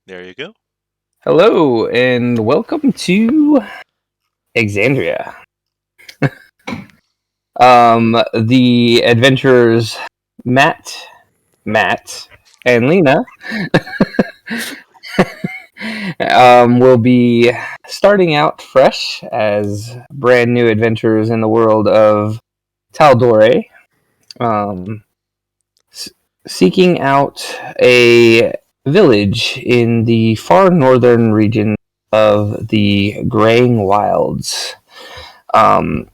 There you go. Hello, and welcome to Exandria. The adventurers Matt, and Lena will be starting out fresh as brand new adventurers in the world of Taldore, um, s- seeking out a village in the far northern region of the Graying Wilds. Um,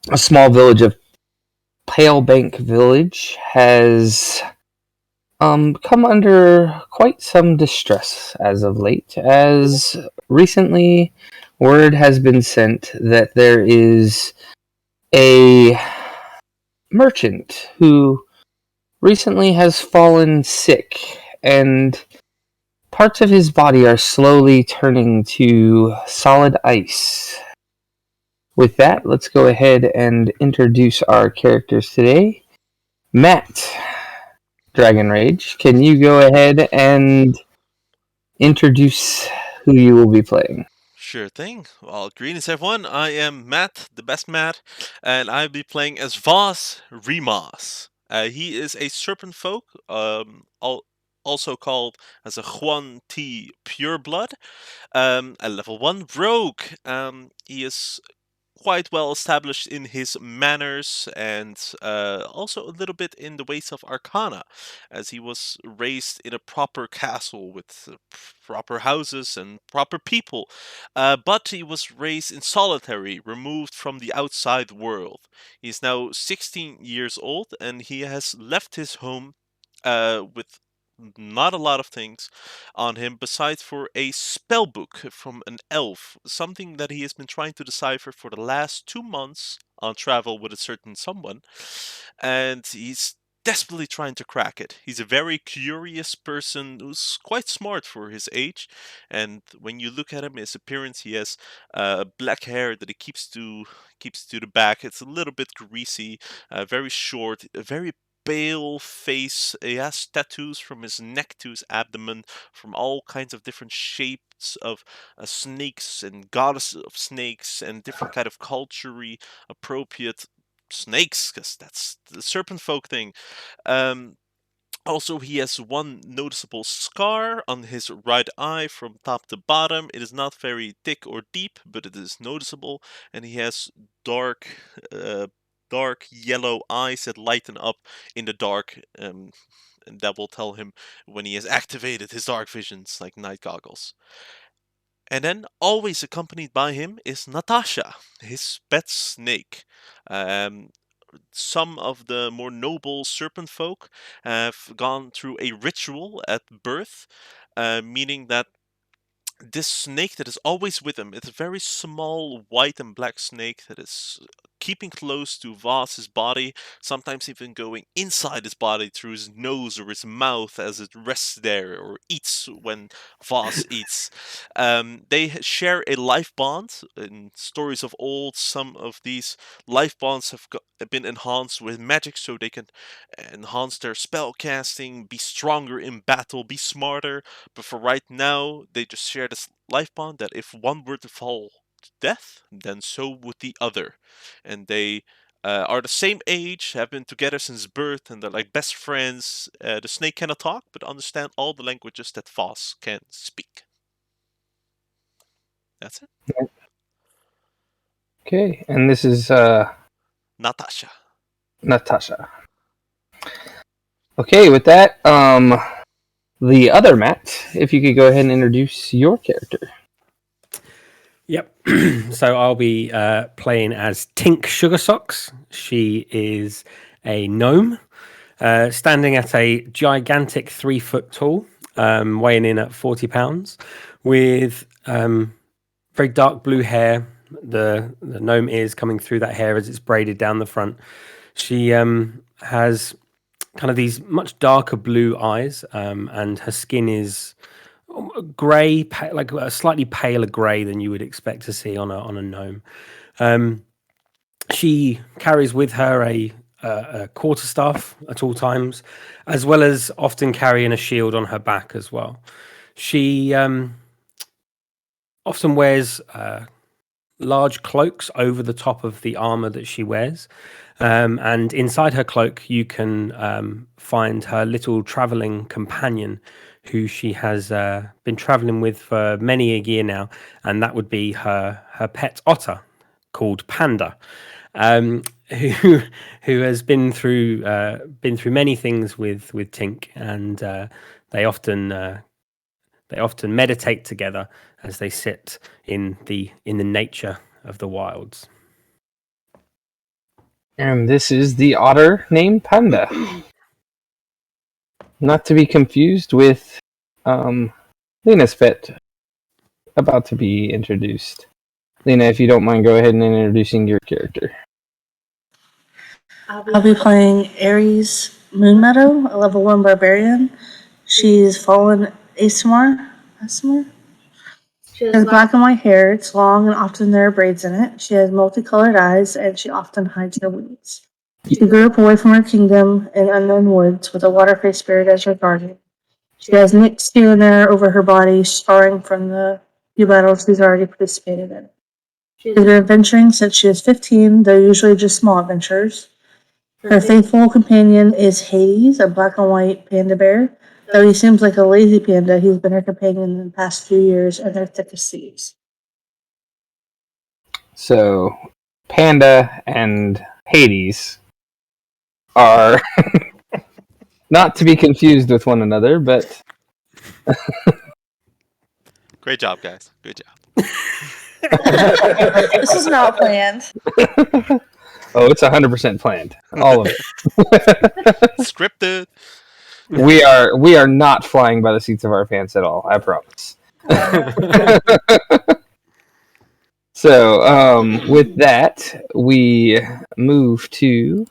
a small village of Palebank Village has come under quite some distress as of late, as recently word has been sent that there is a merchant who recently has fallen sick, and parts of his body are slowly turning to solid ice. With that, let's go ahead and introduce our characters today. Matt, Dragon Rage, can you go ahead and introduce who you will be playing? Sure thing. Well, greetings everyone. I am Matt, the best Matt, and I'll be playing as Voss Rimas. He is a serpent folk, also called as a Juan T pureblood, a level 1 rogue. He is quite well established in his manners and also a little bit in the ways of Arcana, as he was raised in a proper castle with proper houses and proper people. But he was raised in solitary, removed from the outside world. He's now 16 years old and he has left his home with not a lot of things on him besides for a spell book from an elf, something that he has been trying to decipher for the last 2 months on travel with a certain someone, and he's desperately trying to crack it. He's a very curious person who's quite smart for his age, and when you look at him, his appearance, he has black hair that he keeps to the back. It's a little bit greasy, very short, very pale face. He has tattoos from his neck to his abdomen, from all kinds of different shapes of snakes and goddesses of snakes and different kind of culturally appropriate snakes, because that's the serpent folk thing. Um, Also, he has one noticeable scar on his right eye from top to bottom. It is not very thick or deep, but it is noticeable, and he has dark, uh, dark yellow eyes that lighten up in the dark, and that will tell him when he has activated his dark visions like night goggles. And then, always accompanied by him, is Natasha, his pet snake. Um, some of the more noble serpent folk have gone through a ritual at birth, meaning that this snake that is always with him, it's a very small white and black snake that is keeping close to Voss's body, sometimes even going inside his body through his nose or his mouth as it rests there or eats when Voss eats. They share a life bond. In stories of old, some of these life bonds have been enhanced with magic so they can enhance their spell casting, be stronger in battle, be smarter, but for right now, they just share this life bond that if one were to fall to death, then so would the other. And they are the same age, have been together since birth, and they're like best friends. The snake cannot talk, but understand all the languages that Voss can speak. That's it. Okay, and this is Natasha. Natasha. Okay, with that, the other Matt, if you could go ahead and introduce your character. Yep. So I'll be playing as Tink Sugarsocks. She is a gnome, standing at a gigantic 3 foot tall, weighing in at 40 pounds, with very dark blue hair. The gnome ears coming through that hair as it's braided down the front. She has kind of these much darker blue eyes, and her skin is grey, like a slightly paler grey than you would expect to see on a gnome. She carries with her a quarterstaff at all times, as well as often carrying a shield on her back as well. She often wears large cloaks over the top of the armor that she wears. And inside her cloak, you can find her little traveling companion who she has been traveling with for many a year now. And that would be her pet Otter called Panda. Who has been through many things with Tink, and they often meditate together as they sit in the nature of the wilds. And this is the otter named Panda. Not to be confused with Lena's pet, about to be introduced. Lena, if you don't mind, go ahead and introducing your character. I'll be playing Ares Moonmeadow, a level 1 barbarian. She's fallen ASMR. She has black and white hair. It's long and often there are braids in it. She has multicolored eyes and she often hides her weeds. She grew up away from her kingdom in unknown woods with a water-faced spirit as her guardian. She has nicks here and there over her body, scarring from the few battles she's already participated in. She's been adventuring since she was 15, though usually just small adventures. Her faithful companion is Hades, a black and white panda bear. Though he seems like a lazy panda, he's been her companion in the past few years, and they're thick as thieves. So, Panda and Hades are not to be confused with one another, but Great job, guys. Good job. This is not planned. oh, it's 100% planned. All of it. Scripted. We are not flying by the seats of our pants at all, I promise. So, with that, we move to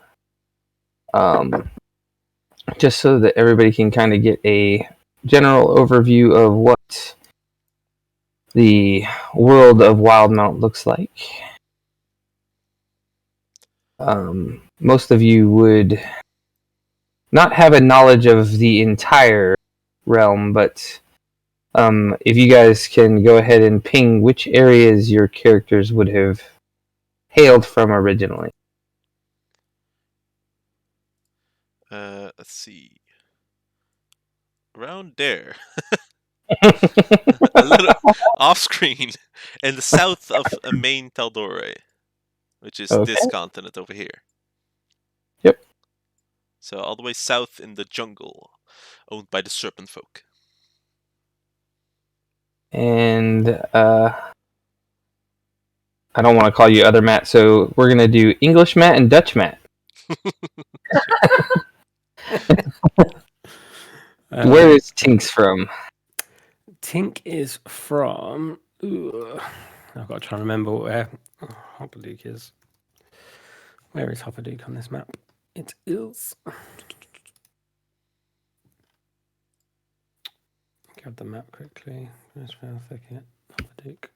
just so that everybody can kind of get a general overview of what the world of Wildmount looks like. Most of you would not have a knowledge of the entire realm, but if you guys can go ahead and ping which areas your characters would have hailed from originally. Let's see. Around there. A little off screen. In the south of main Taldore, which is Okay. this continent over here. Yep. So all the way south in the jungle, owned by the serpent folk. And I don't want to call you other Matt, so we're gonna do English Matt and Dutch Matt. Where is Tinks from? Tink is from. I've got to try and remember where Hoppadook is. Where is Hoppadook on this map? It is. Grab the map quickly. Where's Rail Thicket? Hoppadook.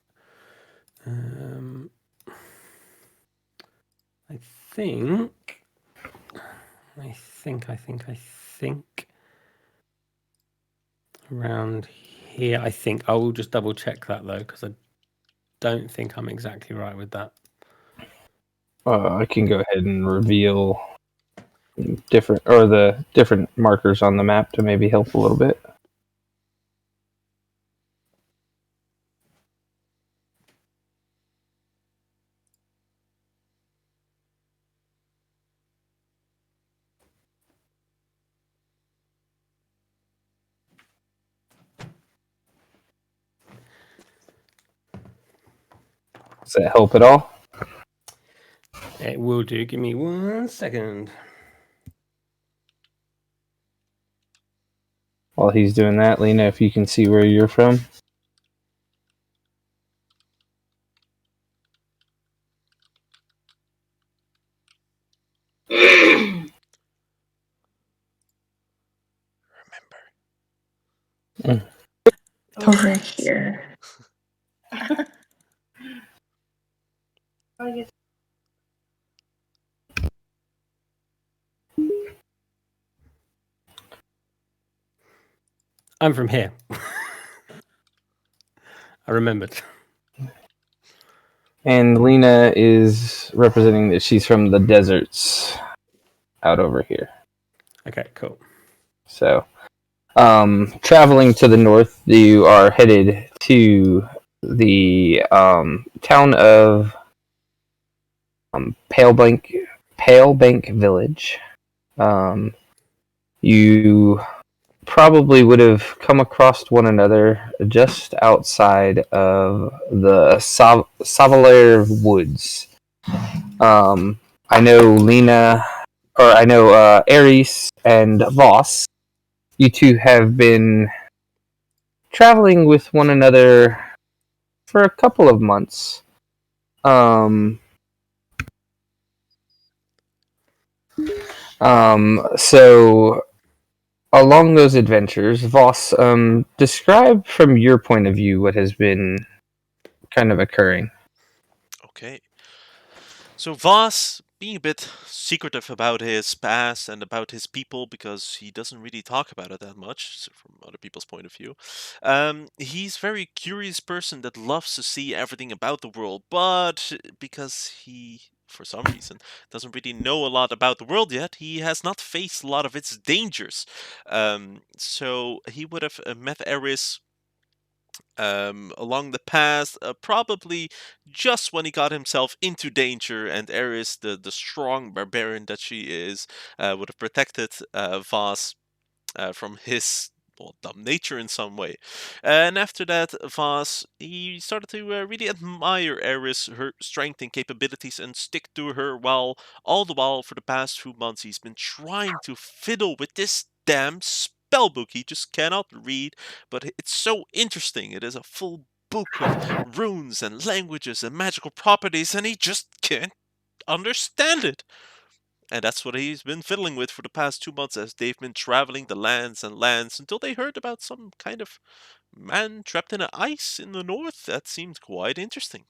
I think around here. I think I will just double check that though, because I don't think I'm exactly right with that. I can go ahead and reveal the different markers on the map to maybe help a little bit. Does that help at all? It will do. Give me 1 second. While he's doing that, Lena, if you can see where you're from. Remember. Over here. I'm from here. I remembered. And Lena is representing that she's from the deserts out over here. Okay, cool. So, traveling to the north, you are headed to the town of Palebank Village. You probably would have come across one another just outside of the Savalier Woods. I know Ares and Voss. You two have been traveling with one another for a couple of months. So along those adventures, Voss, describe from your point of view what has been kind of occurring. Okay. So Voss, being a bit secretive about his past and about his people, because he doesn't really talk about it that much, so from other people's point of view, he's a very curious person that loves to see everything about the world, but because he, for some reason, doesn't really know a lot about the world yet, he has not faced a lot of its dangers. So he would have met Eris along the path, probably just when he got himself into danger, and Eris, the strong barbarian that she is, would have protected Voss from his dumb nature in some way. And after that, Voss, he started to really admire Eris, her strength and capabilities, and stick to her, while all the while for the past 2 months he's been trying to fiddle with this damn spellbook he just cannot read, but it's so interesting. It is a full book with runes and languages and magical properties, and he just can't understand it. And that's what he's been fiddling with for the past 2 months as they've been traveling the lands and lands until they heard about some kind of man trapped in ice in the north. That seemed quite interesting.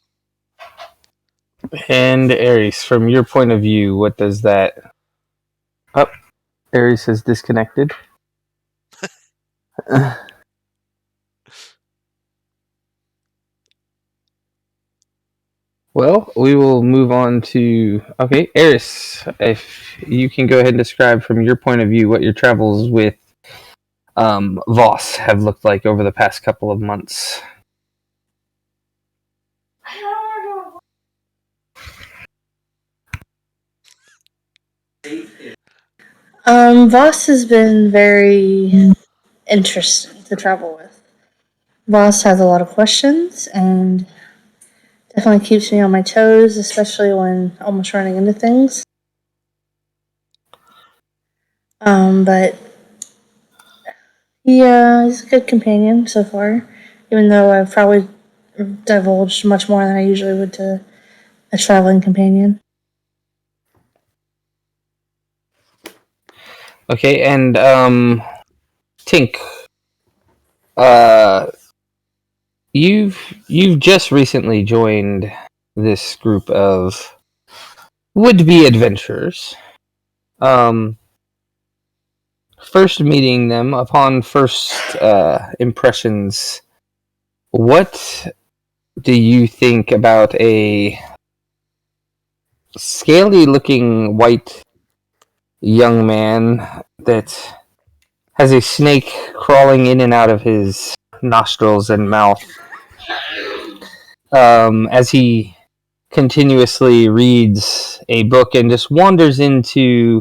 And Ares, from your point of view, what does that... Oh, Ares has disconnected. Well, we will move on to... Okay, Ares, if you can go ahead and describe from your point of view what your travels with Voss have looked like over the past couple of months. Voss has been very interesting to travel with. Voss has a lot of questions and definitely keeps me on my toes, especially when almost running into things. But he's a good companion so far, even though I've probably divulged much more than I usually would to a traveling companion. Okay, and Tink, uh, you've just recently joined this group of would-be adventurers. First meeting them, upon first impressions, what do you think about a scaly-looking white young man that has a snake crawling in and out of his nostrils and mouth as he continuously reads a book and just wanders into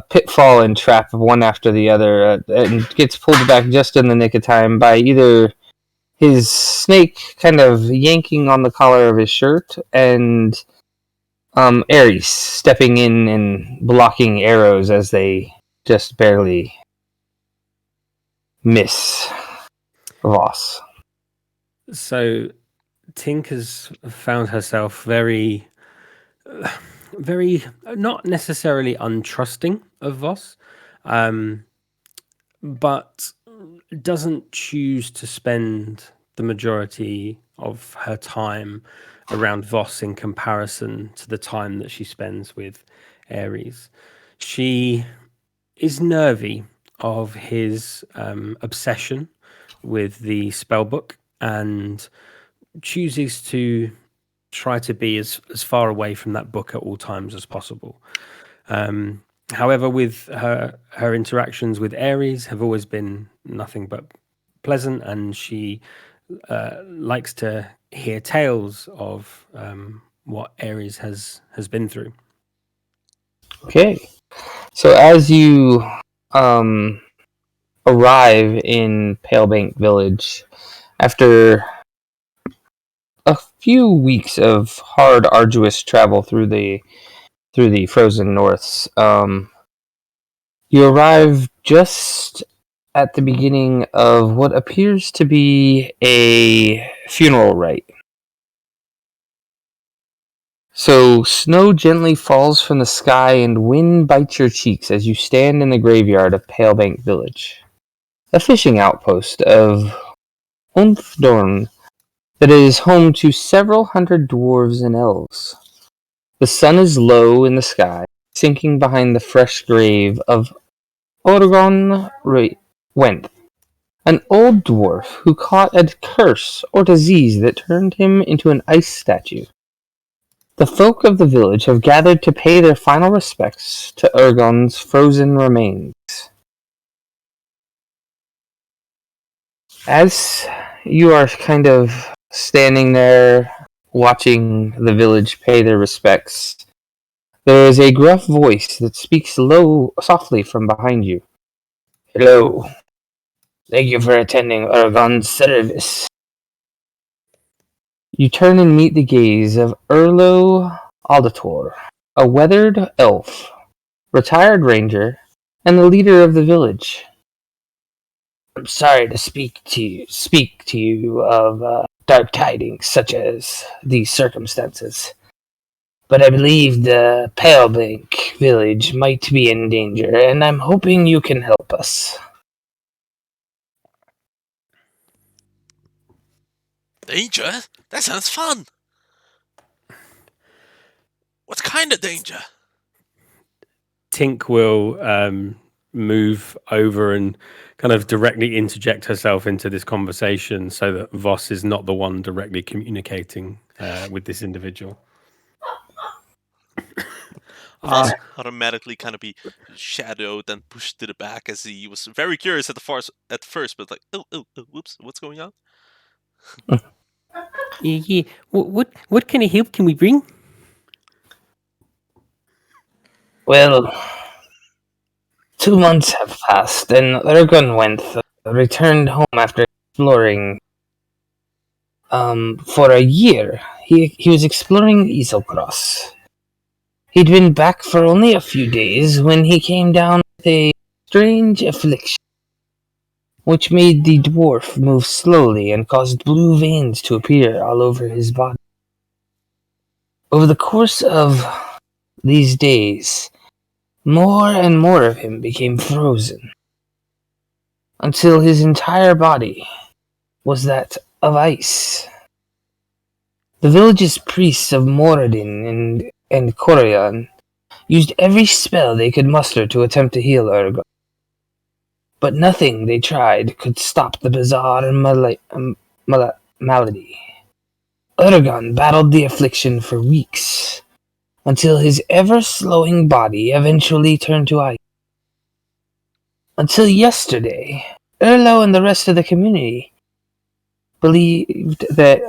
pitfall and trap of one after the other and gets pulled back just in the nick of time by either his snake kind of yanking on the collar of his shirt and Ares stepping in and blocking arrows as they just barely miss Voss. So Tink has found herself very, very not necessarily untrusting of Voss, but doesn't choose to spend the majority of her time around Voss in comparison to the time that she spends with Ares. She is nervy of his obsession with the spellbook and chooses to try to be as far away from that book at all times as possible. However, with her interactions with Aries have always been nothing but pleasant, and she likes to hear tales of what Aries has been through. Okay. So as you arrive in Palebank Village, after a few weeks of hard, arduous travel through the frozen norths, you arrive just at the beginning of what appears to be a funeral rite. So snow gently falls from the sky and wind bites your cheeks as you stand in the graveyard of Palebank Village, a fishing outpost of Umfdorn that is home to several hundred dwarves and elves. The sun is low in the sky, sinking behind the fresh grave of Orgon Wenth, an old dwarf who caught a curse or disease that turned him into an ice statue. The folk of the village have gathered to pay their final respects to Urgon's frozen remains. As you are kind of standing there watching the village pay their respects, there is a gruff voice that speaks softly from behind you. Hello. Thank you for attending Urgon's service. You turn and meet the gaze of Erlo Auditor, a weathered elf, retired ranger, and the leader of the village. I'm sorry to speak to you of dark tidings such as these circumstances, but I believe the Palebank village might be in danger, and I'm hoping you can help us. Danger? That sounds fun. What kind of danger? Tink will move over and kind of directly interject herself into this conversation so that Voss is not the one directly communicating with this individual. Voss automatically kind of be shadowed and pushed to the back as he was very curious at first, but like, oh, whoops, what's going on? Yeah. What kind of help can we bring? Well, 2 months have passed, and Urgon Wenth returned home after exploring. For a year, he was exploring Isocross. He'd been back for only a few days when he came down with a strange affliction, which made the dwarf move slowly and caused blue veins to appear all over his body. Over the course of these days, more and more of him became frozen, until his entire body was that of ice. The village's priests of Moradin and Corian used every spell they could muster to attempt to heal Urgon. But nothing they tried could stop the bizarre malady. Urgon battled the affliction for weeks, until his ever-slowing body eventually turned to ice. Until yesterday, Erlo and the rest of the community believed that...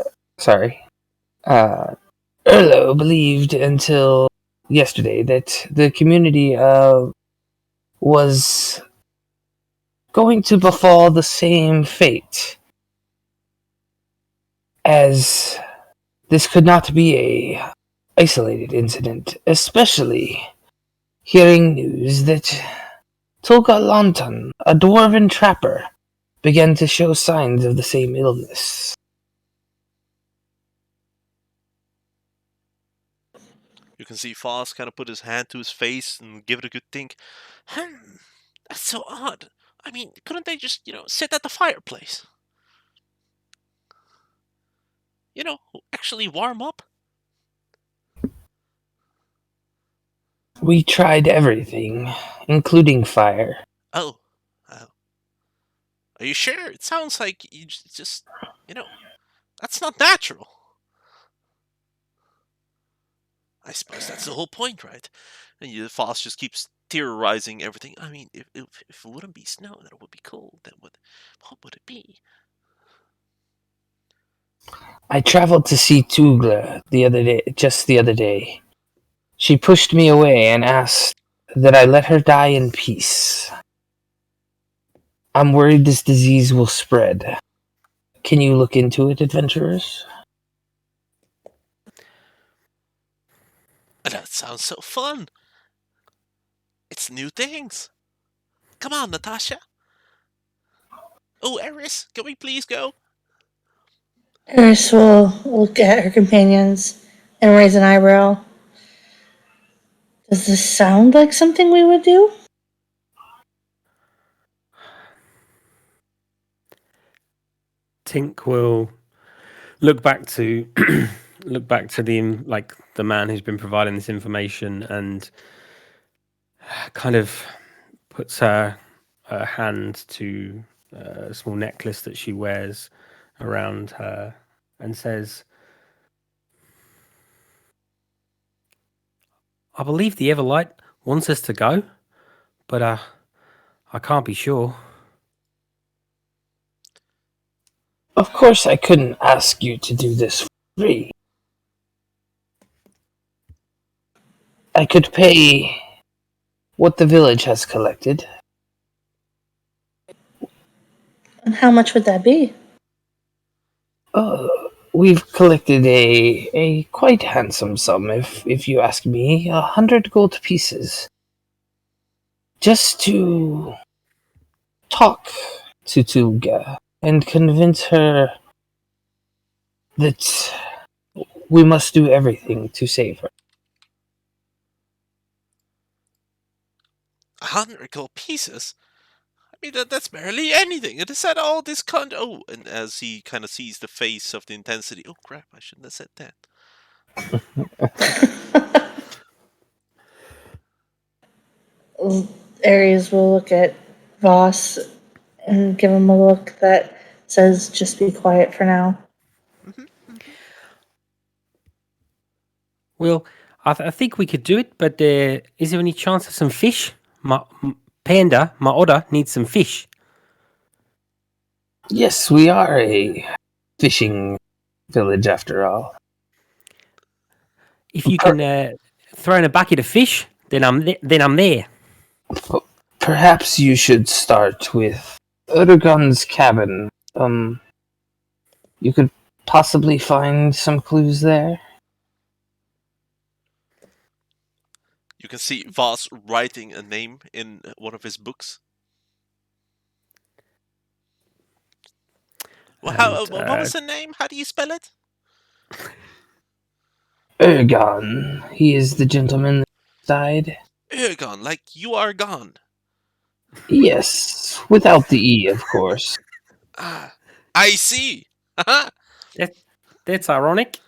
Erlo believed until yesterday that the community was going to befall the same fate, as this could not be a isolated incident, especially hearing news that Tolga Lantan, a dwarven trapper, began to show signs of the same illness. You can see Voss kind of put his hand to his face and give it a good think. That's so odd. I mean, couldn't they just, sit at the fireplace? Actually warm up? We tried everything, including fire. Oh. Are you sure? It sounds like you just, that's not natural. I suppose that's the whole point, right? And the Foss just keeps terrorizing everything. I mean, if it wouldn't be snow, then it would be cold. Then what would it be? I traveled to see Tugla just the other day. She pushed me away and asked that I let her die in peace. I'm worried this disease will spread. Can you look into it, adventurers? That sounds so fun. It's new things. Come on, Natasha. Oh, Eris, can we please go? Eris will look at her companions and raise an eyebrow. Does this sound like something we would do? Tink will look back to the man who's been providing this information and kind of puts her hand to a small necklace that she wears around her and says, I believe the Everlight wants us to go, but I can't be sure. Of course I couldn't ask you to do this for free. I could pay what the village has collected. And how much would that be? We've collected a quite handsome sum, if you ask me, 100 gold pieces. Just to talk to Tulga and convince her that we must do everything to save her. 100 gold pieces? I mean, that's barely anything. It is at all this Oh, and as he kind of sees the face of the intensity, oh crap, I shouldn't have said that. Aries will look at Voss and give him a look that says, just be quiet for now. Well, I think we could do it, but is there any chance of some fish? Panda, my Otter, needs some fish. Yes, we are a fishing village after all. If you can throw in a bucket of fish, then I'm there. Perhaps you should start with Erdogan's cabin. You could possibly find some clues there. You can see Voss writing a name in one of his books. Well, what was the name? How do you spell it? Ergon. He is the gentleman that died. Ergon, like you are gone. Yes, without the E, of course. Ah, I see. That's ironic.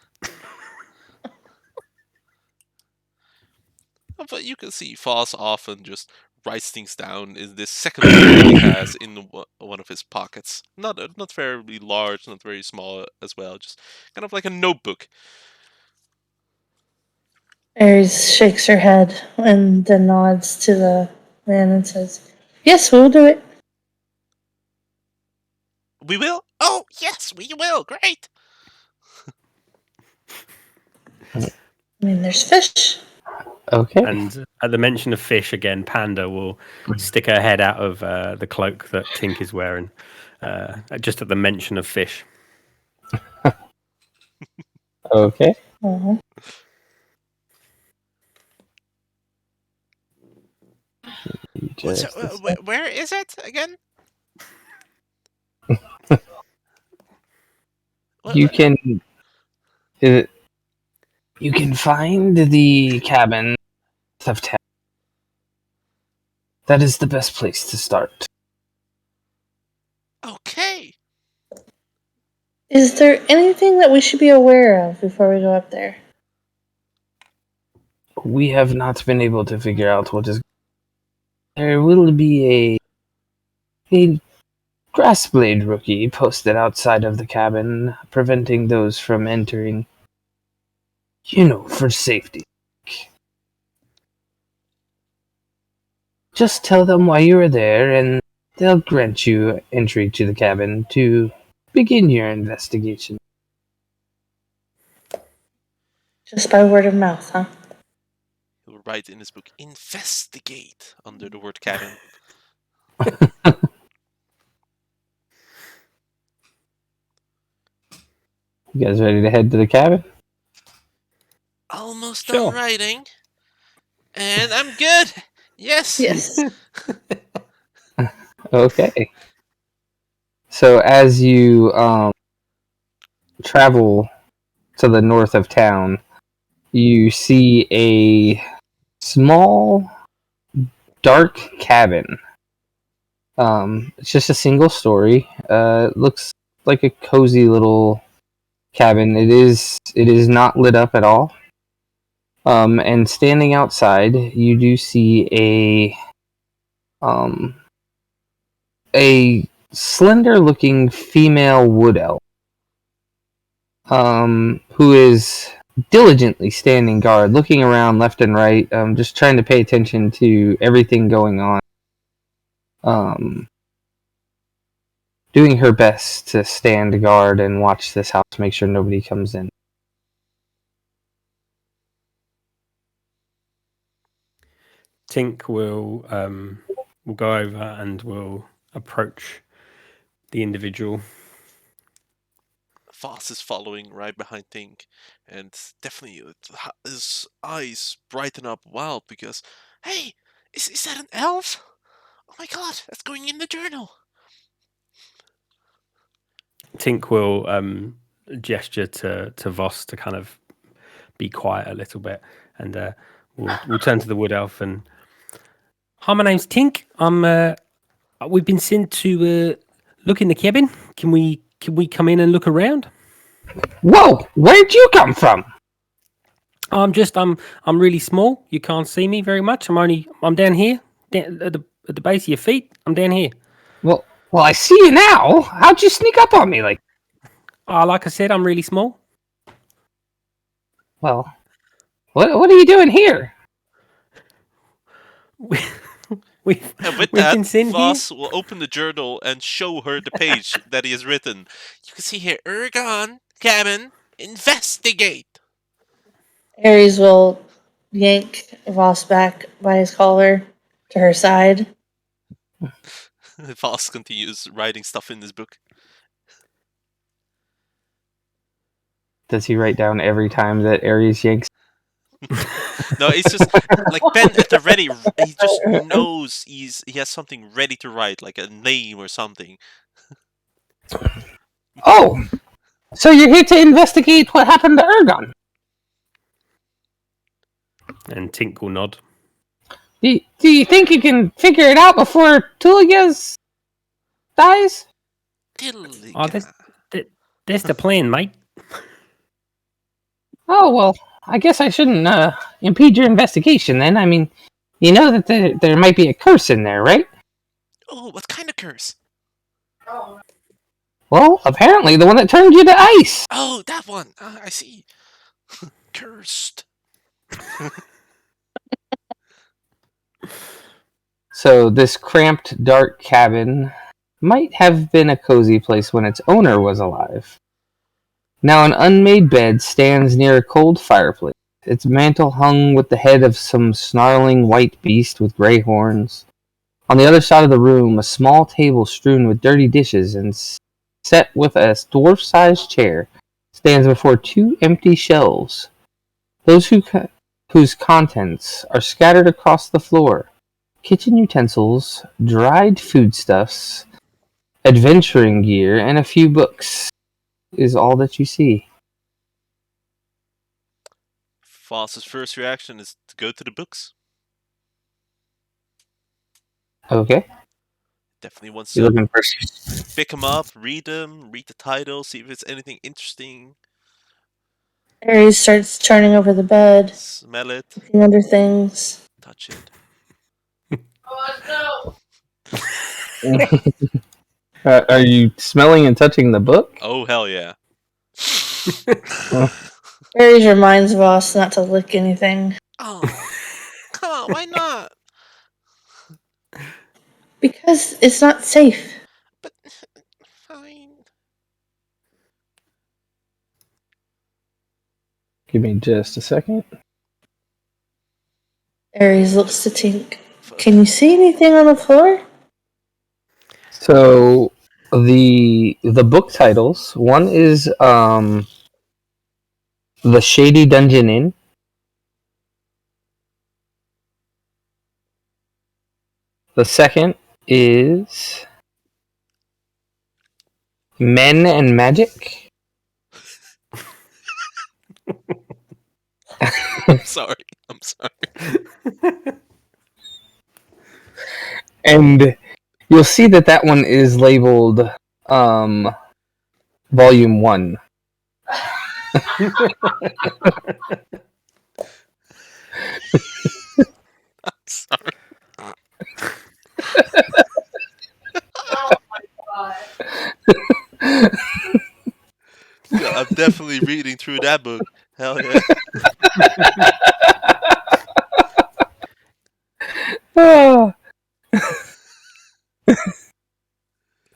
But you can see Voss often just writes things down in this second book that he has in one of his pockets. Not very large, not very small as well. Just kind of like a notebook. Aries shakes her head and then nods to the man and says, yes, we'll do it. We will? Oh, yes, we will. Great. I mean, there's fish. Okay. And at the mention of fish again, Panda will stick her head out of the cloak that Tink is wearing, just at the mention of fish. Okay. Uh-huh. Where is it again? You can find the cabin of town. That is the best place to start. Okay. Is there anything that we should be aware of before we go up there? We have not been able to figure out what is. There will be a Grassblade rookie posted outside of the cabin, preventing those from entering. For safety. Just tell them why you are there, and they'll grant you entry to the cabin to begin your investigation. Just by word of mouth, huh? He'll write in his book, investigate, under the word cabin. You guys ready to head to the cabin? Almost Sure. done writing. And I'm good. Yes. Yes. Okay. So as you travel to the north of town, you see a small, dark cabin. It's just a single story. It looks like a cozy little cabin. It is not lit up at all. And standing outside, you do see a slender-looking female wood elf, who is diligently standing guard, looking around left and right, just trying to pay attention to everything going on. Doing her best to stand guard and watch this house, make sure nobody comes in. Tink will go over and will approach the individual. Voss is following right behind Tink, and definitely his eyes brighten up wild because, hey, is that an elf? Oh my god, that's going in the journal. Tink will gesture to Voss to kind of be quiet a little bit, and we'll turn to the wood elf and. Hi, my name's Tink. We've been sent to look in the cabin. Can we come in and look around? Whoa! Where'd you come from? I'm really small. You can't see me very much. I'm down here, down at the base of your feet. I'm down here. Well, I see you now. How'd you sneak up on me like? Like I said, I'm really small. Well, what are you doing here? We've with been that, sent here. Voss will open the journal and show her the page that he has written. You can see here, Ergon, cabin, investigate. Ares will yank Voss back by his collar to her side. Voss continues writing stuff in his book. Does he write down every time that Ares yanks? No, it's just like pen at the ready. He just knows he has something ready to write, like a name or something. Oh, so you're here to investigate what happened to Ergon? And Tink will nod. Do you think you can figure it out before Tuligas dies? Oh, that's the plan, mate. Oh, well, I guess I shouldn't impede your investigation then. I mean, you know that there might be a curse in there, right? Oh, what kind of curse? Well, apparently the one that turned you to ice. Oh, that one. I see. Cursed. So this cramped, dark cabin might have been a cozy place when its owner was alive. Now an unmade bed stands near a cold fireplace, its mantle hung with the head of some snarling white beast with gray horns. On the other side of the room, a small table strewn with dirty dishes and set with a dwarf-sized chair stands before two empty shelves, whose contents are scattered across the floor. Kitchen utensils, dried foodstuffs, adventuring gear, and a few books is all that you see. Voss's first reaction is to go to the books. Okay. Definitely wants You're to looking for... pick them up, read the title, see if it's anything interesting. Ares starts turning over the bed, Smell it, looking under things. touch it. Are you smelling and touching the book? Oh, hell yeah. Aries reminds Voss not to lick anything. Oh, come on, why not? Because it's not safe. But, fine. Give me just a second. Aries looks to Tink. Can you see anything on the floor? So the book titles. One is The Shady Dungeon Inn. The second is Men and Magic. I'm sorry. And you'll see that one is labeled Volume 1. I'm sorry. Yeah, I'm definitely reading through that book. Hell yeah. Ah.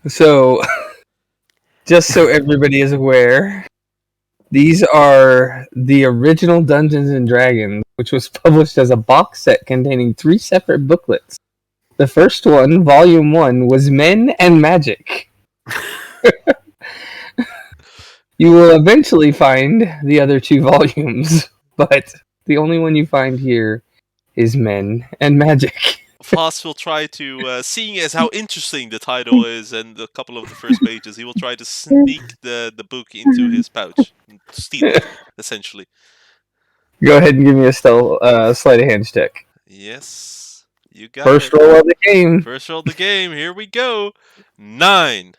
So, just so everybody is aware, these are the original Dungeons and Dragons, which was published as a box set containing 3 separate booklets. The first one, Volume 1, was Men and Magic. You will eventually find the other 2 volumes, but the only one you find here is Men and Magic. Voss will try to, seeing as how interesting the title is and a couple of the first pages, he will try to sneak the book into his pouch. Steal it, essentially. Go ahead and give me a sleight of hand check. Yes, you got First it. roll of the game. First roll of the game, here we go. 9.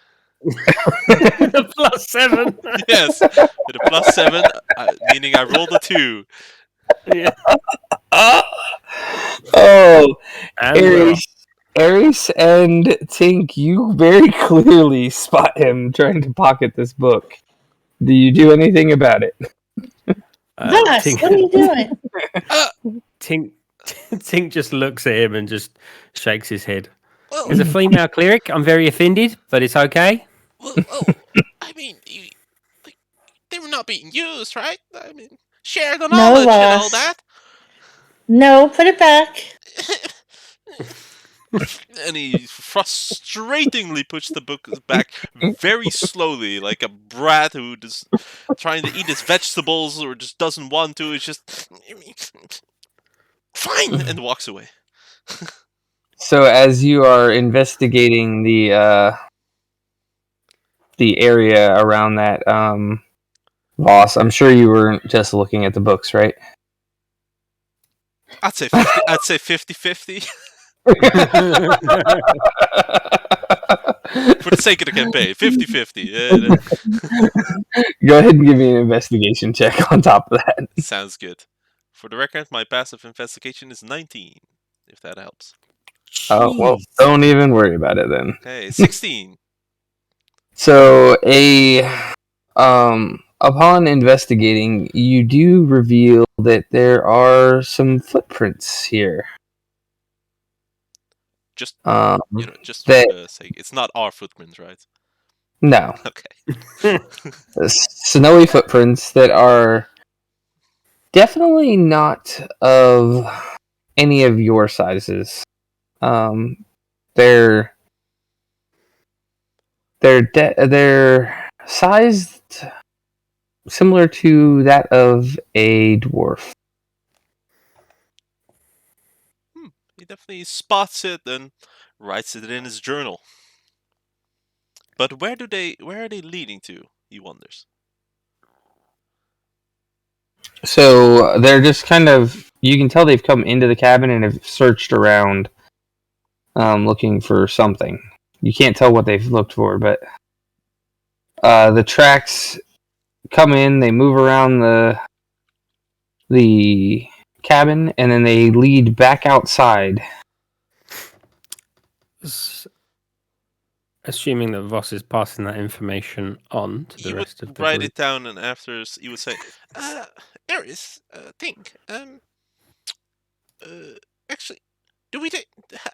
+7. Yes, with a +7, meaning I rolled a 2. Yeah. Oh, And Aries and Tink, you very clearly spot him trying to pocket this book. Do you do anything about it? Voss, what are you doing? Tink just looks at him and just shakes his head. Well, As a female cleric, I'm very offended, but it's okay. well, I mean, they were not being used, right? I mean, share the No, knowledge and all Voss. that. No, put it back. And he frustratingly puts the book back very slowly, like a brat who is trying to eat his vegetables or just doesn't want to. It's just fine, and walks away. So, as you are investigating the area around that Voss, I'm sure you weren't just looking at the books, right? I'd say 50, I'd say 50-50 for the sake of the campaign. 50-50. Go ahead and give me an investigation check on top of that. Sounds good. For the record, my passive investigation is 19, if that helps. Oh, well, don't even worry about it then. Okay, 16. So, upon investigating, you do reveal that there are some footprints here. Just just that- for the sake, it's not our footprints, right? No, Okay. snowy footprints that are definitely not of any of your sizes. They're sized similar to that of a dwarf. He definitely spots it and writes it in his journal. But where are they leading to? He wonders. So they're just kind of, you can tell they've come into the cabin and have searched around looking for something. You can't tell what they've looked for, but the tracks come in, they move around the cabin, and then they lead back outside. assuming that Voss is passing that information on to He the would rest of the write group. it down, and after he would say, Aries, think, actually, do we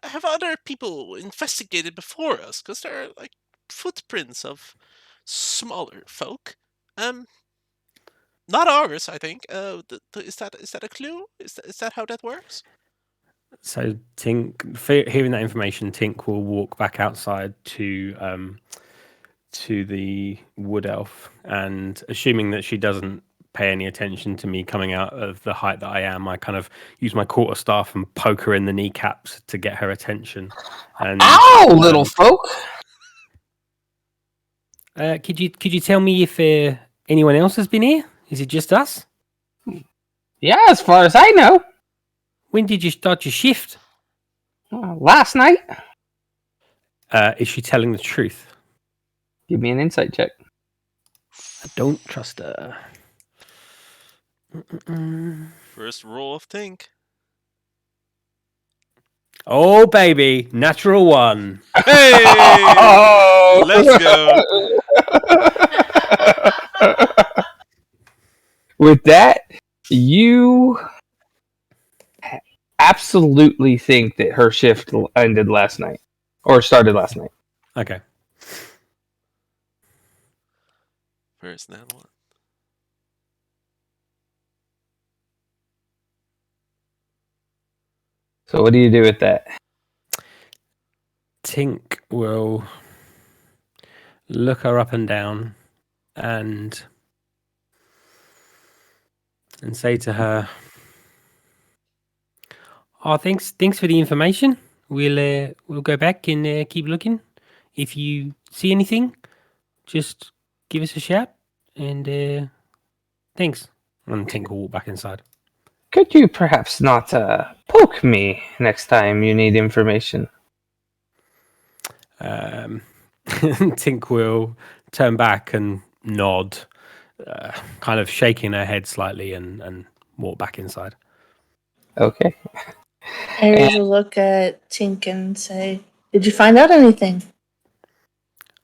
have other people investigated before us? Because there are like footprints of smaller folk. Not ours, I think. Is that a clue? Is that how that works? So Tink, hearing that information, Tink will walk back outside to the wood elf, and assuming that she doesn't pay any attention to me coming out of the height that I am, I kind of use my quarterstaff and poke her in the kneecaps to get her attention. And Ow, little folk! could you tell me if anyone else has been here? Is it just us? Yeah, as far as I know. When did you start your shift? Last night. Is she telling the truth? Give me an insight check. I don't trust her. First roll of Tink. Oh, baby. Natural 1. Hey! Oh! Let's go. With that, you absolutely think that her shift ended last night. Or started last night. Okay. Where's that one? So what do you do with that? Tink will look her up and down and say to her, "Oh, thanks for the information. We'll go back and keep looking. If you see anything, just give us a shout. And thanks." And Tink will walk back inside. Could you perhaps not poke me next time you need information? Tink will turn back and nod, kind of shaking her head slightly and walk back inside. Okay. Aries will look at Tink and say, "Did you find out anything?"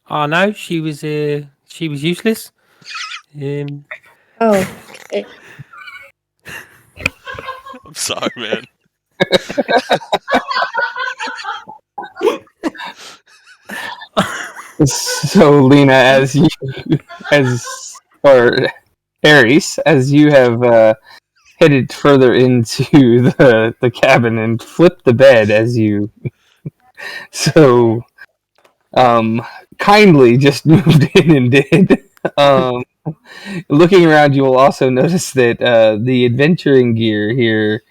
Oh no, she was useless. Oh, okay. I'm sorry, man. So Lena, Aries, as you have headed further into the cabin and flipped the bed as you so kindly just moved in and did. Looking around, you will also notice that the adventuring gear here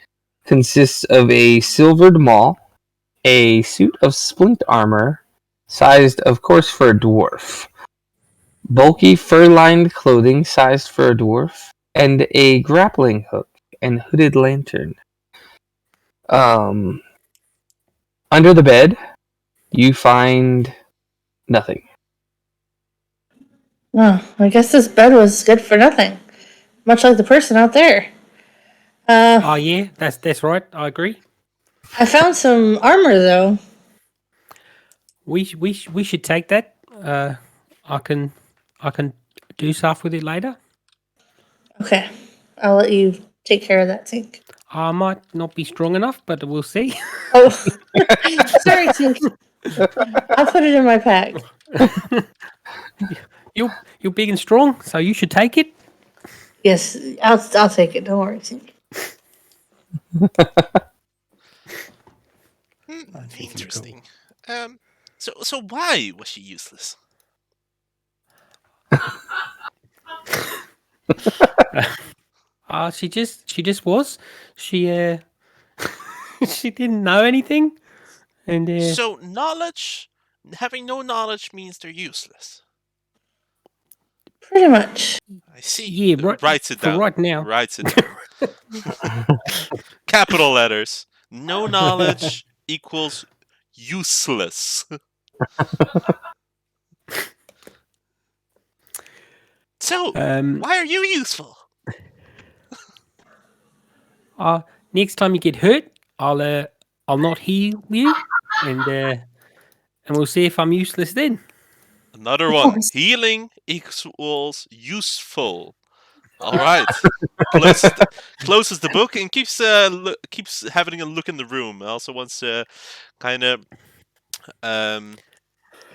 consists of a silvered maul, a suit of splint armor, sized, of course, for a dwarf, bulky fur-lined clothing sized for a dwarf, and a grappling hook and hooded lantern. Under the bed, you find nothing. Oh, I guess this bed was good for nothing. Much like the person out there. Oh yeah, that's right. I agree. I found some armor though. We should take that. I can do stuff with it later. Okay, I'll let you take care of that, Tink. I might not be strong enough, but we'll see. Oh, sorry, Tink. I'll put it in my pack. You're big and strong, so you should take it. Yes, I'll take it. Don't worry, Tink. Interesting. So why was she useless? She just was. She she didn't know anything, and So having no knowledge means they're useless. Pretty much. I see. Yeah, right. Writes it down. Right now. Writes it down. Capital letters. No knowledge equals useless. So, why are you useful? Next time you get hurt, I'll not heal you, and we'll see if I'm useless then. Another Of one. course. Healing equals useful. All right. Closes the book and keeps having a look in the room. Also wants to kind of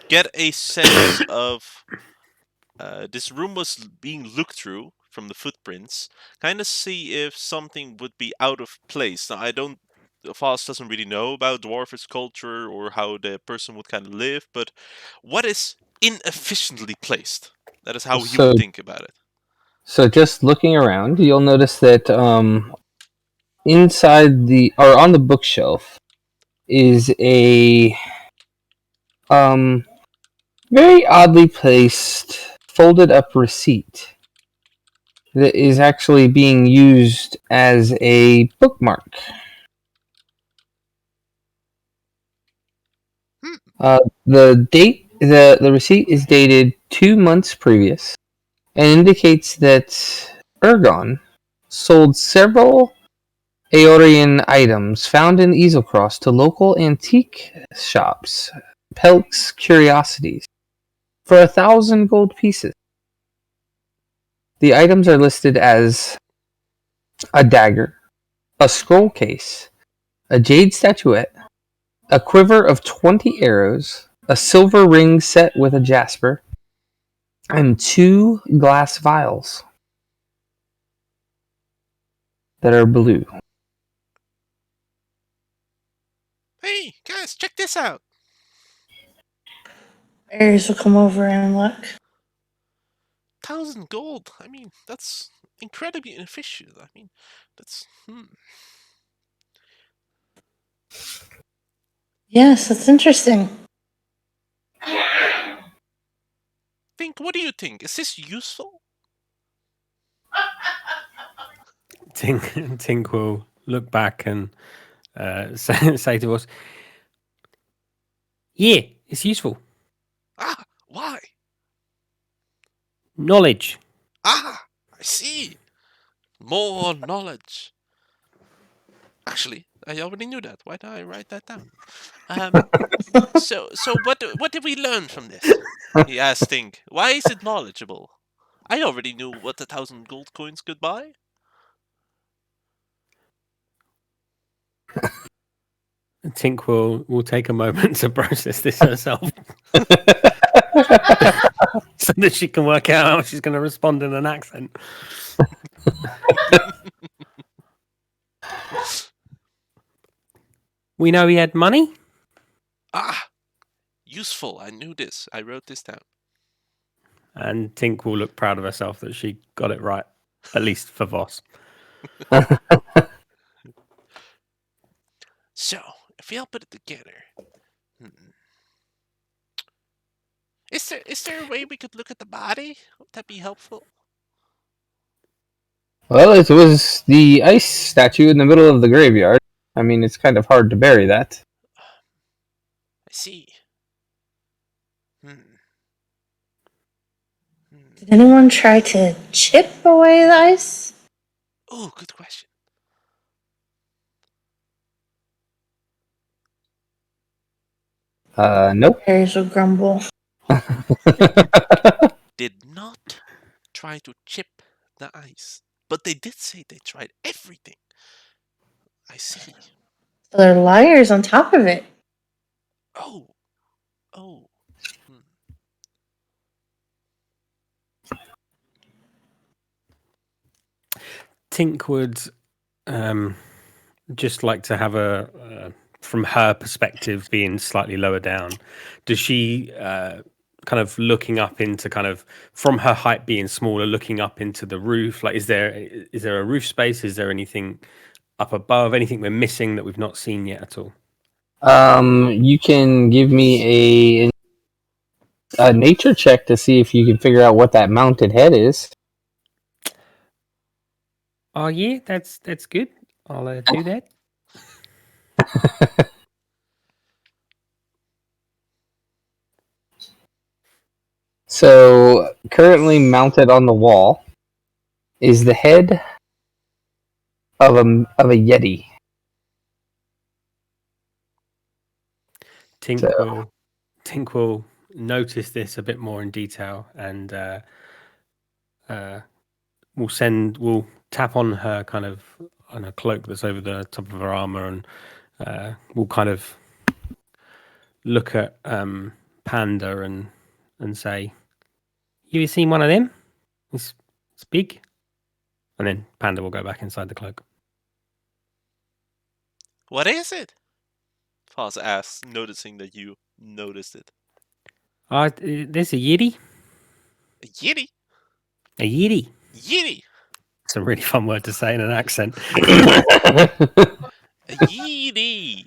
get a sense of this room was being looked through from the footprints. Kind of see if something would be out of place. Now I don't. Foss doesn't really know about dwarfish culture or how the person would kind of live, but what is inefficiently placed? That is how he would So, think about it. so just looking around, you'll notice that inside or on the bookshelf is a very oddly placed, folded up receipt that is actually being used as a bookmark. The date, the receipt is dated 2 months previous and indicates that Ergon sold several Aeorian items found in Easelcross to local antique shops, Pelk's Curiosities, for 1,000 gold pieces. The items are listed as a dagger, a scroll case, a jade statuette, a quiver of 20 arrows, a silver ring set with a jasper, and 2 glass vials that are blue. Hey guys, check this out. Aries will come over and look. 1,000 gold. I mean, that's incredibly inefficient. I mean, that's Yes, that's interesting. Think. What do you think? Is this useful? Tink will look back and say to us, "Yeah, it's useful. Ah, why? Knowledge." Ah, I see. More knowledge. Actually, I already knew that. Why did I write that down? So what did we learn from this? He asked Tink. Why is it knowledgeable? I already knew what 1,000 gold coins could buy. Tink will take a moment to process this herself, so that she can work out how she's going to respond in an accent. We know he had money. Ah, useful. I knew this. I wrote this down. And Tink will look proud of herself that she got it right, at least for Voss. So, if we all put it together, is there a way we could look at the body? Would that be helpful? Well, it was the ice statue in the middle of the graveyard. I mean, it's kind of hard to bury that. I see. Did anyone try to chip away the ice? Oh, good question. Nope. Aries will grumble. Did not try to chip the ice, but they did say they tried everything. I see. So they're liars on top of it. Oh. Tink would just like to have from her perspective, being slightly lower down. Does she kind of looking up into from her height being smaller, looking up into the roof? Like, is there a roof space? Is there anything up above? Anything we're missing that we've not seen yet at all? You can give me a nature check to see if you can figure out what that mounted head is. Oh yeah, that's good. I'll do that. So, currently mounted on the wall is the head of a yeti. Tink will notice this a bit more in detail, and we'll tap on her kind of on a cloak that's over the top of her armor, and we'll kind of look at Panda and say, "You seen one of them? It's big." And then Panda will go back inside the cloak. What is it? Foss asks, noticing that you noticed it. There's a yeti. A yeti? A yeti. Yeti! It's a really fun word to say in an accent. A yeti!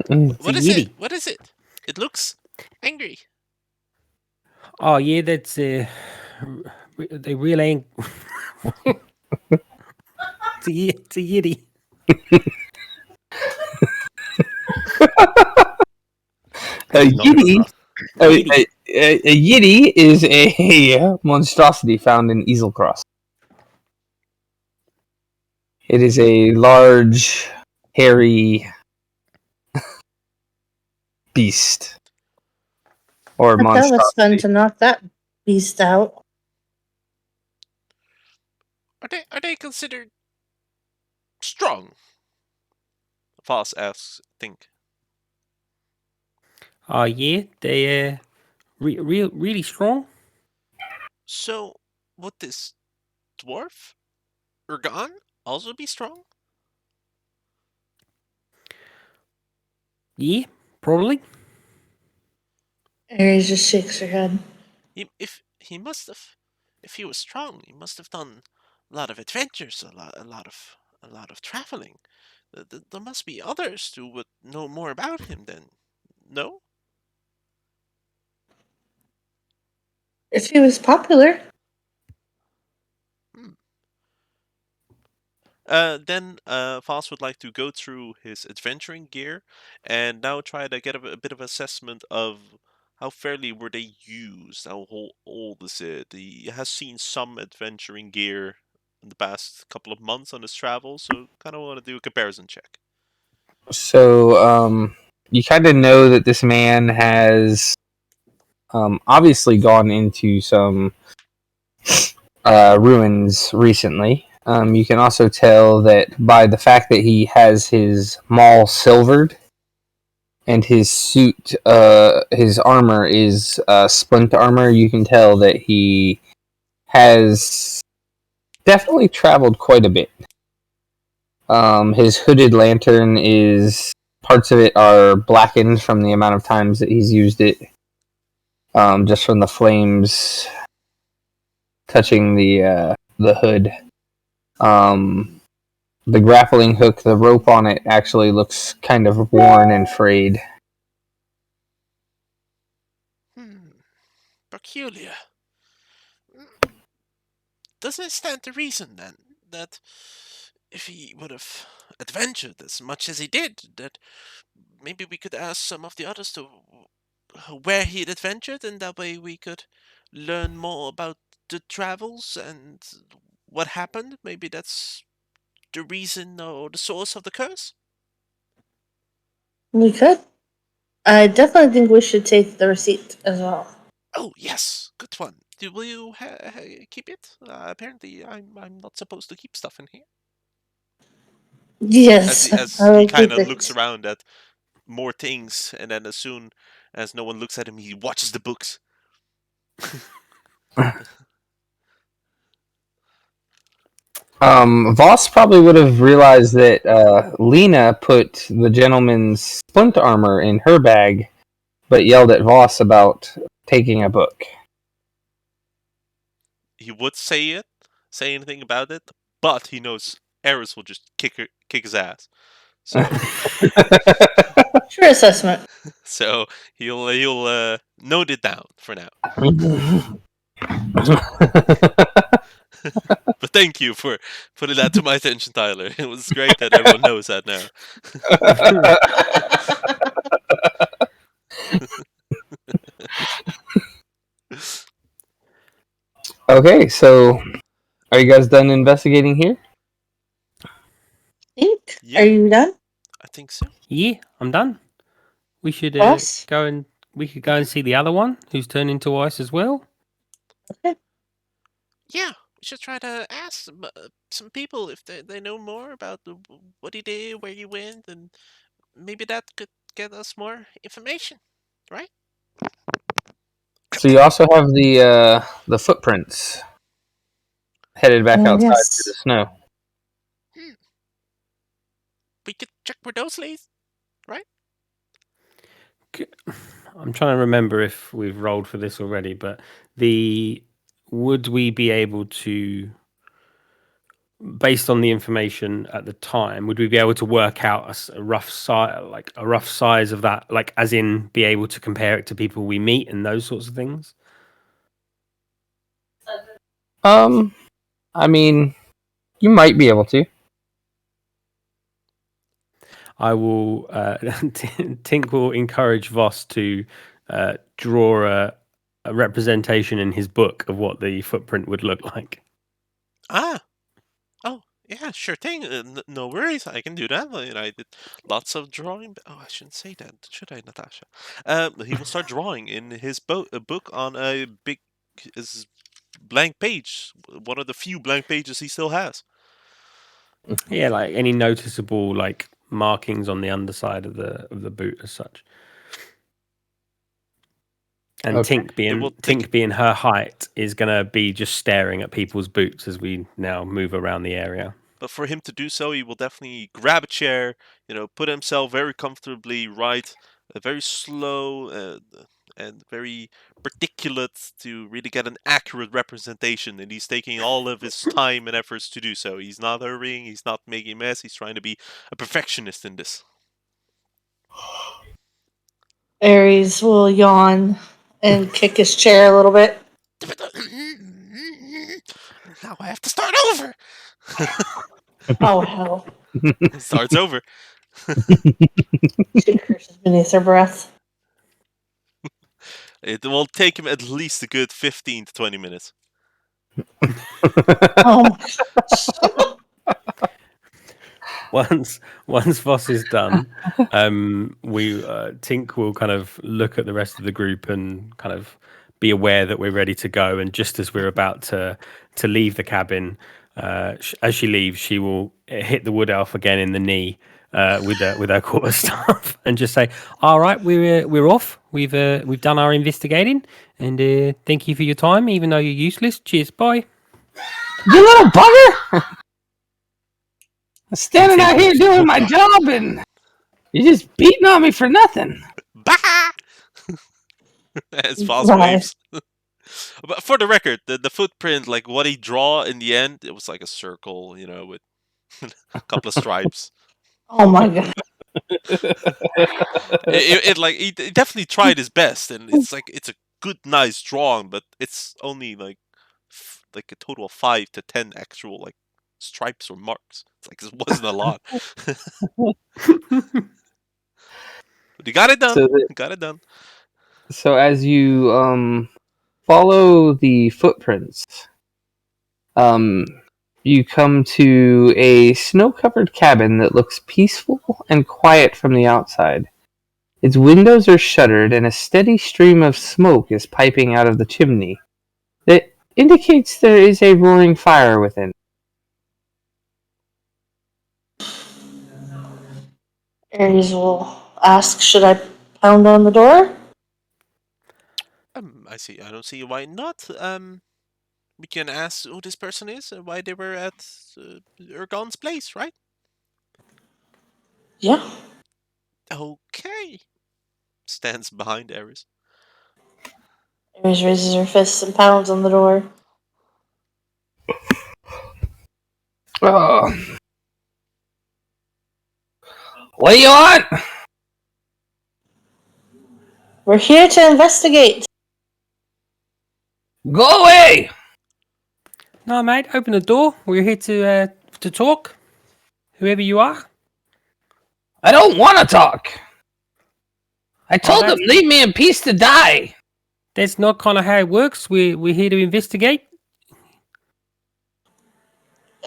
What is it? What is it? It looks angry. Oh yeah, that's they really. It's a yeti. A yeti is a monstrosity found in Easelcross. It is a large, hairy beast. Or That was monstrosity. fun to knock that beast out. Are they considered strong? Foss asks, think. Oh yeah, they really strong. So, would this dwarf, Urgan, also be strong? Yeah, probably. Aries just shakes her head. If he was strong, he must have done a lot of adventures, a lot of traveling. There must be others who would know more about him than, no? If he was popular. Then Foss would like to go through his adventuring gear and now try to get a bit of assessment of how fairly were they used, how old is it. He has seen some adventuring gear in the past couple of months on his travels, so kind of want to do a comparison check. So, you kind of know that this man has obviously gone into some ruins recently. You can also tell that by the fact that he has his maul silvered and his suit, his armor is splint armor, you can tell that he has definitely traveled quite a bit. His hooded lantern is, parts of it are blackened from the amount of times that he's used it, just from the flames touching the hood. The grappling hook, the rope on it actually looks kind of worn and frayed. Peculiar. Doesn't it stand to reason then that if he would have adventured as much as he did, that maybe we could ask some of the others to where he'd adventured, and that way we could learn more about the travels and what happened? Maybe that's the reason or the source of the curse? We could. I definitely think we should take the receipt as well. Oh, yes, good one. Will you keep it? Apparently, I'm not supposed to keep stuff in here. Yes. As I he will kind keep of it. looks around at more things, and then as soon as no one looks at him, he watches the books. Voss probably would have realized that Lena put the gentleman's splint armor in her bag, but yelled at Voss about taking a book. He would say anything about it, but he knows Eris will just kick his ass. So, True assessment. so he'll note it down for now. But thank you for putting that to my attention, Tyler. It was great that everyone knows that now. Okay, so are you guys done investigating here? Yeah. Are you done? I think so. Yeah, I'm done. We should Boss? go and we could go and see the other one who's turned into ice as well. Yeah, we should try to ask some people if they know more about what he did, where he went, and maybe that could get us more information, right? So you also have the footprints headed back outside through the Yes. snow. Hmm. We could check where those lead, right? I'm trying to remember if we've rolled for this already, but would we be able to, based on the information at the time, would we be able to work out a rough size, like a rough size of that, like as in be able to compare it to people we meet and those sorts of things? I mean, you might be able to. I will. Tink will encourage Voss to draw a representation in his book of what the footprint would look like. Ah, oh, yeah, sure thing. No worries, I can do that. I did lots of drawing. Oh, I shouldn't say that, should I, Natasha? He will start drawing in his book on a big blank page. One of the few blank pages he still has. Yeah, like any noticeable like markings on the underside of the boot as such. And Okay. Tink being her height is gonna be just staring at people's boots as we now move around the area. But for him to do so, he will definitely grab a chair, put himself very comfortably right, very slow and very particulate to really get an accurate representation. And he's taking all of his time and efforts to do so. He's not hurrying, he's not making a mess, he's trying to be a perfectionist in this. Aries will yawn and kick his chair a little bit. Now I have to start over. Oh, hell. Starts over. She curses beneath her breath. It will take him at least a good 15 to 20 minutes. Oh, my gosh. Once Voss is done, we Tink will kind of look at the rest of the group and kind of be aware that we're ready to go. And just as we're about to leave the cabin, as she leaves, she will hit the wood elf again in the knee with her quarterstaff and just say, "All right, we're off. We've done our investigating, and thank you for your time, even though you're useless. Cheers, bye." You little bugger! I'm standing out here doing my job and you're just beating on me for nothing. Bah! As Voss Right. waves. But for the record, the footprint, like what he draw in the end, it was like a circle, with a couple of stripes. Oh, my God. He definitely tried his best, and it's a good, nice drawing, but it's only like a total of 5 to 10 actual like stripes or marks. It's like it wasn't a lot. But he got it done. Got it done. So as you follow the footprints, you come to a snow-covered cabin that looks peaceful and quiet from the outside. Its windows are shuttered and a steady stream of smoke is piping out of the chimney. That indicates there is a roaring fire within. Aries will ask, should I pound on the door? I see. I don't see why not. We can ask who this person is and why they were at Ergon's place, right? Yeah. Okay. Stands behind Ares. Aries raises her fists and pounds on the door. Oh. What do you want? We're here to investigate. Go away! No, mate, open the door. We're here to talk. Whoever you are. I don't want to talk. I told them that's- leave me in peace to die. That's not kind of how it works. We're here to investigate.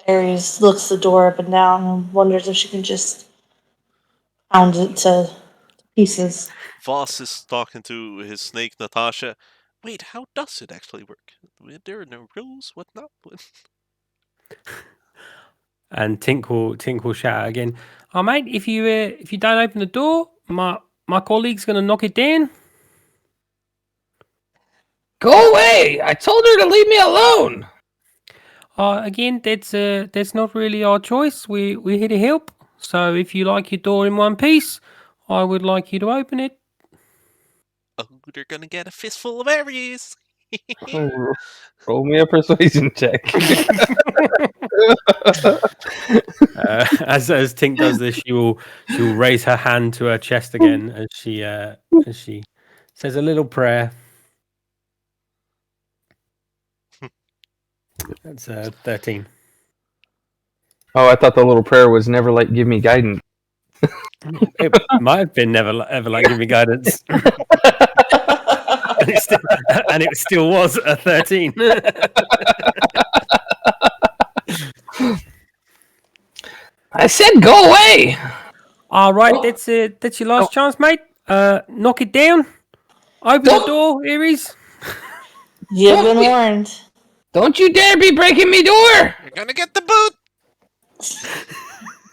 Aries looks the door up and down and wonders if she can just pound it to pieces. Voss is talking to his snake, Natasha. Wait, how does it actually work? There are no rules? What not? And Tink will shout again. Oh, mate, if you don't open the door, my colleague's going to knock it down. Go away! I told her to leave me alone. Again, that's not really our choice. We're here to help. So if you like your door in one piece, I would like you to open it. Oh, they're gonna get a fistful of berries. Roll me a persuasion check. As Tink does this, she will raise her hand to her chest again as she says a little prayer. That's 13. Oh, I thought the little prayer was never like give me guidance. It might have been never ever like give me guidance, and it still was a 13. I said go away. All right, that's your last chance, mate. Knock it down. Open the door, Aries. You've been warned. Don't you dare be breaking me door. You're gonna get the boot.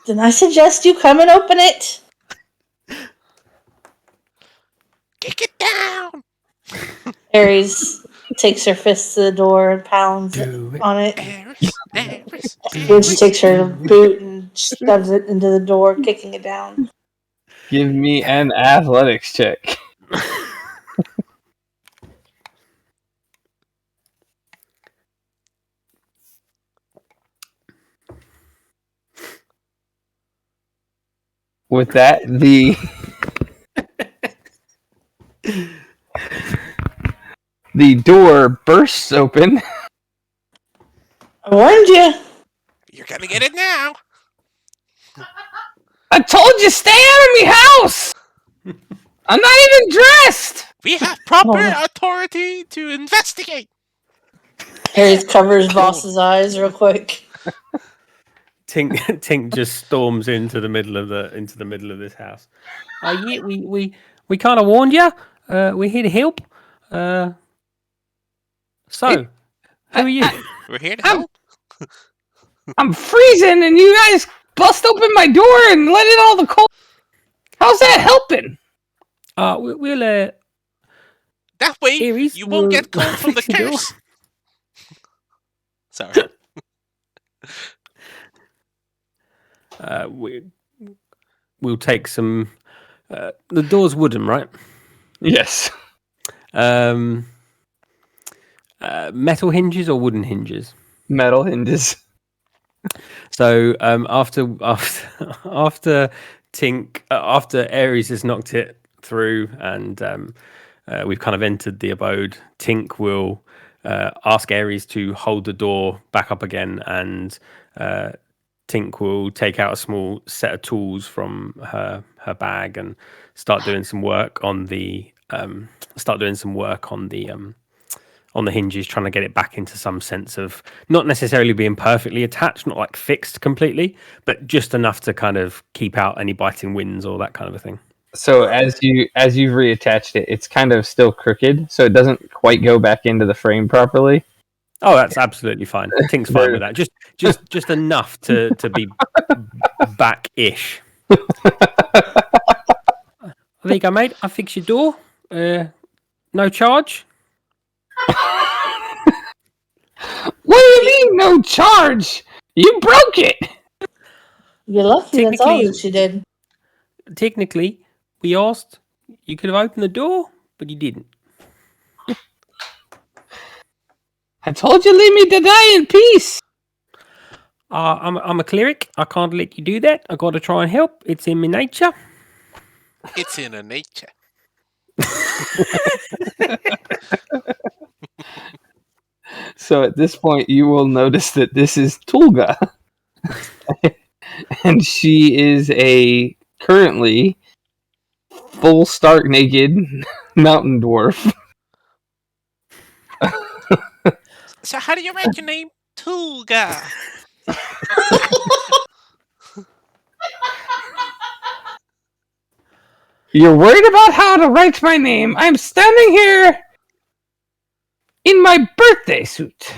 Then I suggest you come and open it. Kick it down. Aries takes her fist to the door and pounds on it. Aries. Which takes her boot and shoves it into the door, kicking it down. Give me an athletics check. With that, the door bursts open. I warned you. You're gonna get it now. I told you, stay out of me house. I'm not even dressed. We have proper authority to investigate. Aries covers Voss's eyes real quick. Tink just storms into the middle of this house. Yeah, we kind of warned you. We're here to help. So, who are you? We're here to help. I'm freezing, and you guys bust open my door and let in all the cold. How's that helping? We'll That way, Aries, you won't get cold from the fix your door. curse. Sorry. We'll take some. The door's wooden, right? Yes. Metal hinges or wooden hinges? Metal hinges. So after Aries has knocked it through and we've kind of entered the abode, Tink will ask Aries to hold the door back up again, and Tink will take out a small set of tools from her bag and start doing some work on the hinges, trying to get it back into some sense of not necessarily being perfectly attached, not like fixed completely, but just enough to kind of keep out any biting winds or that kind of a thing. So as you've reattached it, it's kind of still crooked, so it doesn't quite go back into the frame properly. Oh, that's absolutely fine. Tink's fine with that. Just enough to be back-ish. There you go, mate. I fixed your door. No charge. What do you mean, no charge? You broke it. You're lucky that's all Technically- that she did. Technically, we asked. You could have opened the door, but you didn't. I told you, leave me to die in peace. I'm a cleric. I can't let you do that. I got to try and help. It's in my nature. It's in a nature. So at this point, you will notice that this is Tulga, and she is a currently full stark naked mountain dwarf. So how do you write your name? Tulga. You're worried about how to write my name. I'm standing here in my birthday suit.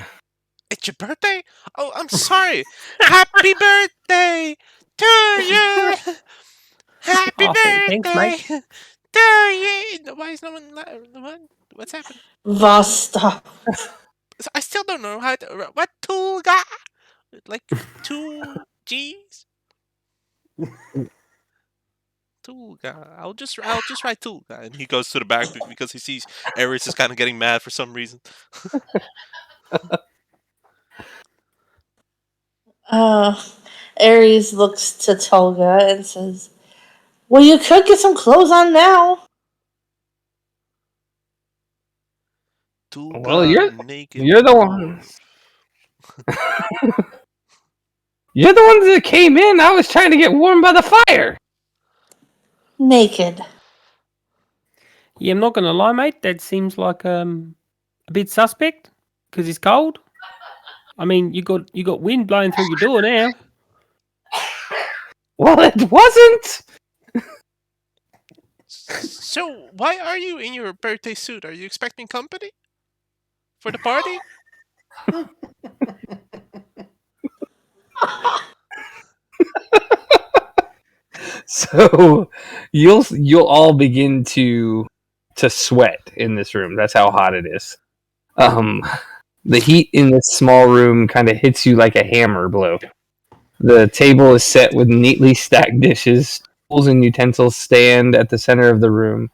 It's your birthday? Oh, I'm sorry. Happy birthday to you. Happy Oh, thanks, mate. birthday to you. Why is no one? What's happened? Voss, stop. I still don't know how to. What tool guy? Like 2 G's? Tool guy. I'll just write tool guy, and he goes to the back because he sees Aries is kind of getting mad for some reason. Aries looks to Tolga and says, "Well, you could get some clothes on now." Tool Well, guy naked. you're the one. You're the ones that came in. I was trying to get warm by the fire. Naked. Yeah, I'm not gonna lie, mate. That seems like a bit suspect because it's cold. I mean, you got wind blowing through your door now. Well, it wasn't. So, why are you in your birthday suit? Are you expecting company for the party? So you'll all begin to sweat in this room. That's how hot it is. The heat in this small room kind of hits you like a hammer blow. The table is set with neatly stacked dishes. Tools and utensils stand at the center of the room.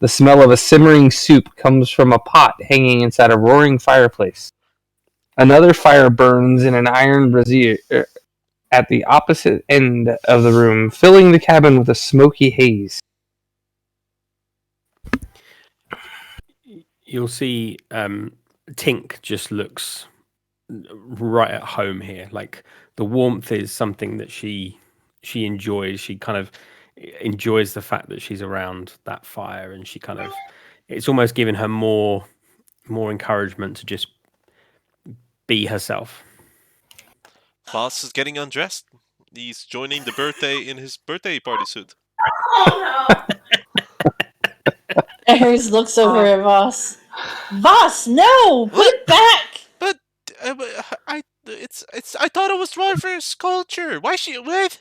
The smell of a simmering soup comes from a pot hanging inside a roaring fireplace. Another fire burns in an iron brazier at the opposite end of the room, filling the cabin with a smoky haze. You'll see Tink just looks right at home here. Like the warmth is something that she enjoys. She kind of enjoys the fact that she's around that fire, and she kind of it's almost giving her more encouragement to just be herself. Boss is getting undressed. He's joining the birthday in his birthday party suit. Aries looks over at Voss. Voss, no! Put it back! But I thought it was wrong for a sculpture. Why she what?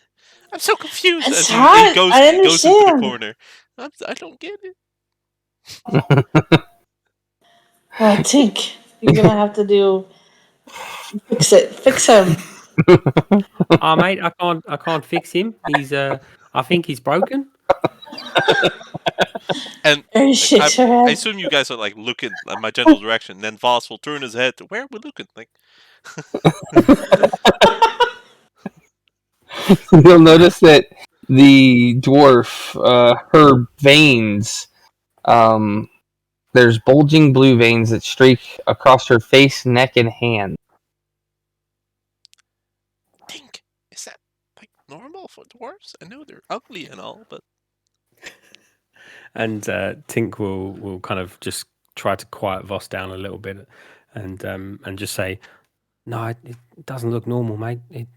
I'm so confused. It's As hot. goes I he goes into the understand. corner. I don't get it. Well, Tink, you're gonna have to fix it. Fix him. Oh, mate, I can't fix him. He's I think he's broken. And Aries shakes her I head. assume you guys are like looking at my general direction. Then Voss will turn his head. Where are we looking? Like You'll notice that the dwarf, her veins, there's bulging blue veins that streak across her face, neck, and hand. Think, is that like normal for dwarves? I know they're ugly and all, but And Tink will kind of just try to quiet Voss down a little bit, and just say, "No, it doesn't look normal, mate. It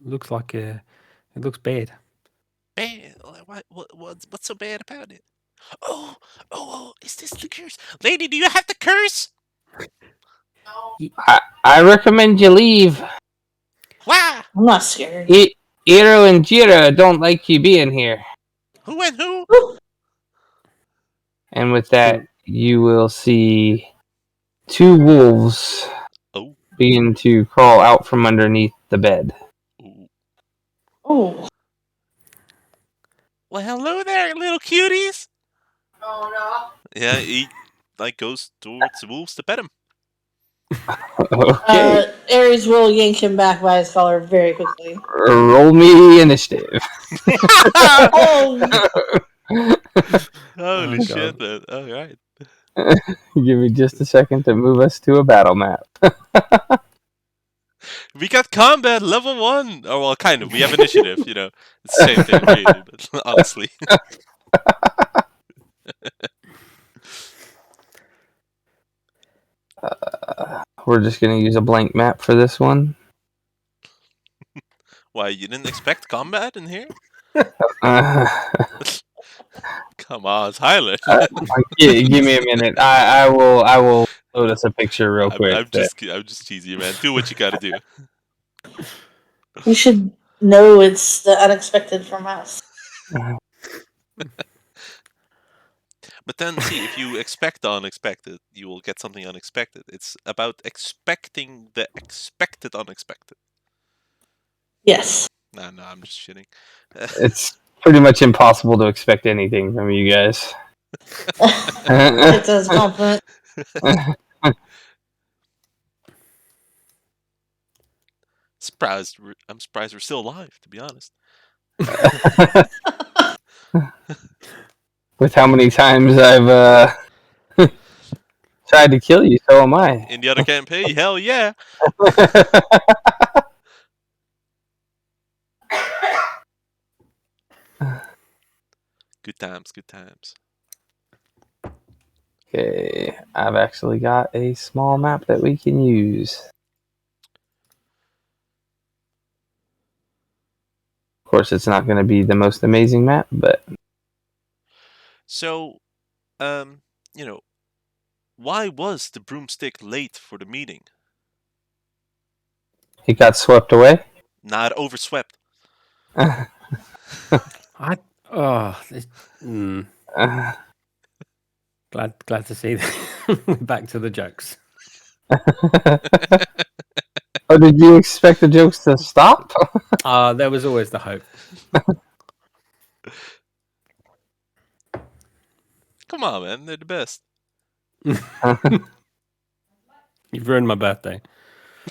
looks like it looks bad." bad. What's so bad about it? Oh! Is this the curse, lady? Do you have the curse? I recommend you leave. Wow! I'm not scared. Iro and Jira don't like you being here. Who and who? And with that, you will see two wolves begin to crawl out from underneath the bed. Oh. Well, hello there, little cuties. Oh no. Yeah, he like goes towards the wolves to pet him. Okay. Aries will yank him back by his collar very quickly. Roll me initiative. Holy shit, man. All right. Give me just a second to move us to a battle map. We got combat level 1. Oh, well, kind of. We have initiative, you know. It's the same thing, really, but honestly. We're just going to use a blank map for this one. Why, you didn't expect combat in here? Come on, Tyler. Give me a minute. I will load us a picture real quick. I'm just teasing you, man. Do what you gotta do. You should know it's the unexpected from us. But then, see, if you expect the unexpected, you will get something unexpected. It's about expecting the expected unexpected. Yes. No, I'm just shitting. It's pretty much impossible to expect anything from you guys. It's as compliment. I'm surprised we're still alive, to be honest. With how many times I've tried to kill you, so am I. In the other campaign, hell yeah. Good times, good times. Okay, I've actually got a small map that we can use. Of course, it's not going to be the most amazing map, but So, you know, why was the broomstick late for the meeting? it got swept away. Not overswept. I oh, glad to see that. We're back to the jokes. Oh, did you expect the jokes to stop? There was always the hope. Come on, man. They're the best. You've ruined my birthday.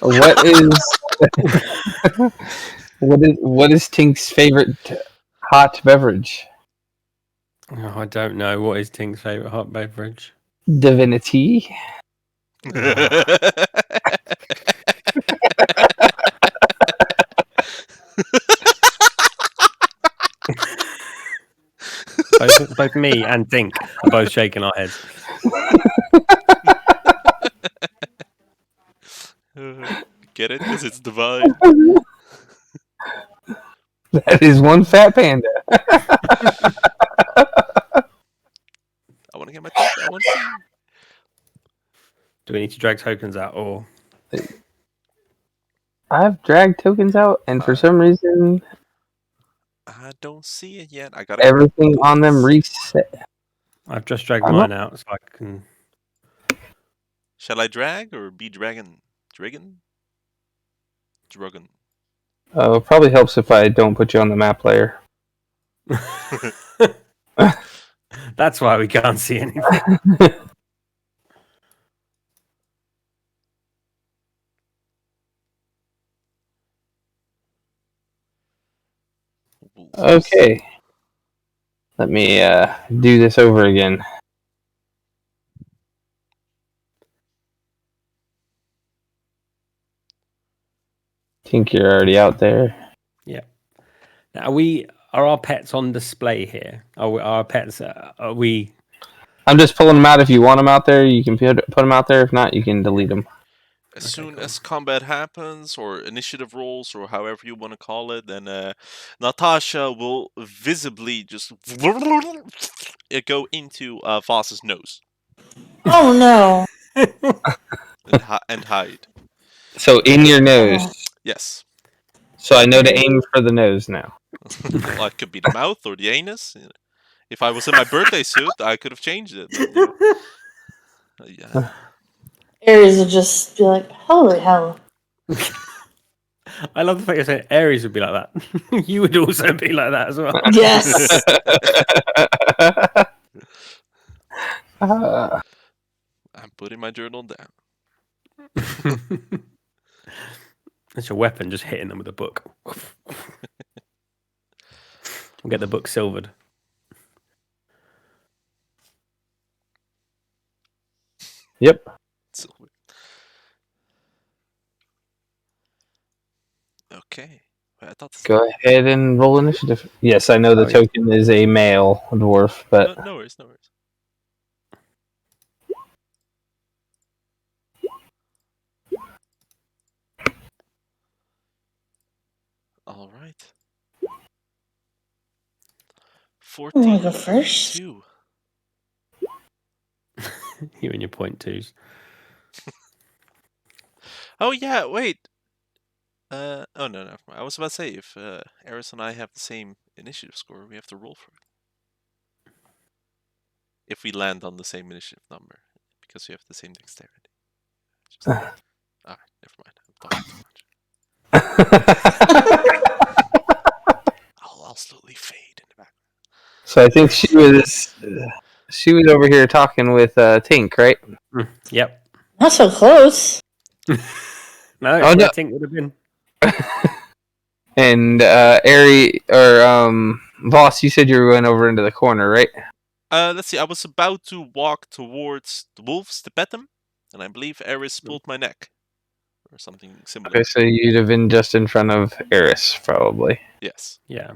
What is what is Tink's favorite hot beverage? Oh, I don't know. What is Tink's favourite hot beverage? Divinity. Both me and Tink are both shaking our heads. Get it? Because it's divine. That is one fat panda. I want to get my teeth. I want to see. Do we need to drag tokens out or? I've dragged tokens out, and for some reason, I don't see it yet. I gotta. everything on them reset. I've just dragged mine out so I can. Shall I drag or be dragon? Dragon? Dragon. It probably helps if I don't put you on the map layer. That's why we can't see anything. Okay. Let me do this over again. Think you're already out there. Yeah. Now, are our pets on display here? Are our pets? Are we? I'm just pulling them out. If you want them out there, you can put them out there. If not, you can delete them. As soon as combat happens, or initiative rolls, or however you want to call it, then Natasha will visibly just go into Voss's nose Oh no. and hide. So in your nose. Yes. So I know to aim for the nose now. Well, it could be the mouth or the anus. If I was in my birthday suit, I could have changed it. But, yeah. Aries would just be like, holy hell. I love the fact you're saying Aries would be like that. You would also be like that as well. Yes. I'm putting my journal down. It's a weapon, just hitting them with a book. We'll get the book silvered. Yep. Silver. Okay. I thought this... Go ahead and roll initiative. Yes, I know the token is a male dwarf, but no worries, no worries. All right. wanna go first? 14.2. You and your point twos. Oh yeah, wait. Oh no, never mind. I was about to say if Eris and I have the same initiative score, we have to roll for it. If we land on the same initiative number, because we have the same dexterity. Alright, never mind. I'm talking too much. I'll slowly fade in the back. So I think she was over here talking with Tink, right? Yep. Not so close. No, Oh, it's no. where Tink would have been. And Voss, you said you went over into the corner, right? Let's see. I was about to walk towards the wolves to pet them, and I believe Eris pulled my neck, or something similar. Okay, so you'd have been just in front of Eris, probably. Yes. Yeah.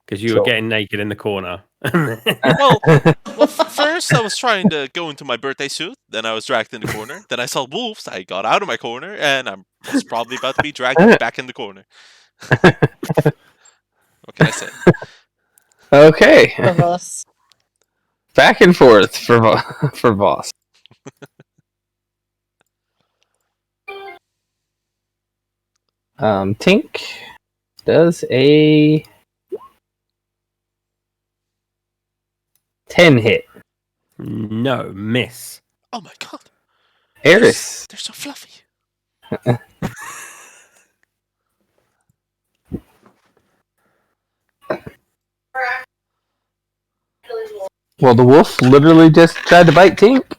Because you were getting naked in the corner. Well, first I was trying to go into my birthday suit, then I was dragged in the corner, then I saw wolves, I got out of my corner, and I was probably about to be dragged back in the corner. What can I say? Okay. Of us. Back and forth for Voss. Tink does a 10 hit. No, miss. Oh my god. Eris. They're so fluffy. Well, the wolf literally just tried to bite Tink.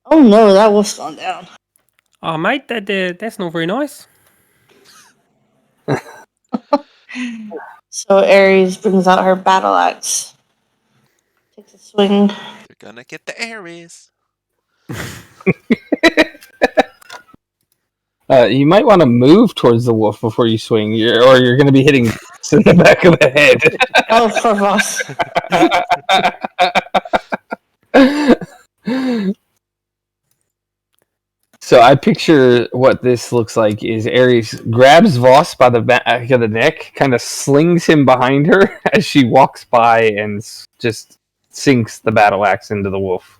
Oh no, that wolf's gone down. Oh, mate, that's not very nice. So Ares brings out her battle axe. Takes a swing. They're gonna get the Aries. You might want to move towards the wolf before you swing, or you're going to be hitting in the back of the head. Oh, for Voss. So I picture what this looks like is Ares grabs Voss by the back of the neck, kind of slings him behind her as she walks by and just sinks the battle axe into the wolf.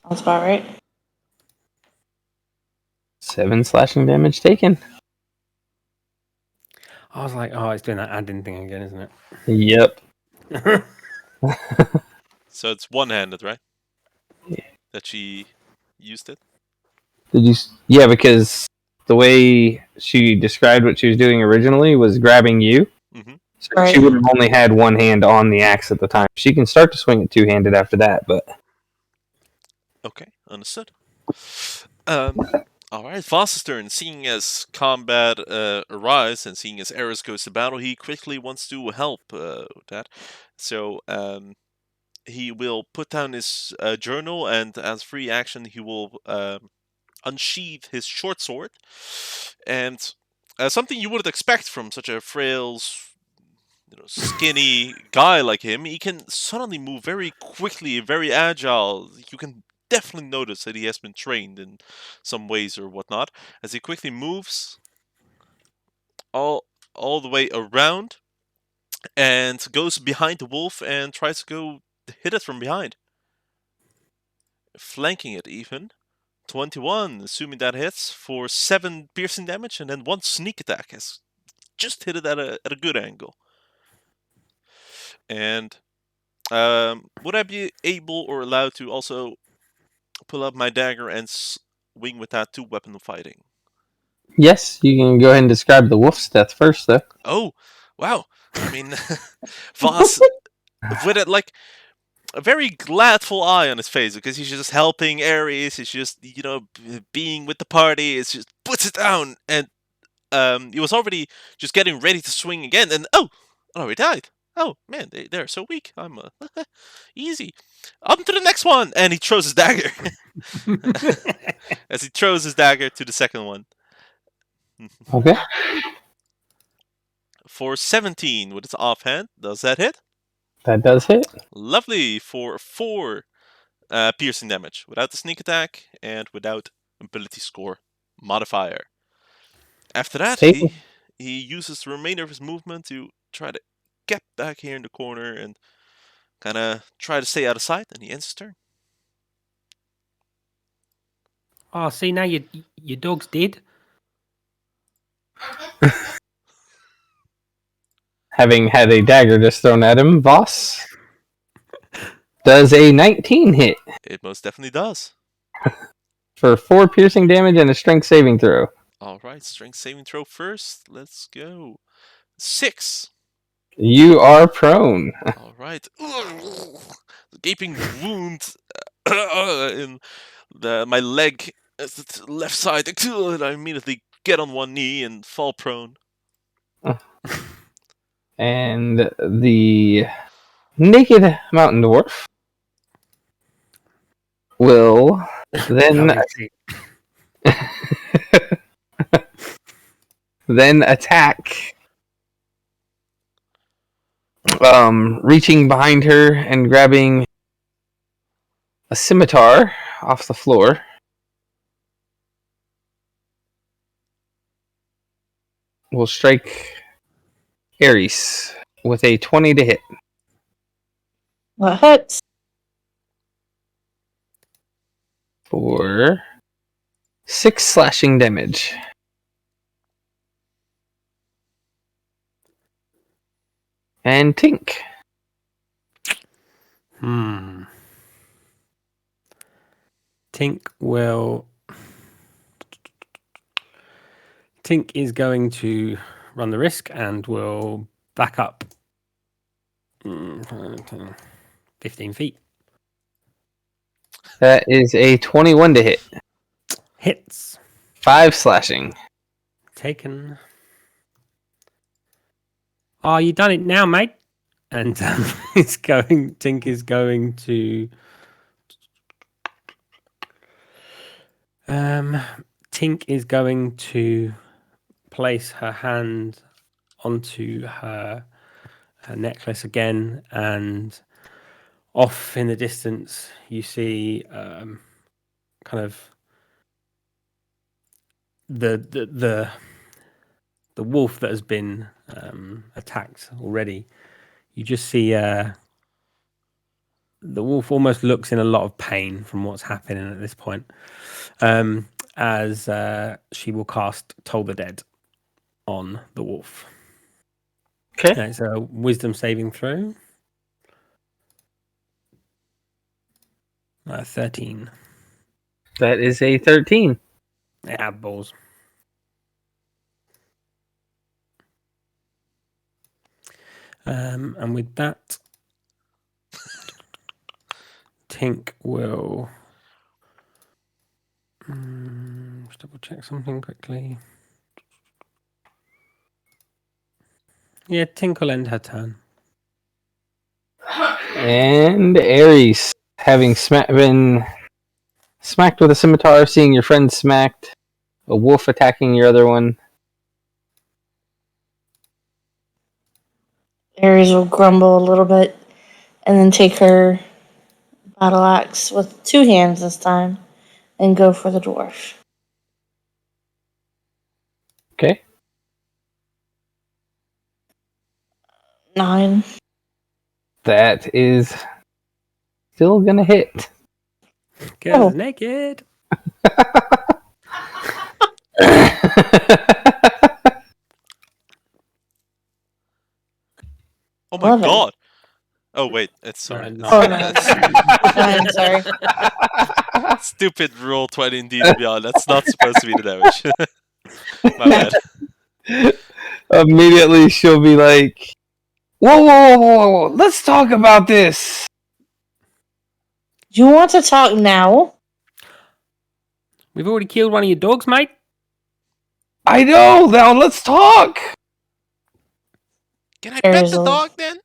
Sounds about right. 7 slashing damage taken. I was like, oh, it's doing that adding thing again, isn't Yep. it? So it's one-handed, right? Yeah. That she used it? Did you? Yeah, because the way she described what she was doing originally was grabbing you. Mm-hmm. So Right. she would have only had one hand on the axe at the time. She can start to swing it two-handed after that, but... Okay, understood. Alright, Voss's turn. Seeing as combat arrives and seeing as Eris goes to battle, he quickly wants to help with that. So he will put down his journal, and as free action, he will unsheath his short sword. And something you wouldn't expect from such a frail, skinny guy like him, he can suddenly move very quickly, very agile. You can definitely notice that he has been trained in some ways or whatnot, as he quickly moves all the way around and goes behind the wolf and tries to go hit it from behind, flanking it even. 21, assuming that hits, for 7 piercing damage, and then 1 sneak attack has just hit it at a good angle. And would I be able or allowed to also pull up my dagger and swing with that 2-weapon fighting? Yes, you can go ahead and describe the wolf's death first, though. Oh, wow. I mean, Voss, with it, like, a very gladful eye on his face, because he's just helping Ares, he's just, being with the party, it's just puts it down, and he was already just getting ready to swing again, and he died. Oh, man, they're so weak. I'm, easy. On to the next one! And he throws his dagger. As he throws his dagger to the second one. Okay. For 17 with its offhand. Does that hit? That does hit. Lovely. For 4 piercing damage. Without the sneak attack and without ability score modifier. After that, he uses the remainder of his movement to try to get back here in the corner and kind of try to stay out of sight, and he ends his turn. Oh, see, now your dog's dead. Having had a dagger just thrown at him, Voss does a 19 hit It most definitely does. for 4 piercing damage and a strength saving throw. All right, strength saving throw first. Let's go. 6. You are prone. All right. The gaping wound in my leg, left side, and I immediately get on one knee and fall prone. And the naked mountain dwarf will then then attack, reaching behind her and grabbing a scimitar off the floor. Will strike Ares with a 20 to hit. What hits? For 6 slashing damage. And Tink. Tink is going to run the risk and will back up 15 feet. That is a 21 to hit. Hits. 5 slashing. Taken. Oh, you done it now, mate. And Tink is going to Tink is going to place her hand onto her necklace again, and off in the distance you see kind of the wolf that has been attacked already. You just see the wolf almost looks in a lot of pain from what's happening at this point, as she will cast Toll the Dead on the wolf. Okay. It's a wisdom saving throw. 13. That is a 13. Yeah, balls. And with that, Tink will just double check something quickly. Yeah, Tink will end her turn. And Ares, having been smacked with a scimitar, seeing your friend smacked, a wolf attacking your other one. Ares will grumble a little bit and then take her battle axe with 2 hands this time and go for the dwarf. Okay. 9. That is still gonna hit. Girls naked. Oh my 11. god! Oh wait, it's sorry. No. Oh no, 9, sorry. Stupid roll 20 in DNDBeyond. That's not supposed to be the damage. My bad. Immediately she'll be like, whoa, let's talk about this. Do you want to talk now? We've already killed one of your dogs, mate. I know, now let's talk. Can I pet the Arizal. dog then?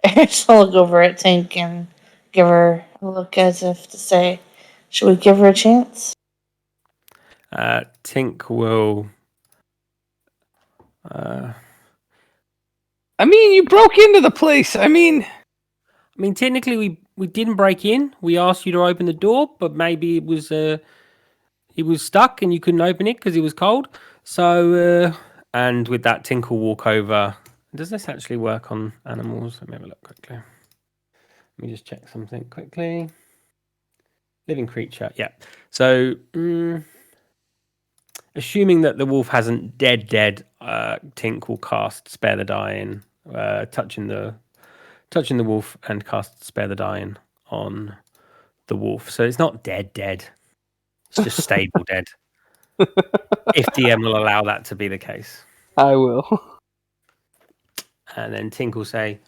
Ares will look over at Tink and give her a look as if to say, should we give her a chance? Tink will. I mean, you broke into the place. I mean, Technically, we didn't break in. We asked you to open the door, but maybe it was He was stuck and you couldn't open it because he was cold. So, and with that, Tink will walk over. Does this actually work on animals? Let me have a look quickly. Let me just check something quickly. Living creature, yeah. So, assuming that the wolf hasn't dead, Tink will cast Spare the Dying, touching the wolf and cast Spare the Dying on the wolf. So it's not dead. It's just stable dead. If DM will allow that to be the case. I will. And then Tink will say,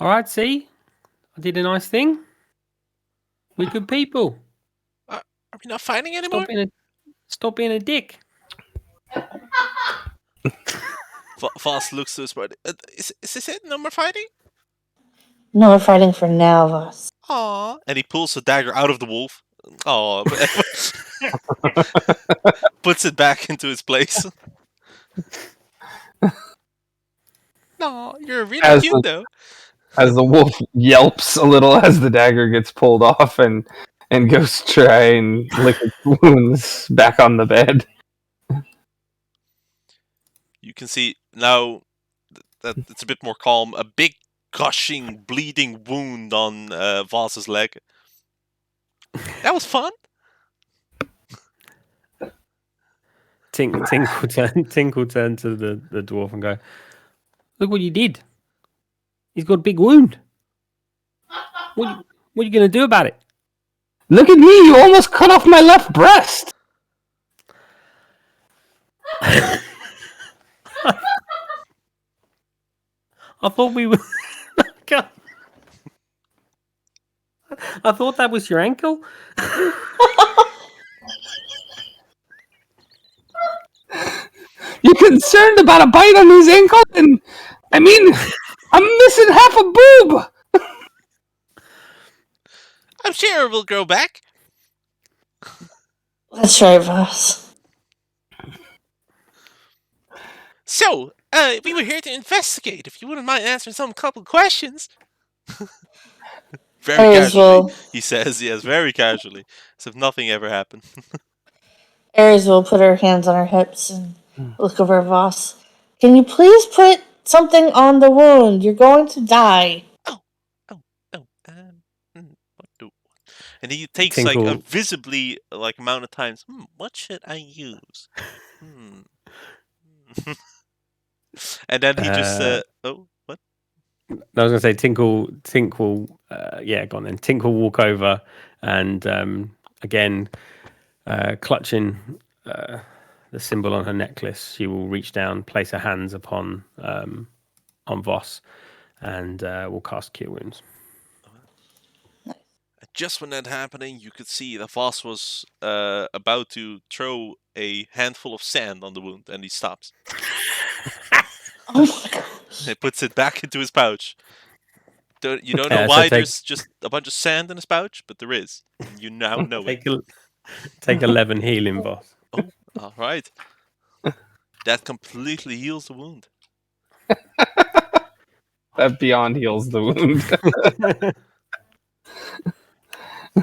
all right, see? I did a nice thing. We're good people. Are we not fighting anymore? Stop being a dick. Voss looks to his brother. Is this it? No more fighting? No, we're fighting for now, Voss. Aww. And he pulls the dagger out of the wolf. Aww. Puts it back into its place. No, you're really cute, though. As the wolf yelps a little as the dagger gets pulled off and goes to try and lick its wounds back on the bed. You can see now that it's a bit more calm. A big gushing, bleeding wound on Voss's leg. That was fun. Tink will turn to the dwarf and go, look what you did. He's got a big wound. What are you going to do about it? Look at me, you almost cut off my left breast. I thought we were... I thought that was your ankle. You're concerned about a bite on his ankle? And I mean, I'm missing half a boob. I'm sure it will grow back. That's right, Voss. So, we were here to investigate. If you wouldn't mind answering some couple questions. Very casually, he says, yes, very casually, as if nothing ever happened. Ares will put her hands on her hips and look over Voss. Can you please put something on the wound? You're going to die. What do? And he takes Tinkle. like a visibly amount of times. What should I use? And then he just what? I was going to say Tink will go on then. Tink will walk over and again clutching the symbol on her necklace, she will reach down, place her hands upon Voss, and will cast Cure Wounds. Just when that happening, you could see that Voss was about to throw a handful of sand on the wound, and he stops. Oh my gosh. He puts it back into his pouch. You don't know why there's just a bunch of sand in his pouch, but there is. You now know it. Take 11 healing, Voss. Oh, all right. That completely heals the wound. That beyond heals the wound.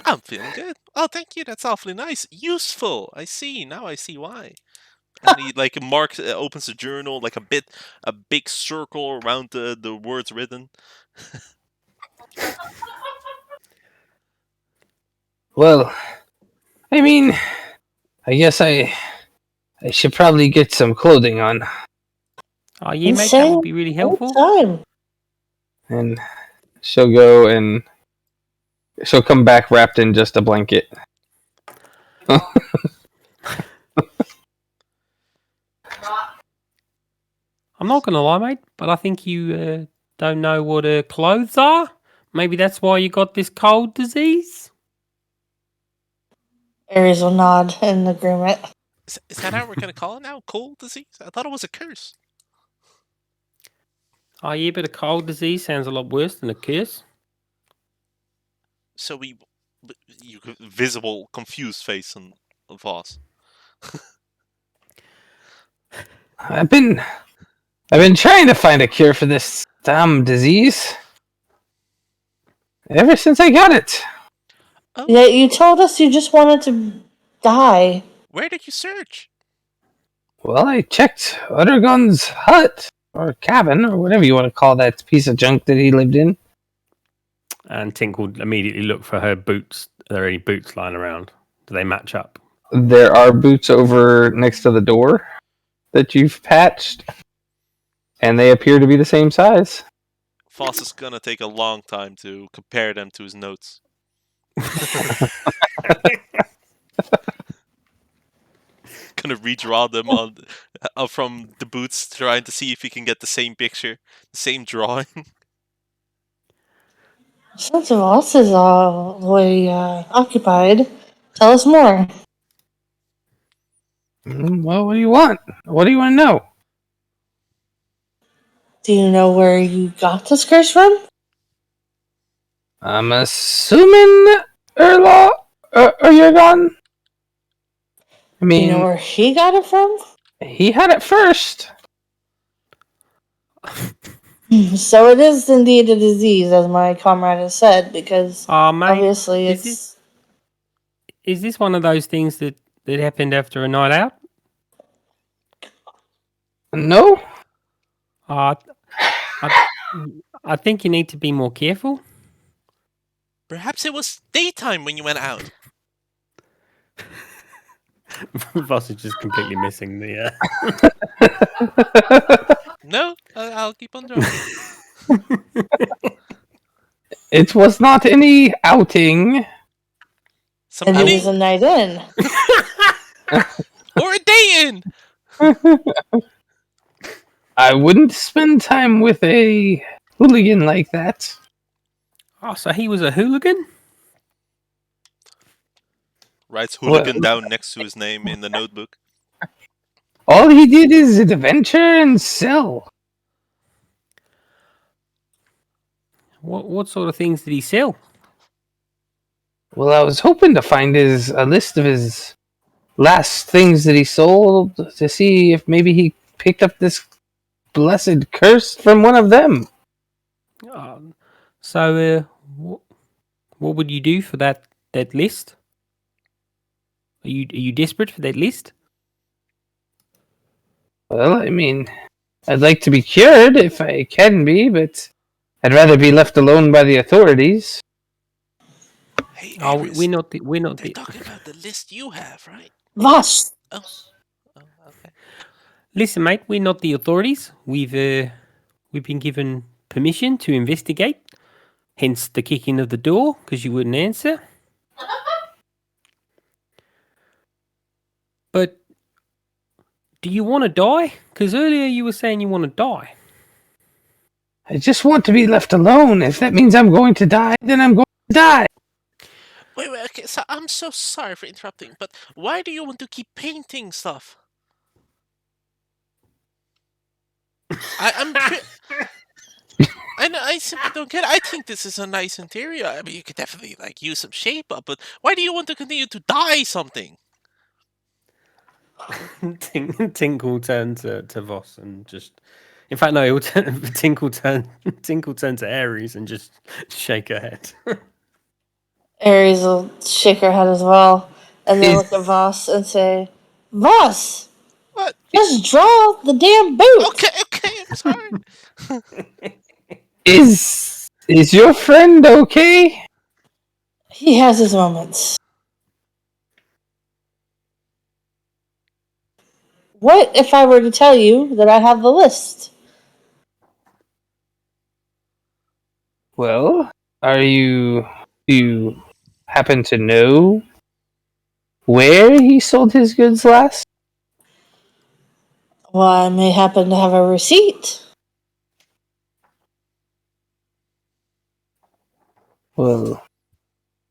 I'm feeling good. Oh, thank you. That's awfully nice. Useful. I see. Now I see why. And he opens the journal, a big circle around the words written. Well, I mean, I guess I should probably get some clothing on. Oh, yeah, mate, that would be really helpful. Time. And she'll go and she'll come back wrapped in just a blanket. I'm not going to lie, mate, but I think you don't know what clothes are. Maybe that's why you got this cold disease. Ares will nod in agreement. Is that how we're going to call it now? Cold disease? I thought it was a curse. Oh, yeah, but a cold disease sounds a lot worse than a curse. So you visible confused face on Voss. I've been trying to find a cure for this damn disease ever since I got it. Yeah, you told us you just wanted to die. Where did you search? Well, I checked Uttergun's hut, or cabin, or whatever you want to call that piece of junk that he lived in. And Tink will immediately look for her boots. Are there any boots lying around? Do they match up? There are boots over next to the door that you've patched, and they appear to be the same size. Foss is gonna take a long time to compare them to his notes. Gonna redraw them on from the boots, trying to see if he can get the same picture, the same drawing. Since Voss is all the way occupied, tell us more. Well, what do you want? What do you want to know? Do you know where you got this curse from? I'm assuming Urlagon. I Do you know mean, where he got it from? he had it first. So it is indeed a disease, as my comrade has said, because Mate, obviously is it's... is this one of those things that happened after a night out? No? I think you need to be more careful. Perhaps it was daytime when you went out. Voss is just completely missing the. No, I'll keep on drawing. It was not any outing. Some And it outing was a night in. or a day in. I wouldn't spend time with a hooligan like that. Oh, so he was a hooligan? Writes hooligan down next to his name in the notebook. All he did is adventure and sell. What sort of things did he sell? Well, I was hoping to find a list of his last things that he sold to see if maybe he picked up this blessed curse from one of them. So, what would you do for that list? Are you desperate for that list? Well, I mean, I'd like to be cured if I can be, but I'd rather be left alone by the authorities. Hey, Oh, Iris, we're not they're talking about the list you have, right? Voss! Oh, okay. Listen, mate, we're not the authorities. We've been given permission to investigate. Hence the kicking of the door, because you wouldn't answer. But do you want to die? Because earlier you were saying you want to die. I just want to be left alone. If that means I'm going to die, then I'm going to die. Wait, okay, so I'm so sorry for interrupting, but why do you want to keep painting stuff? I simply don't get it. I think this is a nice interior. I mean, you could definitely use some shape up, but why do you want to continue to dye something? Tink will turn to Voss and just... In fact, no, Tink will turn to Ares and just shake her head. Ares will shake her head as well, and then look at Voss and say, Voss! What? Just draw the damn boot! Okay, I'm sorry. Is your friend okay? He has his moments. What if I were to tell you that I have the list? Well, do you happen to know where he sold his goods last? Well, I may happen to have a receipt. Well,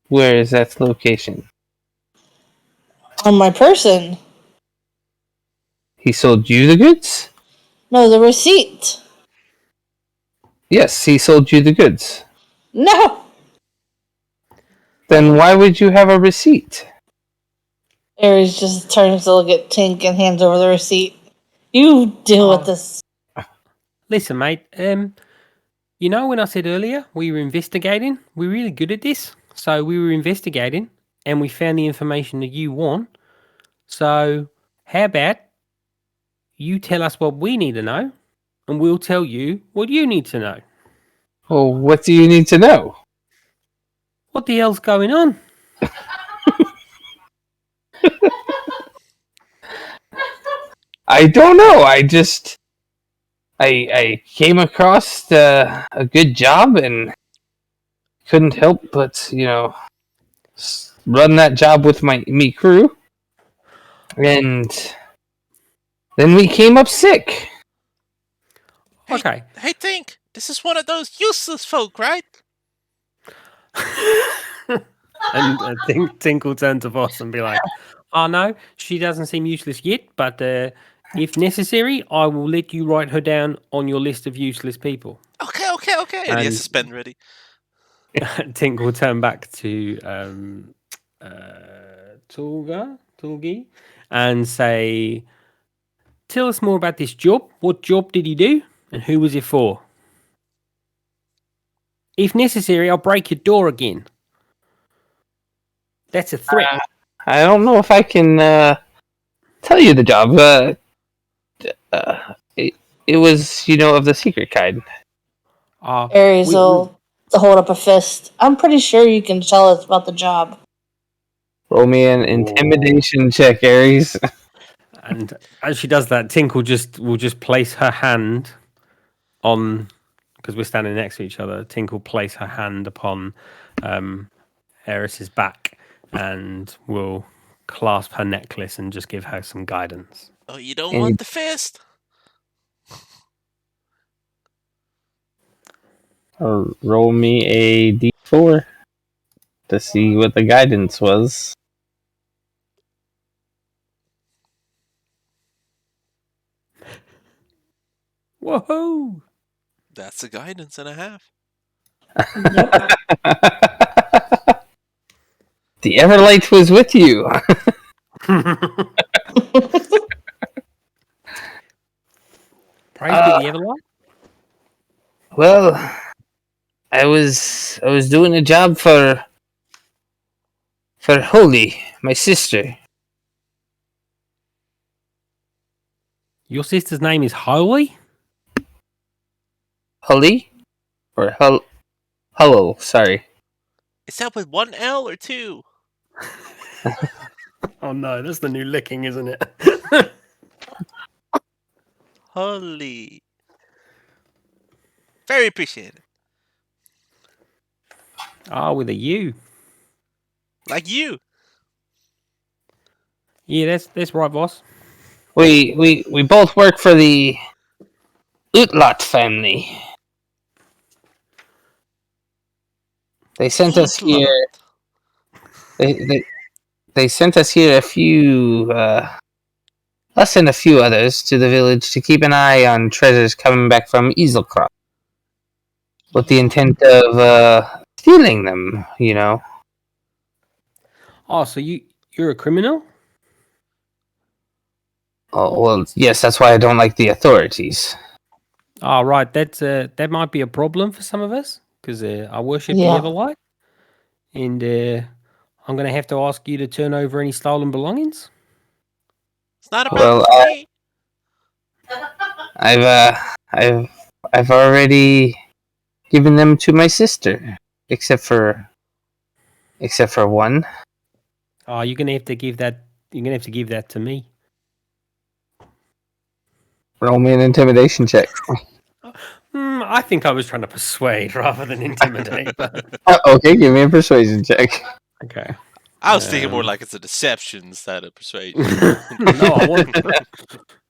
where is that location? On my person. He sold you the goods? No, the receipt. Yes, he sold you the goods. No! Then why would you have a receipt? Ares just turns to look at Tink and hands over the receipt. You deal with this. Listen, mate. You know when I said earlier we were investigating? We're really good at this. So we were investigating, and we found the information that you want. So, how about you tell us what we need to know, and we'll tell you what you need to know. Well, what do you need to know? What the hell's going on? I don't know. I came across a good job and couldn't help but run that job with me crew, and then we came up sick. Okay. Hey, Tink, this is one of those useless folk, right? And Tink will turn to Voss and be like, "Oh no, she doesn't seem useless yet, but if necessary, I will let you write her down on your list of useless people." Okay. And he has his pen ready. Tink will turn back to Tulgi, and say, "Tell us more about this job. What job did he do, and who was it for? If necessary, I'll break your door again. That's a threat." I don't know if I can tell you the job. It was, of the secret kind. Aries will hold up a fist. I'm pretty sure you can tell us about the job. Roll me an intimidation check, Aries. And as she does that, Tink will just place her hand on, because we're standing next to each other. Tink will place her hand upon Eris's back and will clasp her necklace and just give her some guidance. Oh, you don't want the fist? Roll me a d4 to see what the guidance was. Whoa! That's a guidance and a half. Yep. The Everlight was with you. Praise be the Everlight. Well, I was doing a job for Holly, my sister. Your sister's name is Holy? Holly? Or Hello, sorry. Is that with one L or two? Oh no, that's the new licking, isn't it? Holy. Very appreciated. With a U. Like you. Yeah, that's right, boss. We both work for the Utlot family. They sent us here. They sent us here a few, us and a few others, to the village to keep an eye on treasures coming back from Easelcroft, with the intent of stealing them. Oh, so you're a criminal? Oh well, yes, that's why I don't like the authorities. Oh, right. That might be a problem for some of us, because I worship the Yeah. Everlight, and I'm going to have to ask you to turn over any stolen belongings. It's not a problem Well, for me. I've already given them to my sister, except for one. Oh, you're going to have to give that. You're going to have to give that to me. Roll me an intimidation check. I think I was trying to persuade rather than intimidate. But... Okay, give me a persuasion check. Okay. I was thinking more like it's a deception instead of persuasion. No, I want.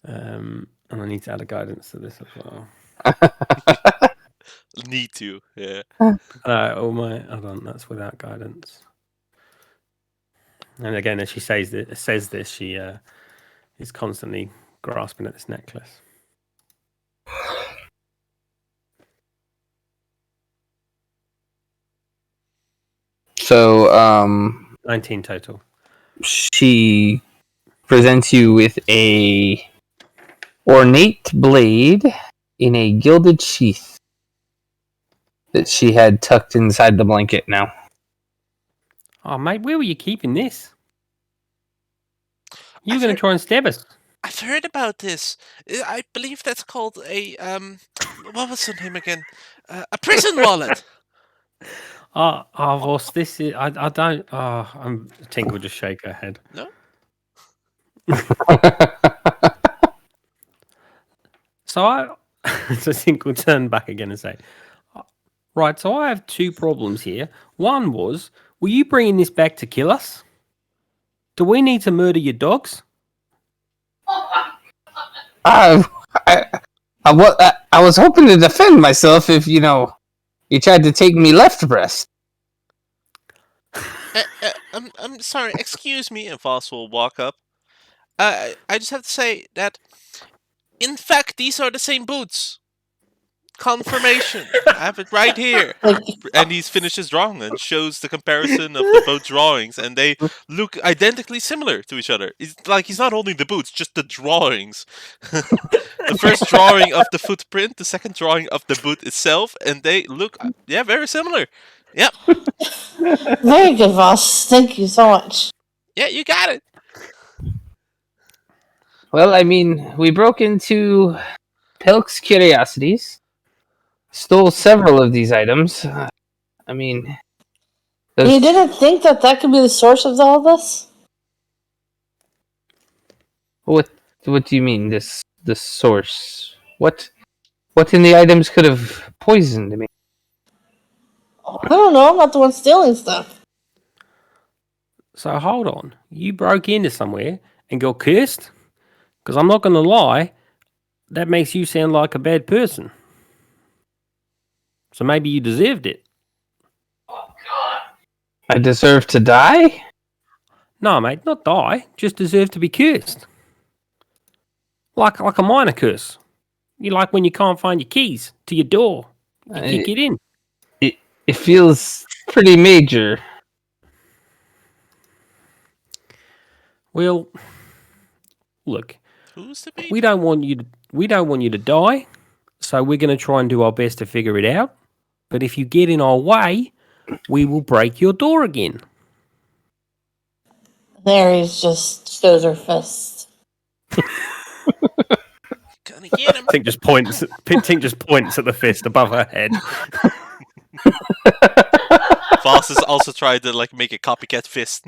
And I need to add a guidance to this as well. Need to, yeah. Hold on, that's without guidance. And again, as she says this, she is constantly grasping at this necklace. So, 19 total. She presents you with a ornate blade in a gilded sheath that she had tucked inside the blanket now. Oh, mate, where were you keeping this? You're going to try and stab us. I've heard about this. I believe that's called a what was the name again? A prison wallet. Ross, this is I don't. Tink will just shake her head. No. So Tink will turn back again and say, "Right, so I have two problems here. One was, were you bringing this back to kill us? Do we need to murder your dogs?" I was hoping to defend myself if, you tried to take me left breast. I'm sorry. Excuse me. And Voss will walk up. I just have to say that, in fact, these are the same boots. Confirmation. I have it right here. And he's finished his drawing and shows the comparison of the both drawings, and they look identically similar to each other. It's like he's not holding the boots, just the drawings. The first drawing of the footprint, the second drawing of the boot itself, and they look, very similar. Yep. Very good, Voss. Thank you so much. Yeah, you got it. Well, I mean, we broke into Pelk's Curiosities, stole several of these items. I mean... You didn't think that could be the source of all this? What do you mean, this source? What in the items could have poisoned me? I don't know. I'm not the one stealing stuff. So hold on. You broke into somewhere and got cursed? Because I'm not going to lie, that makes you sound like a bad person. So maybe you deserved it. I deserve to die? No, mate, not die. Just deserve to be cursed. Like a minor curse. You like when you can't find your keys to your door. You can't get in. It feels pretty major. Well, look, Who's the baby? we don't want you to die, so we're going to try and do our best to figure it out. But if you get in our way, we will break your door again. Aries just shows her fist. Gonna get him. Tink just points at the fist above her head. Voss has also tried to make a copycat fist.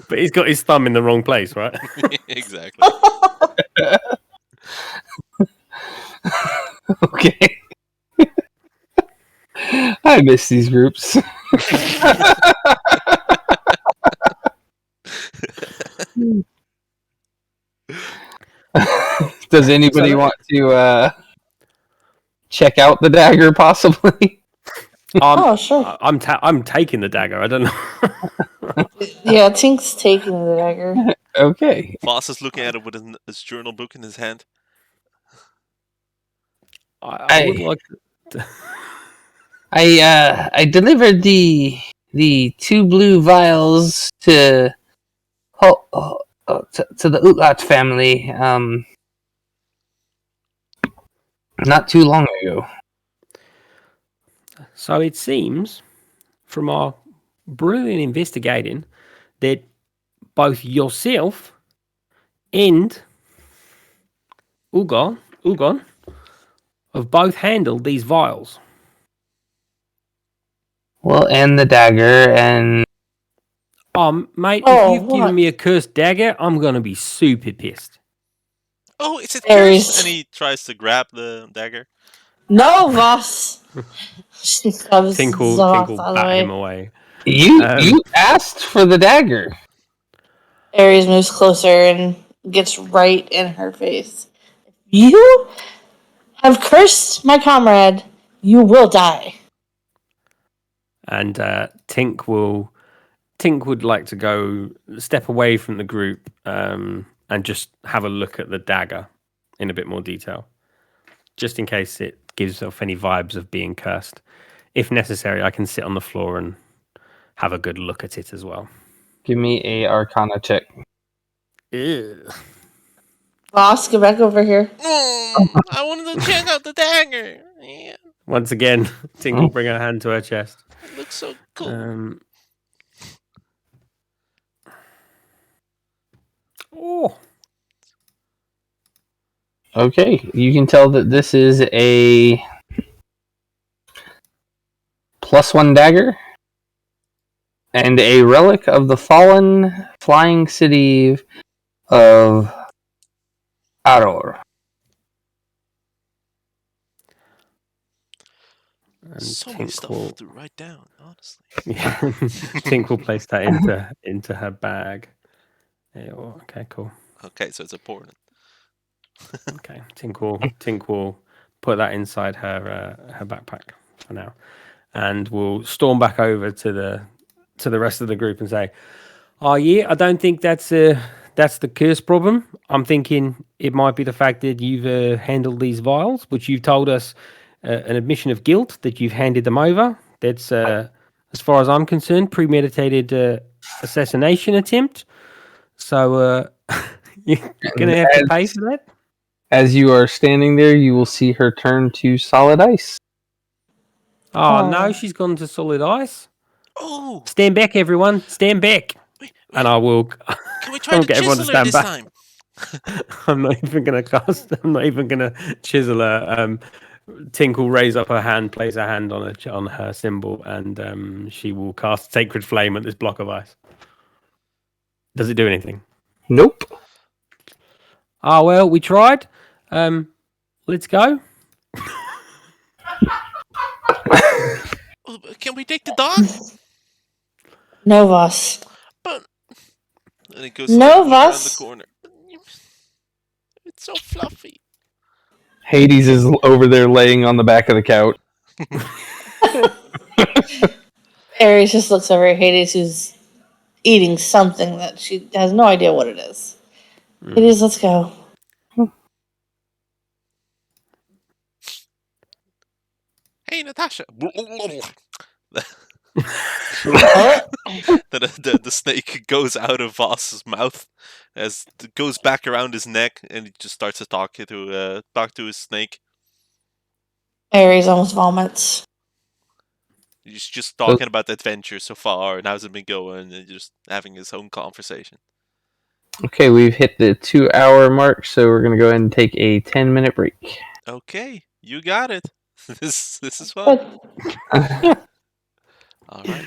But he's got his thumb in the wrong place, right? Exactly. Okay. I miss these groups. Does anybody want to check out the dagger, possibly? Sure. I'm taking the dagger. I don't know. Yeah, Tink's taking the dagger. Okay. Voss is looking at it with his journal book in his hand. I would like to... I delivered the 2 blue vials to the Utlat family not too long ago. So it seems, from our brilliant investigating, that both yourself and Ugon have both handled these vials. Well, and the dagger, and... Mate, if you've given me a cursed dagger, I'm going to be super pissed. Oh, is it Aries. cursed? And he tries to grab the dagger. No, Voss! She shoves Tinkle bat him away. You asked for the dagger. Aries moves closer and gets right in her face. You have cursed my comrade. You will die. And Tink would like to go step away from the group and just have a look at the dagger in a bit more detail, just in case it gives off any vibes of being cursed. If necessary, I can sit on the floor and have a good look at it as well. Give me a Arcana check. Ew. Voss, get back over here. I wanted to check out the dagger. Yeah, Once again, Tink will bring her hand to her chest. it looks so cool. 4. Okay, you can tell that this is a +1 dagger and a relic of the fallen flying city of Otter. And So many stuff to write down, honestly. Yeah, Tink will place that into her bag. Okay, cool. Okay, so it's important. Okay, Tink will put that inside her backpack for now, and we'll storm back over to the rest of the group and say, "Oh yeah, I don't think that's the curse problem. I'm thinking it might be the fact that you've handled these vials, which you've told us an admission of guilt that you've handed them over. That's, as far as I'm concerned, premeditated assassination attempt. So you're gonna have to pay for that." As you are standing there, you will see her turn to solid ice. Oh no, she's gone to solid ice. Oh, Stand back, everyone! Stand back! wait. And I will. Can we try I'll to get everyone to chisel her stand this back. time? I'm not even gonna cast. I'm not even gonna chisel her. Tink will raise up her hand, place her hand on her symbol, and she will cast Sacred Flame at this block of ice. Does it do anything? Nope. Oh well, we tried. Let's go. Oh, can we take the dog? No, Voss. But and it goes to No, like look around the Voss. corner. It's so fluffy. Hades is over there laying on the back of the couch. Ares just looks over at Hades, who's eating something that she has no idea what it is. Hades, let's go. Hey, Natasha. Huh? The snake goes out of Voss's mouth as it goes back around his neck, and he just starts to talk to his snake. Ares almost vomits. He's just talking about the adventure so far and how's it been going, and just having his own conversation. Okay, we've hit the 2-hour mark, so we're going to go ahead and take a 10-minute break. Okay, you got it. This is fun. All right.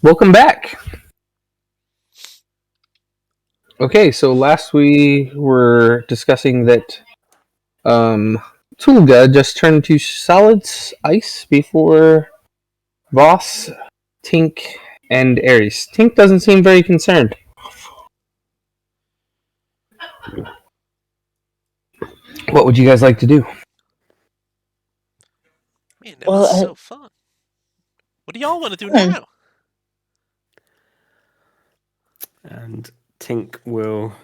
Welcome back. Okay, so last we were discussing that Tulga just turned to solid ice before Voss, Tink, and Ares. Tink doesn't seem very concerned. What would you guys like to do? Man, that was so fun. What do y'all want to do now? And Tink will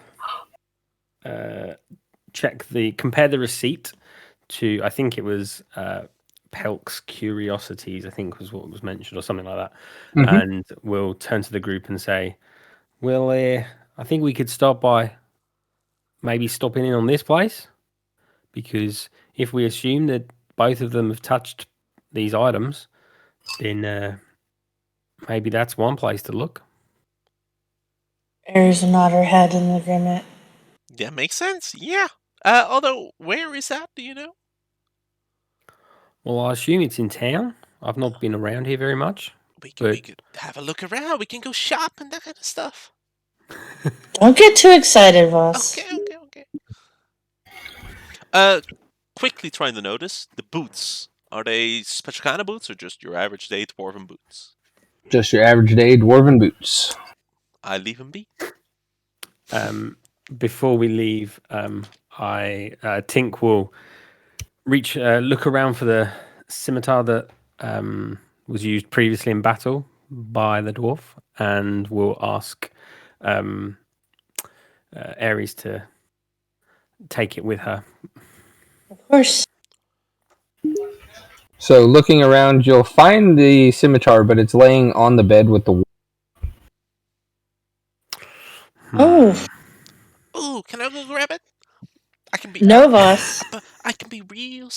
compare the receipt to, I think it was Pelk's Curiosities, I think was what was mentioned, or something like that. Mm-hmm. And we'll turn to the group and say, well, I think we could stop by maybe stopping in on this place, because if we assume that both of them have touched these items, then maybe that's one place to look. Ares and Otter had an agreement. Yeah, makes sense. Yeah. Although, where is that? Do you know? Well, I assume it's in town. I've not been around here very much. We could have a look around. We can go shop and that kind of stuff. Don't get too excited, Voss. Okay. Quickly trying to notice the boots. Are they special kind of boots or just your average day dwarven boots? Just your average day dwarven boots. I leave them be. Before we leave, Tink will look around for the scimitar that was used previously in battle by the dwarf, and will ask Ares to take it with her. Of course. So, looking around, you'll find the scimitar, but it's laying on the bed with the wolf. Oh. Ooh, can I go grab it? I can be No, Voss. I can be real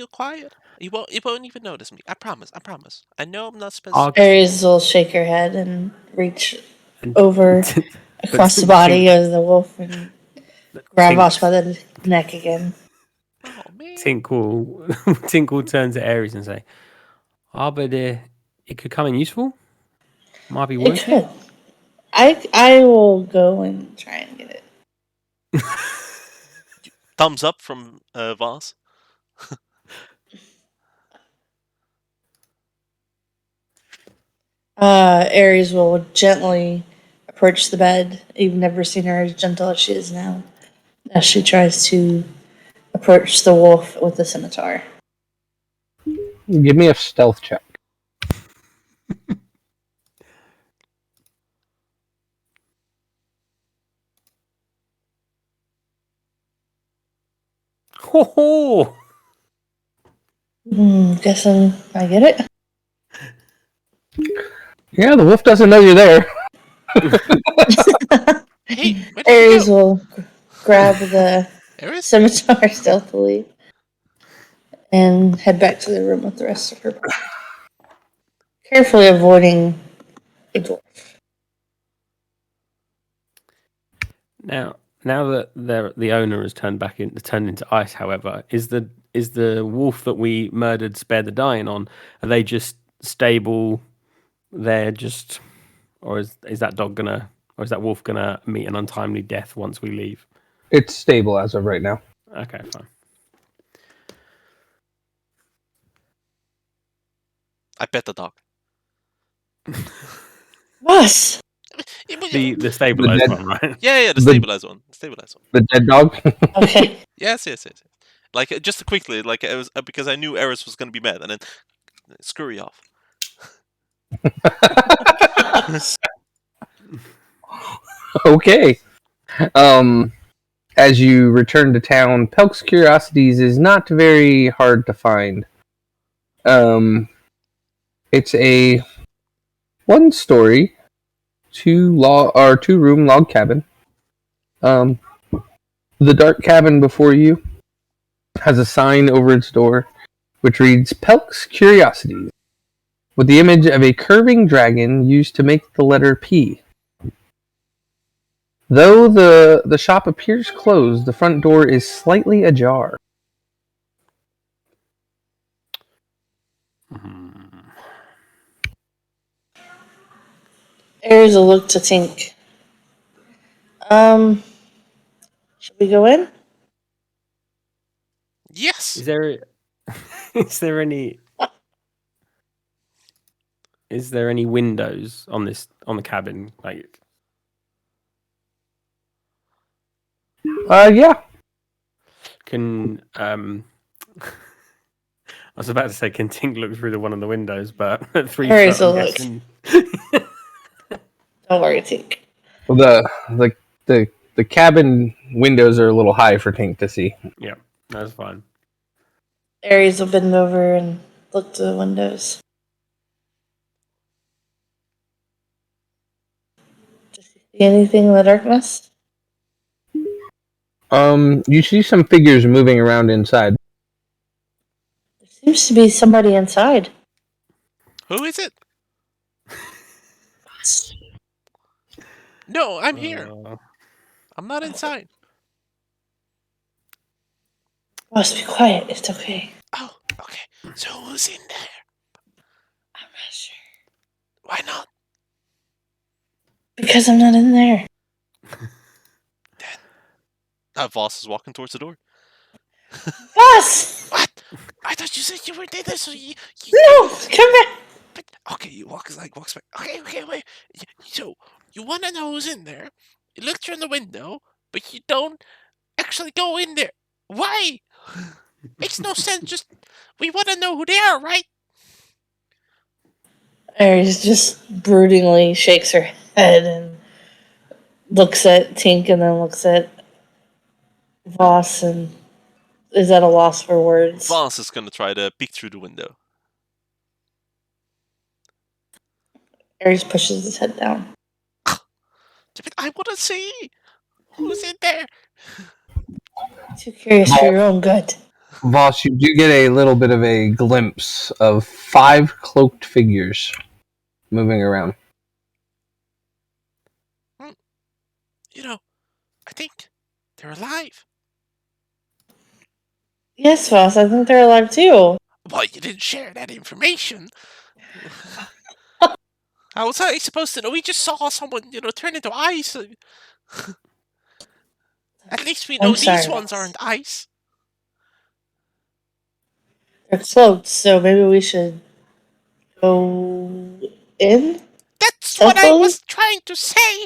quiet. You won't even notice me. I promise. I know I'm not supposed to. Ares will shake her head and reach over across the body of the wolf and grab Voss by the neck again. Oh man. Tink will turn to Ares and say, but it could come in useful. Might be worth it. I will go and try and get it. Thumbs up from Voss. Ares will gently approach the bed. You've never seen her as gentle as she is now, as she tries to approach the wolf with the scimitar. Give me a stealth check. Ho! Guessing I get it. Yeah, the wolf doesn't know you're there. Hey, Ares will grab the scimitar stealthily and head back to the room with the rest of her body, carefully avoiding a dwarf. Now that the owner has turned into ice, however, is the wolf that we murdered Spare the Dying on? Are they just stable? They're just, or is that wolf gonna meet an untimely death once we leave? It's stable as of right now. Okay, fine. I bet the dog. What? The stabilized one, right? Yeah, the stabilized one. The dead dog? Okay. Yes. Like, just quickly, like, it was because I knew Eris was going to be mad, and then scurry off. Okay. As you return to town, Pelk's Curiosities is not very hard to find. It's a one-story, two-room log cabin. The dark cabin before you has a sign over its door which reads Pelk's Curiosities, with the image of a curving dragon used to make the letter P. Though the shop appears closed, the front door is slightly ajar. Aries will look to Tink. Should we go in? Yes. Is there is there any windows on the cabin? Like, Yeah. can I was about to say, can Tink look through one of the windows, but at 3 foot, Aries I'm will look. guessing. Don't worry, Tink. Well, the cabin windows are a little high for Tink to see. Yeah, that's fine. Aries will bend over and look to the windows. Does he see anything in the darkness? You see some figures moving around inside. There seems to be somebody inside. Who is it? No, I'm here. I'm not inside. Boss, be quiet. It's okay. Oh, okay. So who's in there? I'm not sure. Why not? Because I'm not in there. Voss is walking towards the door. Boss! What? I thought you said you were there, so No! Come back! But okay, you walks back. Okay, wait. So you want to know who's in there? You look through the window, but you don't actually go in there. Why? Makes no sense. Just we want to know who they are, right? Aries just broodingly shakes her head and looks at Tink and then looks at Voss and is at a loss for words. Voss is gonna try to peek through the window. Aries pushes his head down. I want to see who's in there. Too curious for your own good. Voss, you do get a little bit of a glimpse of 5 cloaked figures moving around. You know, I think they're alive. Yes, Voss, I think they're alive too. Well, you didn't share that information. How was I supposed to know? We just saw someone, turn into ice. At least we know I'm sorry, these ones Voss. aren't ice. They're cloaked, so maybe we should go in? That's what I Stealthily? was trying to say.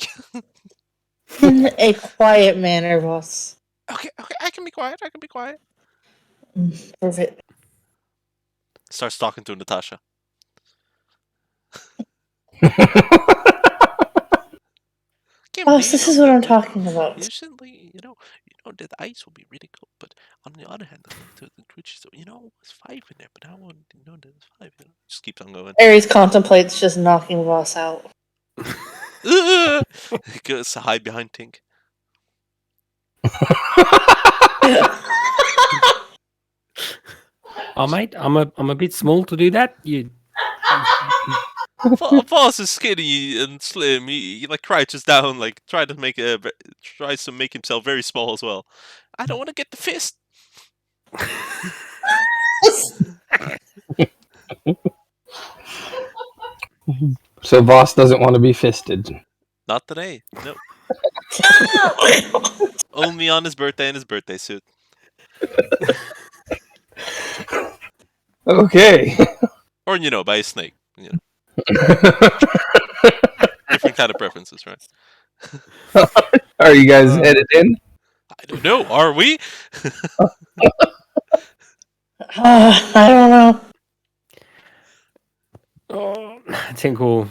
In a quiet manner, Voss. Okay, I can be quiet. Perfect. Starts talking to Natasha. Voss, this is what I'm talking about. Usually, that the ice will be really cool, but on the other hand, the creatures, it's 5 in there, but I wouldn't know that it's 5. Just keeps on going. Ares contemplates just knocking Voss out. He goes to hide behind Tink. Oh, mate, I'm a bit small to do that. Voss is skinny and slim. He like crouches down, like tries to make himself very small as well. I don't want to get the fist. So Voss doesn't want to be fisted. Not today. No. Only on his birthday in his birthday suit. Okay. Or by a snake. Different kind of preferences, right? Are you guys headed in? I don't know. Are we? I don't know. Oh, Tinkle.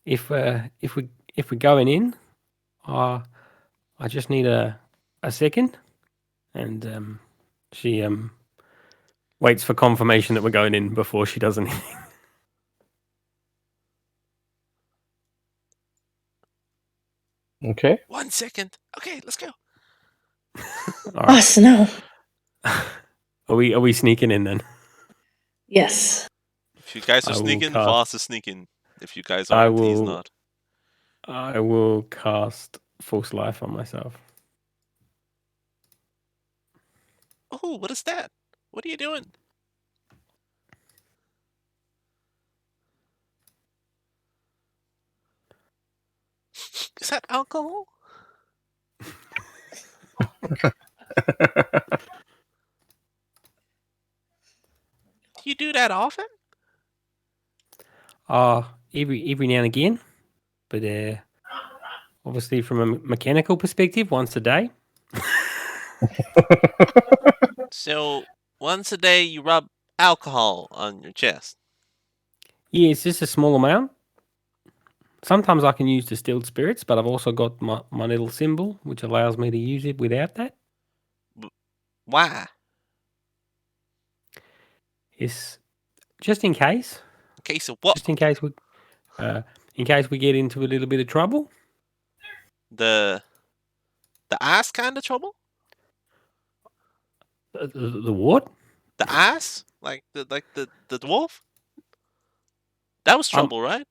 If we're going in, I just need a second, and she waits for confirmation that we're going in before she does anything. Okay. 1 second. Okay, let's go. All right. Voss, no. Are we sneaking in then? Yes. If you guys are I will sneaking, cast- Voss is sneaking. If you guys aren't, he's not. I will cast False Life on myself. Oh, what is that? What are you doing? Is that alcohol? Do you do that often? Every now and again, but obviously from a mechanical perspective, once a day. So once a day you rub alcohol on your chest. Yeah, it's just a small amount. Sometimes I can use distilled spirits, but I've also got my little symbol, which allows me to use it without that. Why? It's just in case. In case of what? Just in case we get into a little bit of trouble. The ass kind of trouble? The what? The ass? Like the dwarf? That was trouble, right?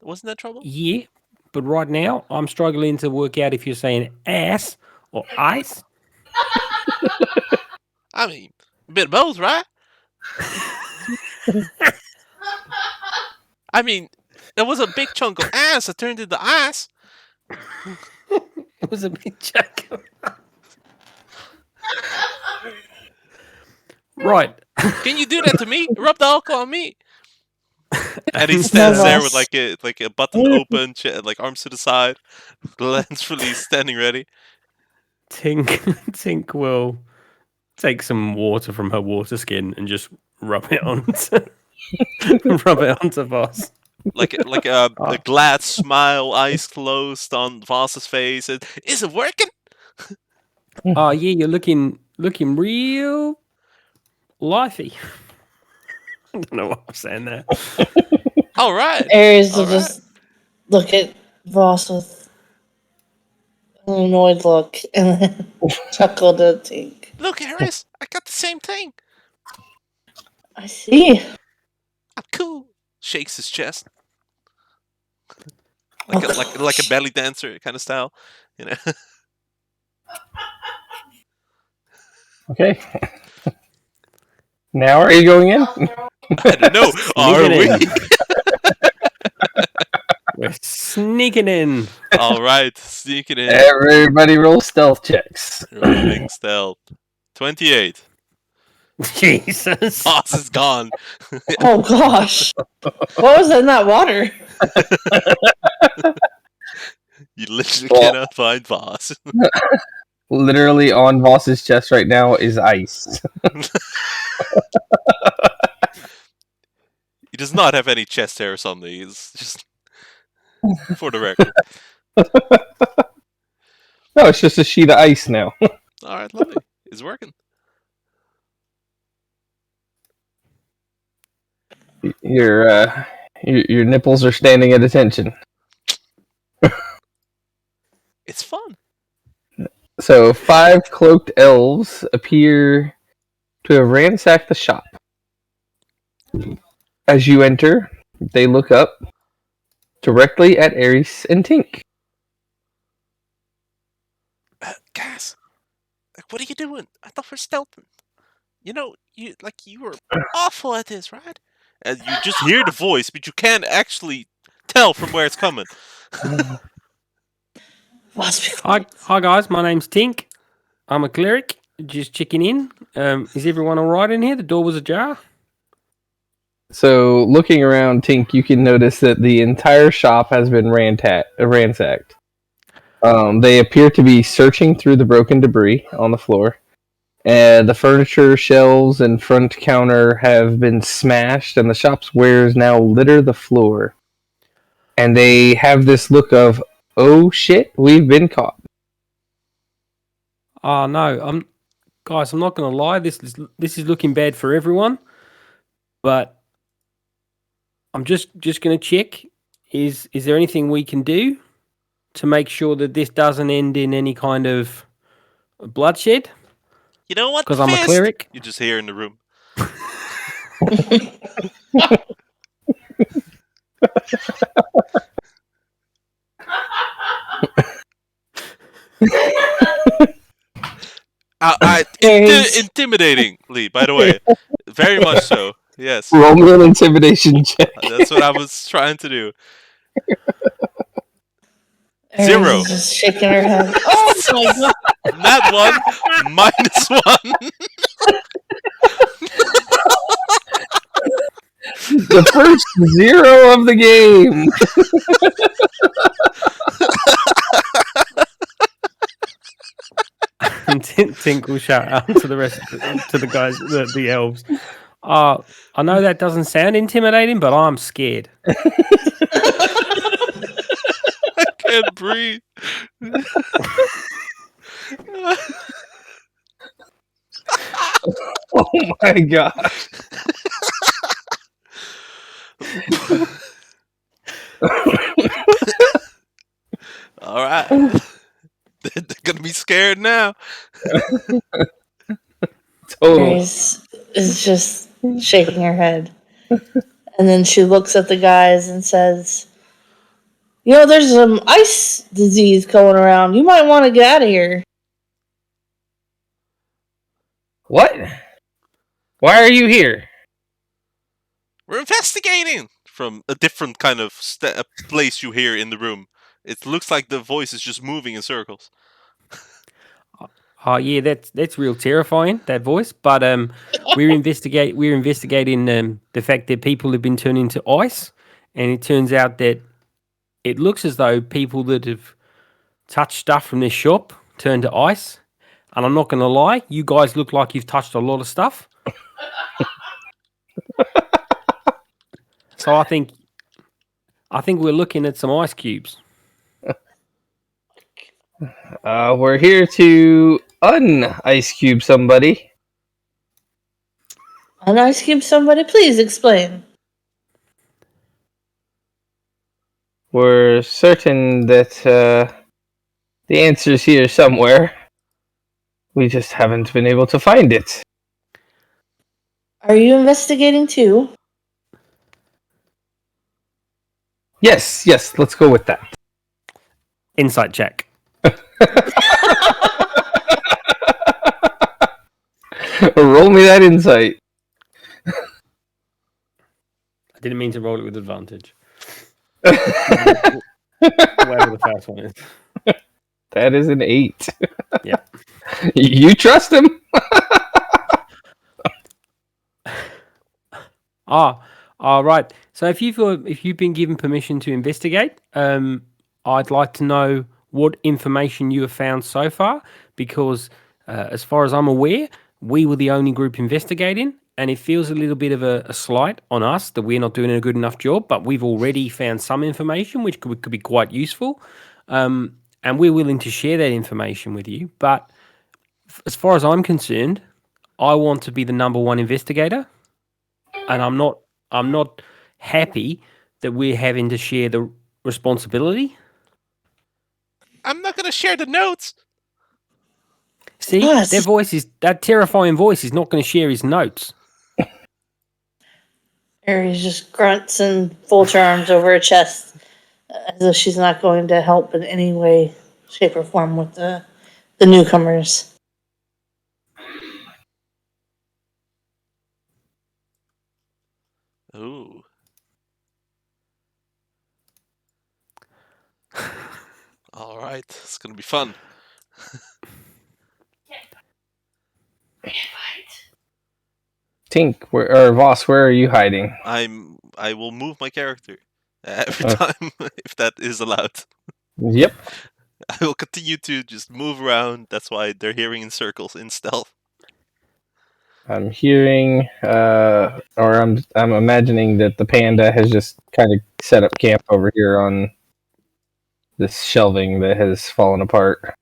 Wasn't that trouble? Yeah, but right now I'm struggling to work out if you're saying ass or ice. I mean, a bit of both, right? I mean, there was a big chunk of ass that turned into ice. It was a big chunk. Right. Can you do that to me? Rub the alcohol on me. And he stands there with like a button open, like arms to the side, lens release, standing ready. Tink will take some water from her water skin and just rub it onto Voss. Like a glad smile, eyes closed on Voss's face. And, is it working? Oh yeah, you're looking real lifey. I don't know why I'm saying that. All right. Aries will just look at Voss with an annoyed look and then chuckle to Tink. Look, Aries, I got the same thing. I see. I'm cool. Shakes his chest. Like a belly dancer kind of style, you know. Okay. Now are you going in? I don't know. Are we? We're sneaking in. All right, sneaking in. Everybody roll stealth checks. Rolling stealth. 28. Jesus. Voss is gone. Oh gosh. What was in that water? You literally cannot find Voss. Literally on Voss's chest right now is ice. He does not have any chest hair or something. He's just for the record. No, it's just a sheet of ice now. All right, lovely. It's working. Your nipples are standing at attention. It's fun. So 5 cloaked elves appear to have ransacked the shop. As you enter, they look up directly at Ares and Tink. Guys, like, what are you doing? I thought we're stealthing. You know, you were awful at this, right? And you just hear the voice, but you can't actually tell from where it's coming. Hi guys, my name's Tink. I'm a cleric. Just checking in. Is everyone all right in here? The door was ajar. So, looking around, Tink, you can notice that the entire shop has been ransacked. They appear to be searching through the broken debris on the floor. The furniture, shelves, and front counter have been smashed, and the shop's wares now litter the floor. And they have this look of, oh shit, we've been caught. Oh no, I'm not gonna lie, this is looking bad for everyone. But I'm just gonna check. Is there anything we can do to make sure that this doesn't end in any kind of bloodshed? You know what? Because I'm a cleric. You just hear in the room. Intimidatingly, by the way. Very much so. Yes. Roll me an intimidation check. That's what I was trying to do. Aries Zero. is just shaking her head. Oh my god! Not one. -1. The first zero of the game. And Tink will shout out to the rest, to the guys, the elves. I know that doesn't sound intimidating, but I'm scared. I can't breathe. Oh my god. All right. They're gonna be scared now. Total. Aries is just shaking her head. And then she looks at the guys and says, "You know, there's some ice disease going around. You might want to get out of here." What? Why are you here? We're investigating from a different kind of place you hear in the room. It looks like the voice is just moving in circles. Oh yeah, that's real terrifying, that voice. But we're investigating the fact that people have been turned into ice, and it turns out that it looks as though people that have touched stuff from this shop turned to ice. And I'm not going to lie, you guys look like you've touched a lot of stuff. So I think we're looking at some ice cubes. We're here to un-ice cube somebody. An ice cube, somebody, please explain. We're certain that the answer's here somewhere. We just haven't been able to find it. Are you investigating too? Yes, let's go with that. Insight check. Roll me that insight. I didn't mean to roll it with advantage. Whatever the first one is. That is an 8. Yeah. You trust him? Right. So if you've been given permission to investigate, I'd like to know what information you have found so far, because as far as I'm aware, we were the only group investigating, and it feels a little bit of a slight on us that we're not doing a good enough job. But we've already found some information which could be quite useful, and we're willing to share that information with you. But as far as I'm concerned, I want to be the number one investigator, and I'm not happy that we're having to share the responsibility. I'm not gonna share the notes. See, Yes. that terrifying voice is not going to share his notes. Aries just grunts and folds her arms over her chest as though she's not going to help in any way, shape, or form with the newcomers. Ooh. All right, it's gonna be fun. Tink, or Voss, where are you hiding? I will move my character every time if that is allowed. Yep. I will continue to just move around. That's why they're hearing in circles in stealth. I'm hearing, or I'm imagining that the panda has just kind of set up camp over here on this shelving that has fallen apart.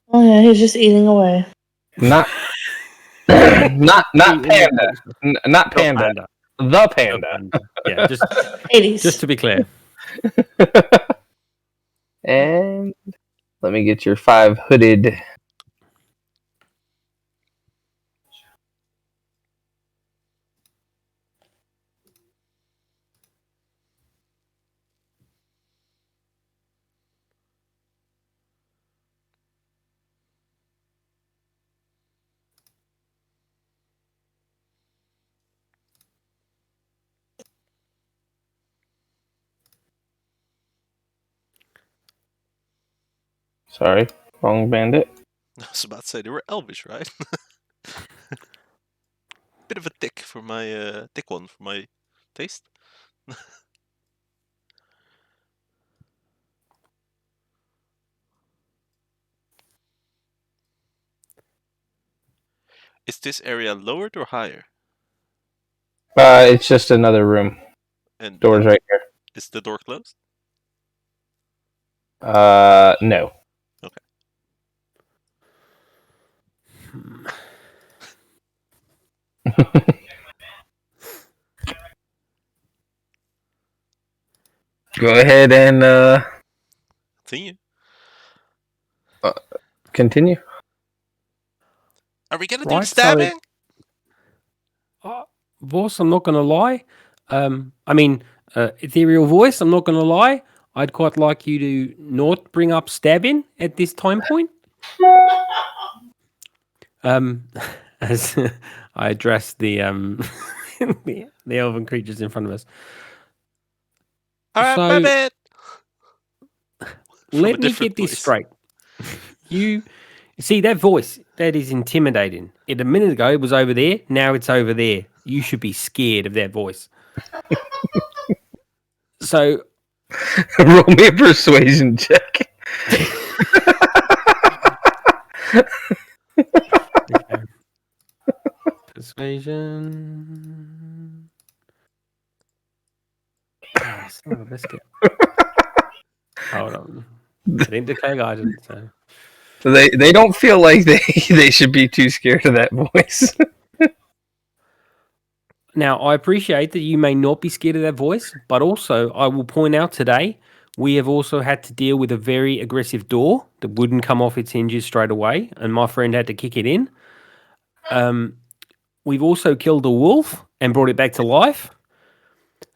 Oh yeah, he's just eating away. Not panda. Not panda. The panda. Yeah, just 80s. just to be clear. And let me get your 5 hooded. Sorry, wrong bandit. I was about to say they were elvish, right? Bit of a thick for my thick one for my taste. Is this area lowered or higher? It's just another room. And Door's right here. is the door closed? No. Okay. Go ahead and continue. Are we gonna do Right, the stabbing? Voss, I'm not going to lie. Ethereal voice, I'm not going to lie. I'd quite like you to not bring up stabbing at this time point. As I address the the elven creatures in front of us. All right, So- my bad. Let me get this straight. You see that voice? That is intimidating. A minute ago it was over there. Now it's over there. You should be scared of that voice. So Roll me a persuasion check. okay. Persuasion. Oh, son of a biscuit. Hold on. I didn't declare guidance. So. They don't feel like they should be too scared of that voice. Now, I appreciate that you may not be scared of that voice, but also I will point out today we have also had to deal with a very aggressive door that wouldn't come off its hinges straight away, and my friend had to kick it in. We've also killed a wolf and brought it back to life.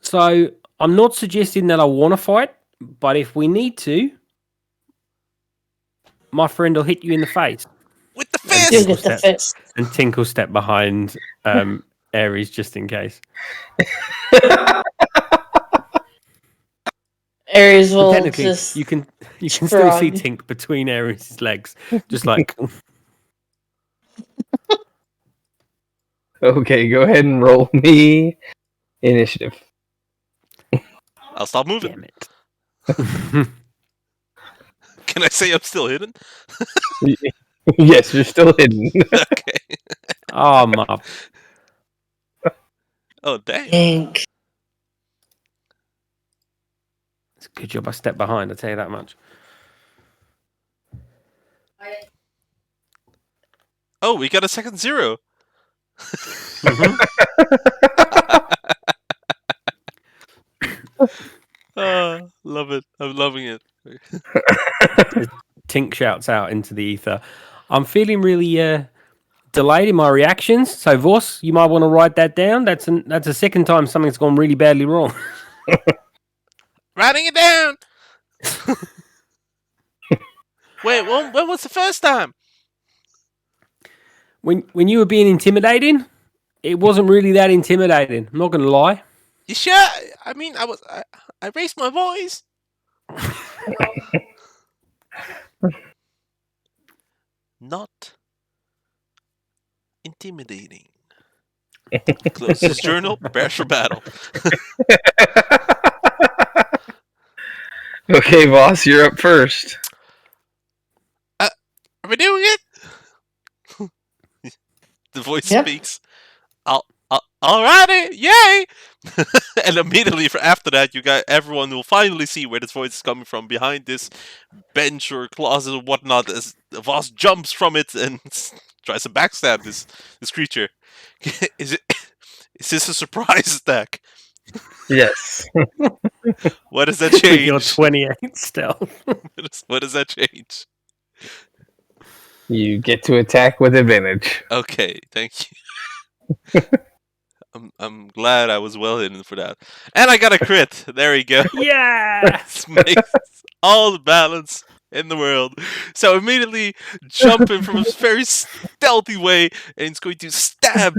So I'm not suggesting that I want to fight, but if we need to, my friend will hit you in the face. With the And fist! You get the fist. And Tinkle step behind Ares just in case. Ares But will technically, just. you can still see shrug. Tink between Ares' legs, just like. Okay, go ahead and roll me initiative. I'll stop moving. Damn it. Can I say I'm still hidden? Yes, you're still hidden. Okay. Oh my! Oh, dang. Think. It's a good job I stepped behind. I'll tell you that much. Oh, we got a second 0. Love it. I'm loving it. Tink shouts out into the ether. I'm feeling really delayed in my reactions. So Voss, you might want to write that down. That's a second time something's gone really badly wrong. Writing it down! Wait, when was the first time? When you were being intimidating, it wasn't really that intimidating. I'm not going to lie. You sure? I mean, I raised my voice. Not intimidating. Close this journal, prepare for battle. Okay, boss, you're up first. Are we doing it? The voice Yep. speaks. Alrighty, yay! And immediately after that, everyone will finally see where this voice is coming from behind this bench or closet or whatnot. As the boss jumps from it and tries to backstab this creature. Is this a surprise attack? Yes. What does that With your change? 28 stealth. What does that change? You get to attack with advantage. Okay, thank you. I'm glad I was well hidden for that. And I got a crit. There we go. Yeah. This makes all the balance in the world. So immediately jumping from a very stealthy way, and it's going to stab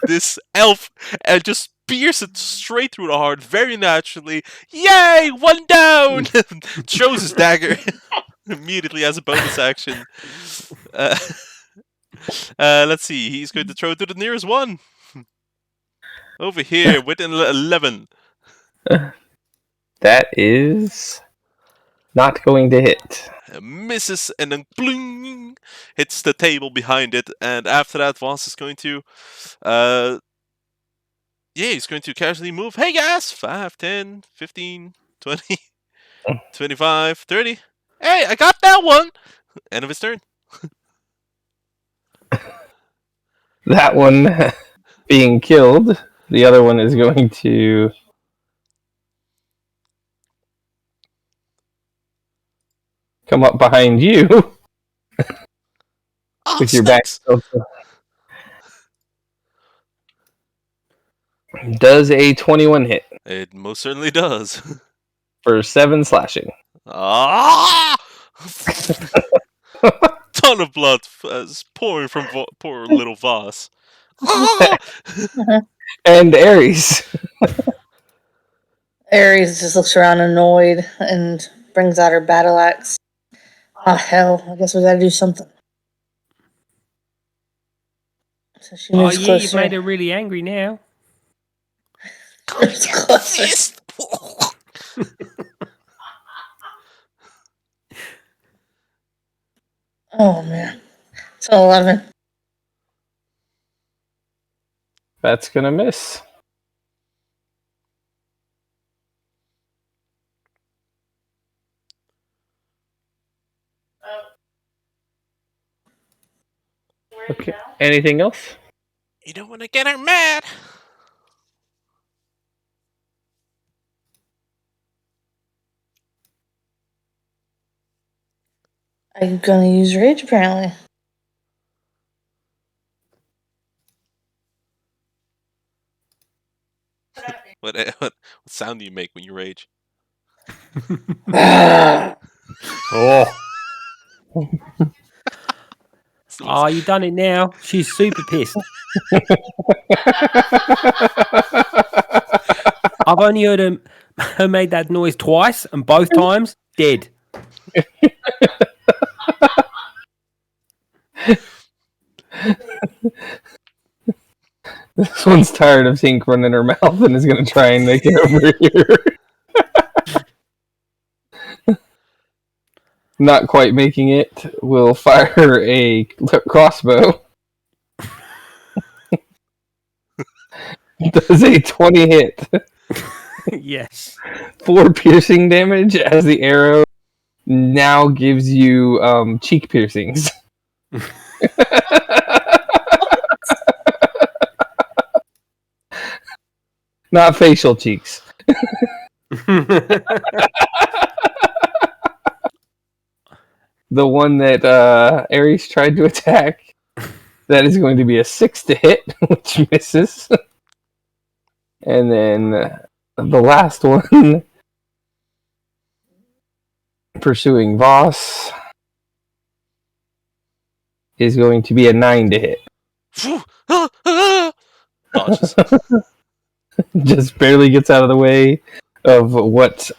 this elf and just pierce it straight through the heart very naturally. Yay! 1 down! Shows his dagger. immediately as a bonus action. Let's see. He's going to throw to the nearest one. Over here with an 11. That is not going to hit. Misses and then bling, hits the table behind it. And after that, Voss is going to he's going to casually move. Hey guys, 5, 10, 15, 20, 25, 30. Hey, I got that one. End of his turn. That one being killed. The other one is going to come up behind you with your back. Does a 21 hit? It most certainly does. For 7 slashing. Ah! Ton of blood pouring from poor little Voss. Ah! And Ares. Ares just looks around annoyed and brings out her battle axe. Ah, hell, I guess we gotta do something. So she moves closer. You've made her really angry now. Closer. Oh, man. So 11. That's gonna miss. Okay. Anything else? You don't want to get her mad. I'm gonna use rage, apparently. What sound do you make when you rage? Oh, you done it now. She's super pissed. I've only heard her made that noise twice, and both times dead. This one's tired of Tink running her mouth and is going to try and make it over here. Not quite making it. Will fire a crossbow. Does a 20 hit. Yes. 4 piercing damage as the arrow now gives you cheek piercings. Not facial cheeks. The one that Ares tried to attack, that is going to be a 6 to hit, which misses. And then the last one, pursuing Voss, is going to be a 9 to hit. Dodges. Just barely gets out of the way of what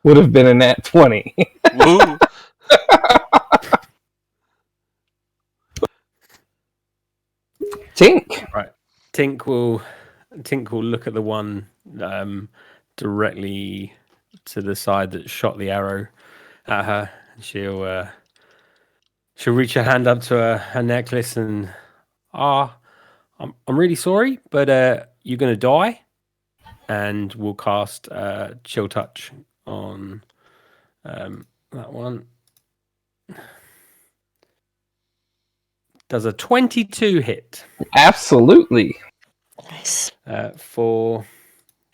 would have been a nat 20. Woo. Tink. Right. Tink will look at the one directly to the side that shot the arrow at her. She'll reach her hand up to her necklace and I'm really sorry, but you're gonna die. And we'll cast Chill Touch on that one. Does a 22 hit? Absolutely. Nice. For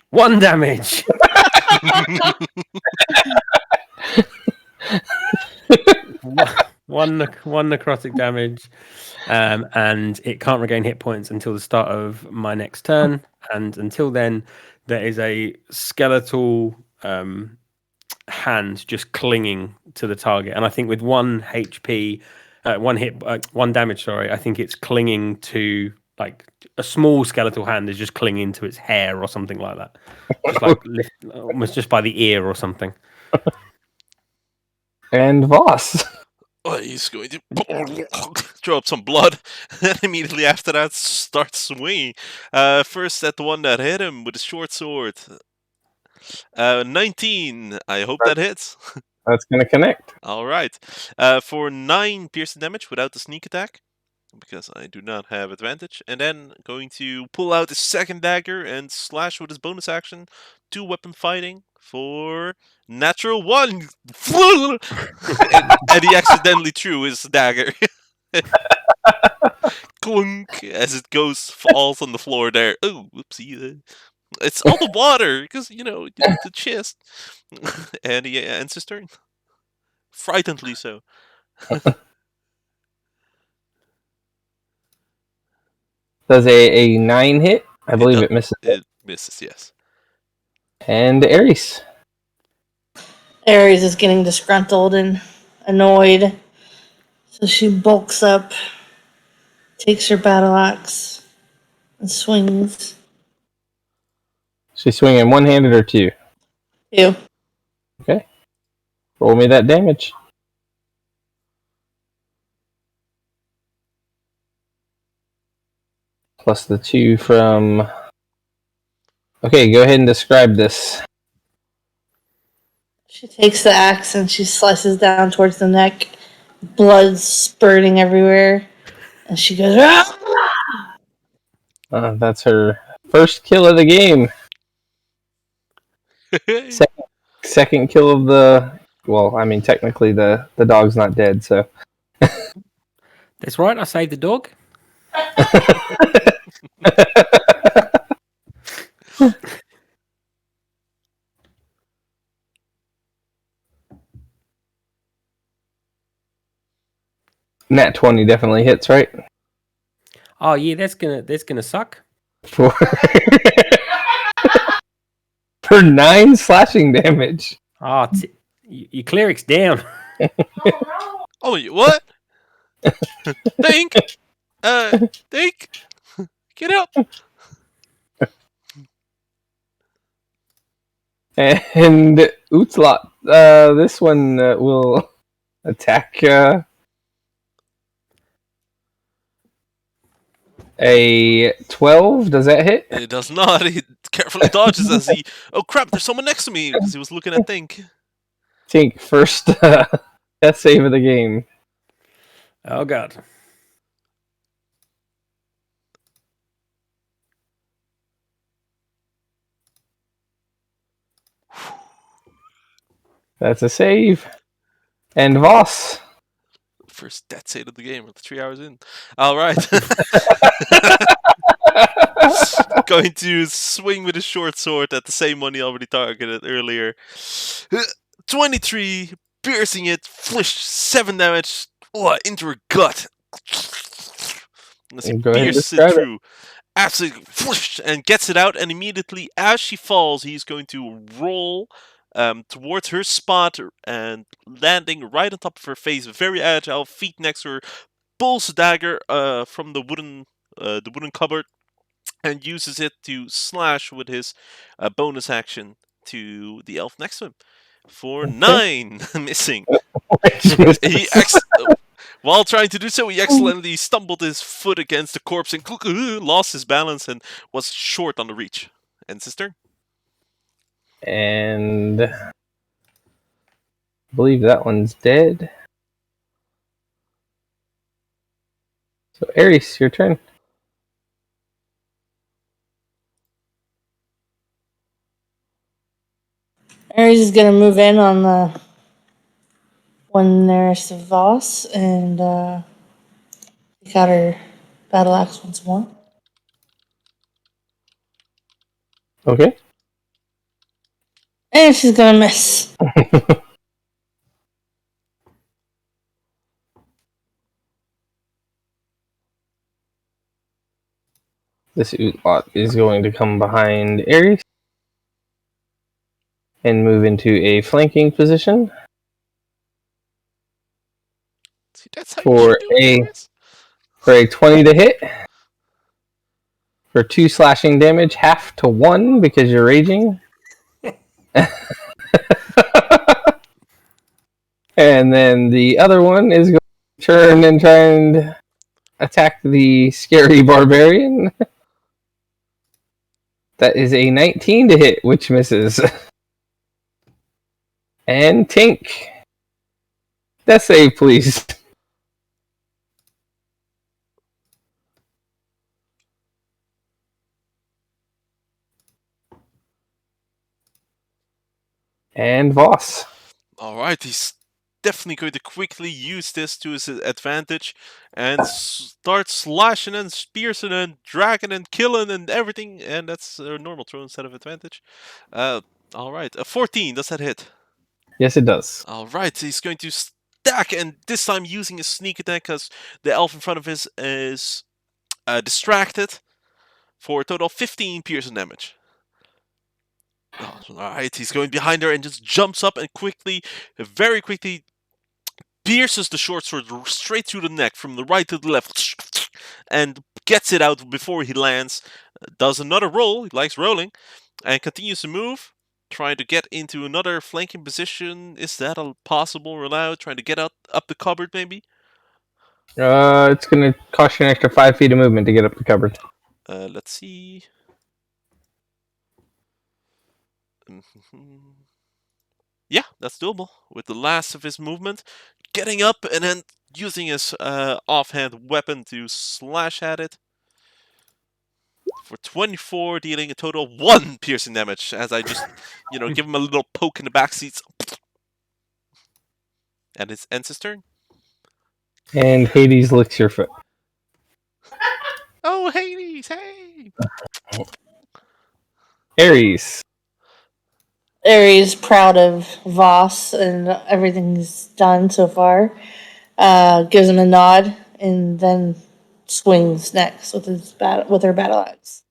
1 damage. one necrotic damage, and it can't regain hit points until the start of my next turn. And until then, there is a skeletal hand just clinging to the target. And I think with 1 HP, 1 damage. Sorry, I think it's clinging to like a small skeletal hand is just clinging to its hair or something like that, just like almost just by the ear or something. And Voss. Oh, he's going to throw up some blood, and immediately after that starts swinging. First at the one that hit him with a short sword. 19. I hope that hits. That's going to connect. All right. For 9 piercing damage without the sneak attack, because I do not have advantage. And then going to pull out his second dagger and slash with his bonus action. 2 weapon fighting for natural 1. and he accidentally threw his dagger. Clunk as it falls on the floor there. Oh, whoopsie. It's all the water because the chest. And he ends his turn. Frighteningly so. Does a 9 hit? I believe it misses. It misses, yes. And Ares. Ares is getting disgruntled and annoyed. So she bulks up, takes her battle axe, and swings. She's swinging one-handed or 2? 2. Okay. Roll me that damage. Plus the 2 from... Okay, go ahead and describe this. She takes the axe and she slices down towards the neck, blood spurting everywhere, and she goes, "Ah!" That's her first kill of the game. Second kill of the... Well, I mean, technically the dog's not dead, so... That's right, I saved the dog. Nat 20 definitely hits, right? Oh yeah, that's gonna suck. For 9 slashing damage. Oh, your cleric's down. Oh, what? Think! Think! Get up! And Utzlot, this one will attack a 12. Does that hit? It does not. He carefully dodges as he... Oh crap, there's someone next to me! Because he was looking at Think. Tink, first death save of the game. Oh god. That's a save. And Voss. First death save of the game. We're 3 hours in. Alright. Going to swing with his short sword at the same one he already targeted earlier. 23, piercing it, flish, 7 damage, into her gut. As he pierces it through. Absolutely flish, and gets it out, and immediately as she falls, he's going to roll towards her spot and landing right on top of her face, very agile, feet next to her, pulls a dagger from the wooden cupboard and uses it to slash with his bonus action to the elf next to him for 9, missing. While trying to do so, he accidentally stumbled his foot against the corpse and lost his balance and was short on the reach. Ends his turn. And I believe that one's dead. So Ares, your turn. Ares is going to move in on the one nearest to Voss and take out her battle axe once more. Okay. And she's going to miss. This Utlot is going to come behind Ares and move into a flanking position. See, that's how For a 20 to hit. For 2 slashing damage, half to 1 because you're raging. And then the other one is going to turn and try and attack the scary barbarian. That is a 19 to hit, which misses. And Tink. Death save, please. And Voss. All right, he's definitely going to quickly use this to his advantage and start slashing and spearsing and dragging and killing and everything. And that's a normal throw instead of advantage. All right, a 14. Does that hit? Yes, it does. All right, he's going to stack, and this time using a sneak attack because the elf in front of his is distracted for a total of 15 piercing damage. All right, he's going behind her and just jumps up and very quickly, pierces the short sword straight through the neck from the right to the left and gets it out before he lands. Does another roll, he likes rolling, and continues to move, trying to get into another flanking position. Is that a possible or allowed? Trying to get up the cupboard, maybe? It's going to cost you an extra 5 feet of movement to get up the cupboard. Let's see. Yeah, that's doable. With the last of his movement, getting up and then using his offhand weapon to slash at it. For 24, dealing a total of 1 piercing damage, as I just, give him a little poke in the back seats. And it ends his turn. And Hades licks your foot. Oh, Hades, hey! Ares. Ares, proud of Voss and everything he's done so far, gives him a nod and then swings next with her battle axe.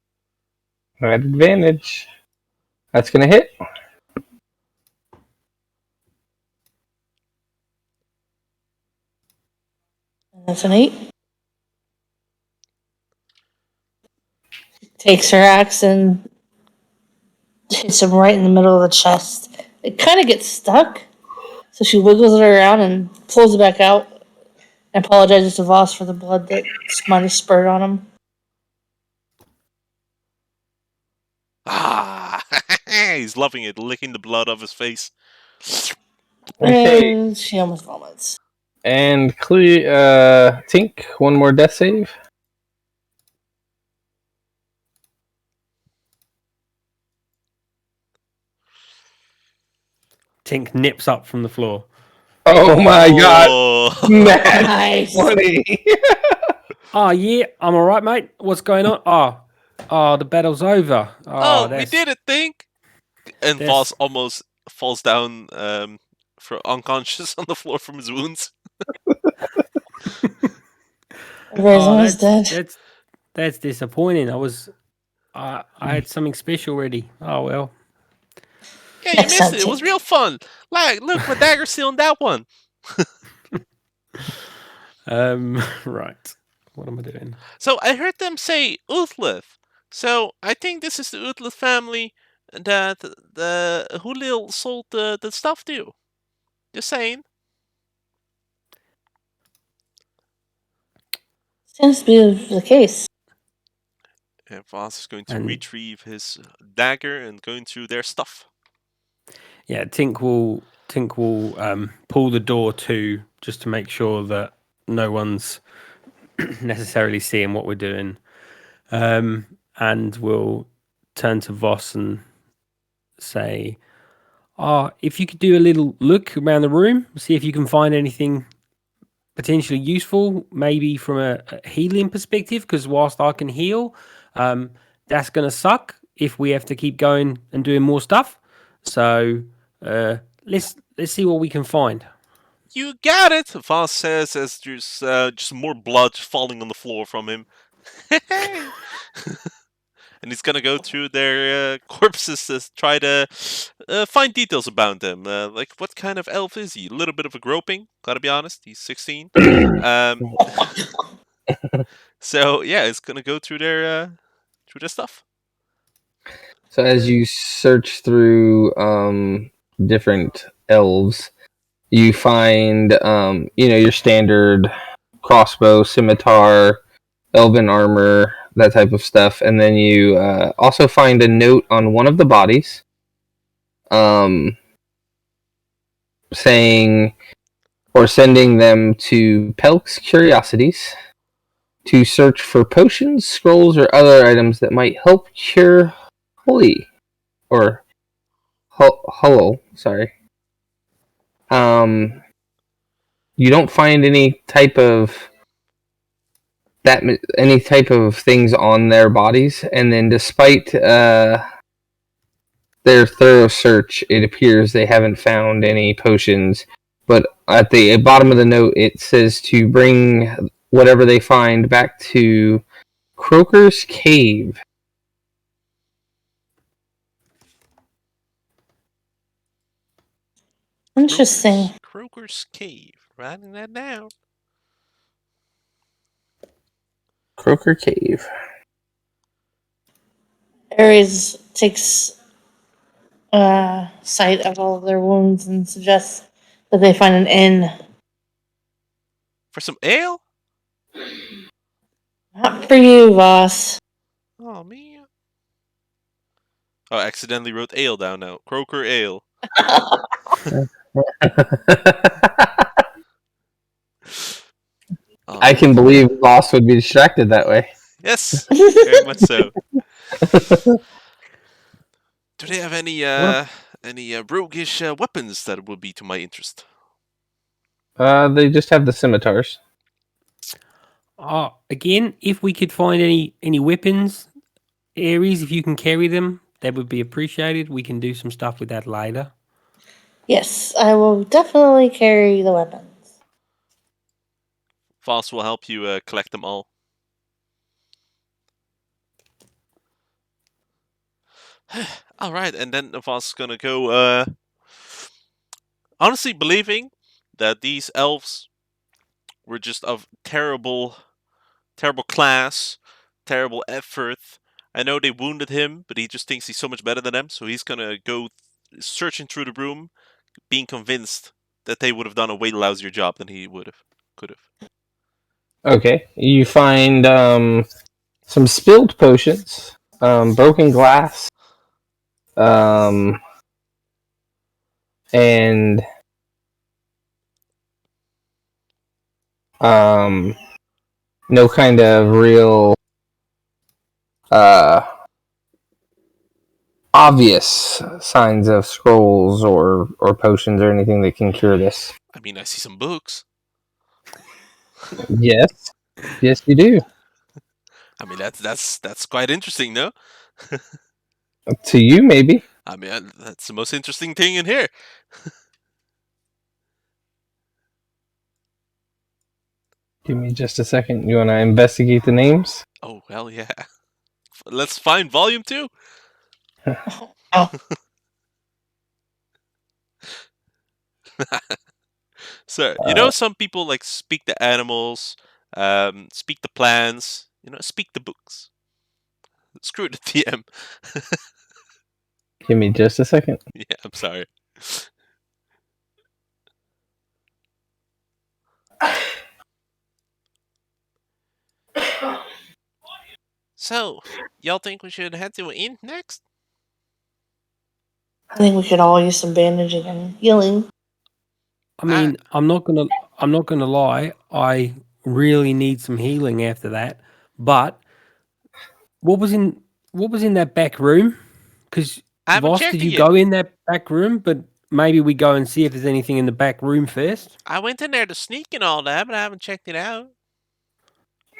At advantage. That's going to hit. And that's an 8. Takes her axe and hits him right in the middle of the chest. It kind of gets stuck, so she wiggles it around and pulls it back out and apologizes to Voss for the blood that might have spurred on him. Ah! He's loving it, licking the blood off his face. Okay. And she almost vomits. And Tink, one more death save. Tink nips up from the floor. Oh my god. Oh. Matt, Nice. 20. Oh, yeah, I'm all right, mate. What's going on? Oh, the battle's over. Oh, we did it, Think! And There's- Voss almost falls down for unconscious on the floor from his wounds. Everybody's almost dead. That's disappointing. I had something special ready. Oh well. Yeah, you Next missed time, it. It was Tink. real fun. Like, look, my dagger's still in that one. Right. What am I doing? So I heard them say Uthliff. So I think this is the Uthliff family that the Hulil sold the stuff to. Just saying. Seems to be the case. And Voss is going to And- retrieve his dagger and going through their stuff. Yeah, Tink will pull the door to just to make sure that no one's necessarily seeing what we're doing, and we'll turn to Voss and say, if you could do a little look around the room, see if you can find anything potentially useful, maybe from a healing perspective, because whilst I can heal, that's going to suck if we have to keep going and doing more stuff. So let's see what we can find. You got it, Voss says as there's just more blood falling on the floor from him. And he's gonna go through their corpses to try to find details about them. Like, what kind of elf is he? A little bit of a groping, gotta be honest. He's 16. So yeah, it's gonna go through their stuff. So as you search through different elves, you find, your standard crossbow, scimitar, elven armor, that type of stuff. And then you also find a note on one of the bodies saying or sending them to Pelk's Curiosities to search for potions, scrolls, or other items that might help cure Holy. Or Hollow, sorry. You don't find any type of things on their bodies, and then despite their thorough search, it appears they haven't found any potions. But at the bottom of the note, it says to bring whatever they find back to Croker's Cave. Interesting. Croker's Cave. Writing that down. Croker Cave. Ares takes sight of all of their wounds and suggests that they find an inn. For some ale? Not for you, Voss. Oh, man. Oh, I accidentally wrote ale down now. Croker Ale. I can believe Voss would be distracted that way. Yes, very much so. Do they have any roguish weapons that would be to my interest? They just have the scimitars. Again, if we could find any weapons, Ares, if you can carry them, that would be appreciated. We can do some stuff with that later. Yes, I will definitely carry the weapons. Voss will help you collect them all. All right, and then Voss is gonna go. Honestly, believing that these elves were just of terrible class, terrible effort. I know they wounded him, but he just thinks he's so much better than them, so he's gonna go searching through the room, being convinced that they would have done a way lousier job than he could have. Okay, you find some spilled potions, broken glass, and no kind of real obvious signs of scrolls or potions or anything that can cure this. I mean, I see some books. Yes, yes, you do. I mean, that's quite interesting, no? To you, maybe. I mean, that's the most interesting thing in here. Give me just a second. You want to investigate the names? Oh, hell yeah. Let's find volume 2. Oh, So, you know, some people like speak the animals, speak the plants, speak the books. Screw the TM. Give me just a second. Yeah, I'm sorry. So, y'all think we should head to an inn next? I think we could all use some bandaging and healing. I mean, I'm not gonna lie. I really need some healing after that. But what was in that back room? Because I haven't Voss, checked did it you yet. go in that back room? But maybe we go and see if there's anything in the back room first. I went in there to sneak and all that, but I haven't checked it out.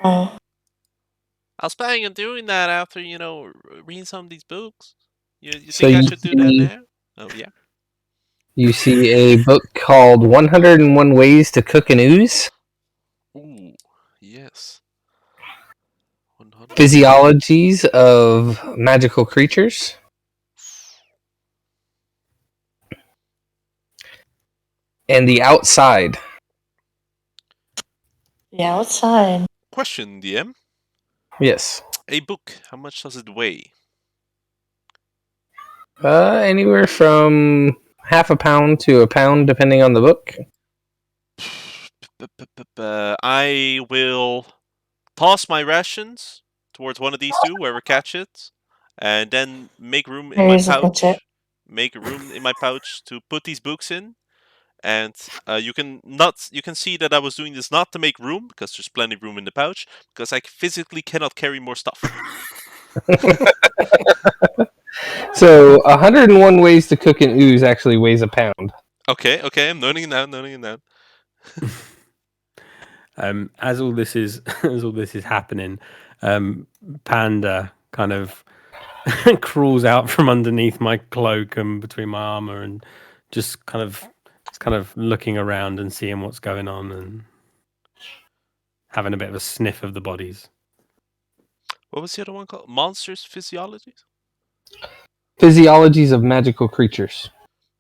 Oh, I was planning on doing that after, reading some of these books. You So think I you should do that see- now? Oh, yeah. You see a book called 101 Ways to Cook an Ooze. Ooh, yes. 100. Physiologies of Magical Creatures. And The Outside. yeah, outside. Question, DM. Yes. A book, how much does it weigh? Anywhere from half a pound to a pound, depending on the book. I will toss my rations towards one of these two, whoever catches it, and then make room in my Aries will catch it. pouch. Make room in my pouch to put these books in, and you can see that I was doing this not to make room because there's plenty of room in the pouch because I physically cannot carry more stuff. So 101 ways to cook an ooze actually weighs a pound. Okay, I'm noting it down. As all this is happening, Panda kind of crawls out from underneath my cloak and between my armor, and just kind of looking around and seeing what's going on and having a bit of a sniff of the bodies. What was the other one called? Monsters Physiologies? Physiologies of magical creatures.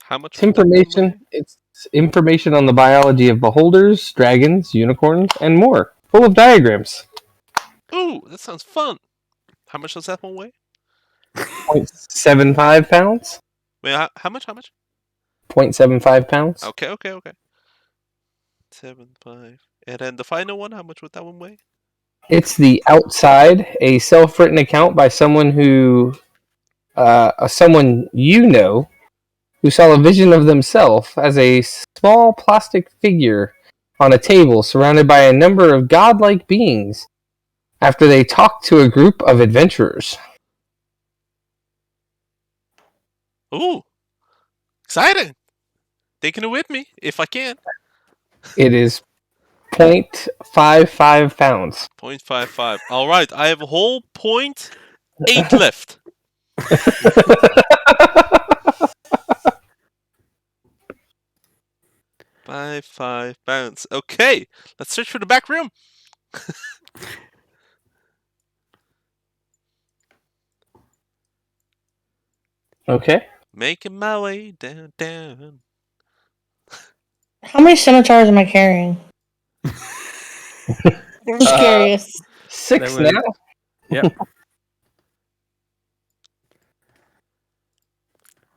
How much It's would that one information. weigh? It's information on the biology of beholders, dragons, unicorns, and more. Full of diagrams. Ooh, that sounds fun. How much does that one weigh? 0.75 pounds. Wait, how much? 0.75 pounds. Okay. 7.5. And then the final one, how much would that one weigh? It's the outside, a self-written account by someone who, someone you know, who saw a vision of themselves as a small plastic figure on a table surrounded by a number of godlike beings after they talked to a group of adventurers. Ooh, exciting! Taking it with me if I can. It is 0.55 pounds. 0.55. All right, I have a whole 0.8 left. 5 pounds. Okay, let's search for the back room. Okay. Making my way down. How many scimitars am I carrying? I'm just curious. 6 There now. Yep.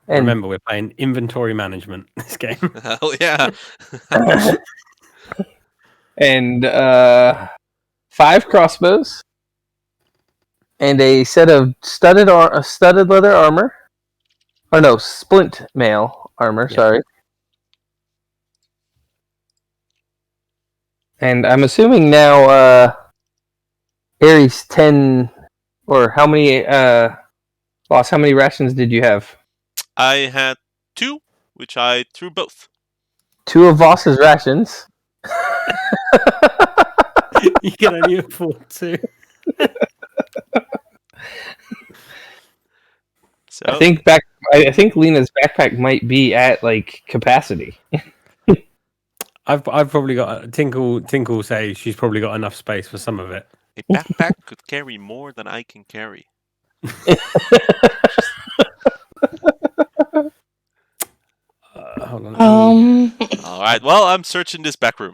And Remember, we're playing inventory management this game. Hell yeah. and 5 crossbows, and a set of studded leather armor. Or no, splint mail armor. Yeah. Sorry. And I'm assuming now, Aries 10, or how many? Boss, how many rations did you have? I had 2, which I threw both. 2 of Voss's rations. You can only afford 2. So I think Lena's backpack might be at like capacity. I've probably got Tinkle say she's probably got enough space for some of it. a backpack could carry more than I can carry. Hold on. All right. Well, I'm searching this back room.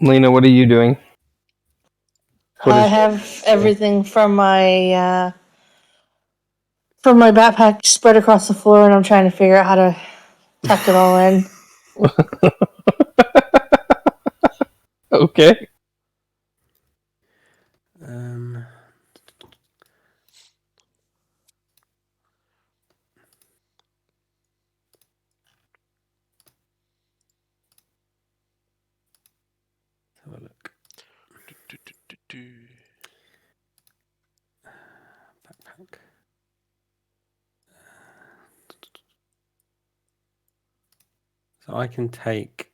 Lena, what are you doing? I have everything from my backpack spread across the floor, and I'm trying to figure out how to tuck it all in. Okay. Let's have a look. Backpack. So I can take.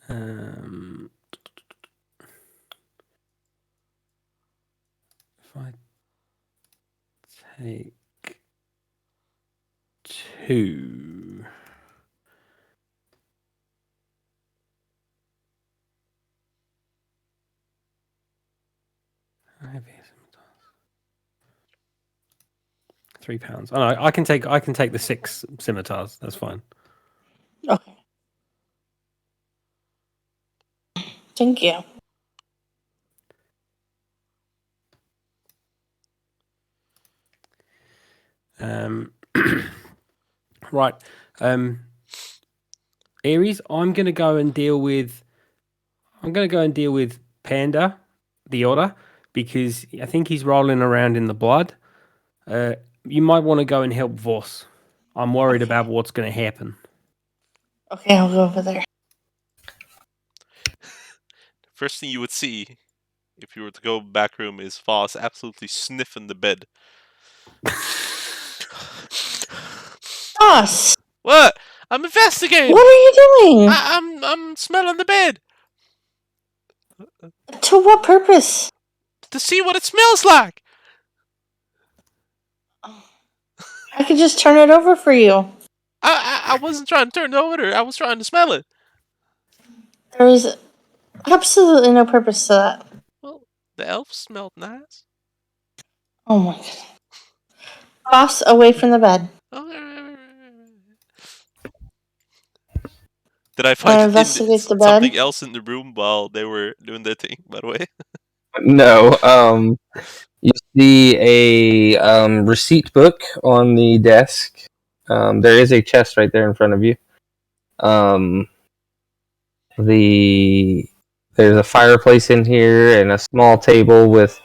If I take 2. How heavy is it? 3 pounds. Oh, no, I can take the 6 scimitars. That's fine. Okay. Thank you. Right. Aries, I'm going to go and deal with Panda, the otter, because I think he's rolling around in the blood. You might want to go and help Voss. I'm worried about what's going to happen. Okay, I'll go over there. First thing you would see if you were to go back room is Voss absolutely sniffing the bed. Boss, What? I'm investigating. what are you doing? I'm smelling the bed To what purpose? to see what it smells like. I could just turn it over for you. I wasn't trying to turn it over. I was trying to smell it. There is absolutely no purpose to that. Well, the elf smelled nice. Oh my god. Boss, away from the bed. Did I find investigate the bed? something else in the room while they were doing their thing, by the way? No. You see a receipt book on the desk. There is a chest right there in front of you. There's a fireplace in here and a small table with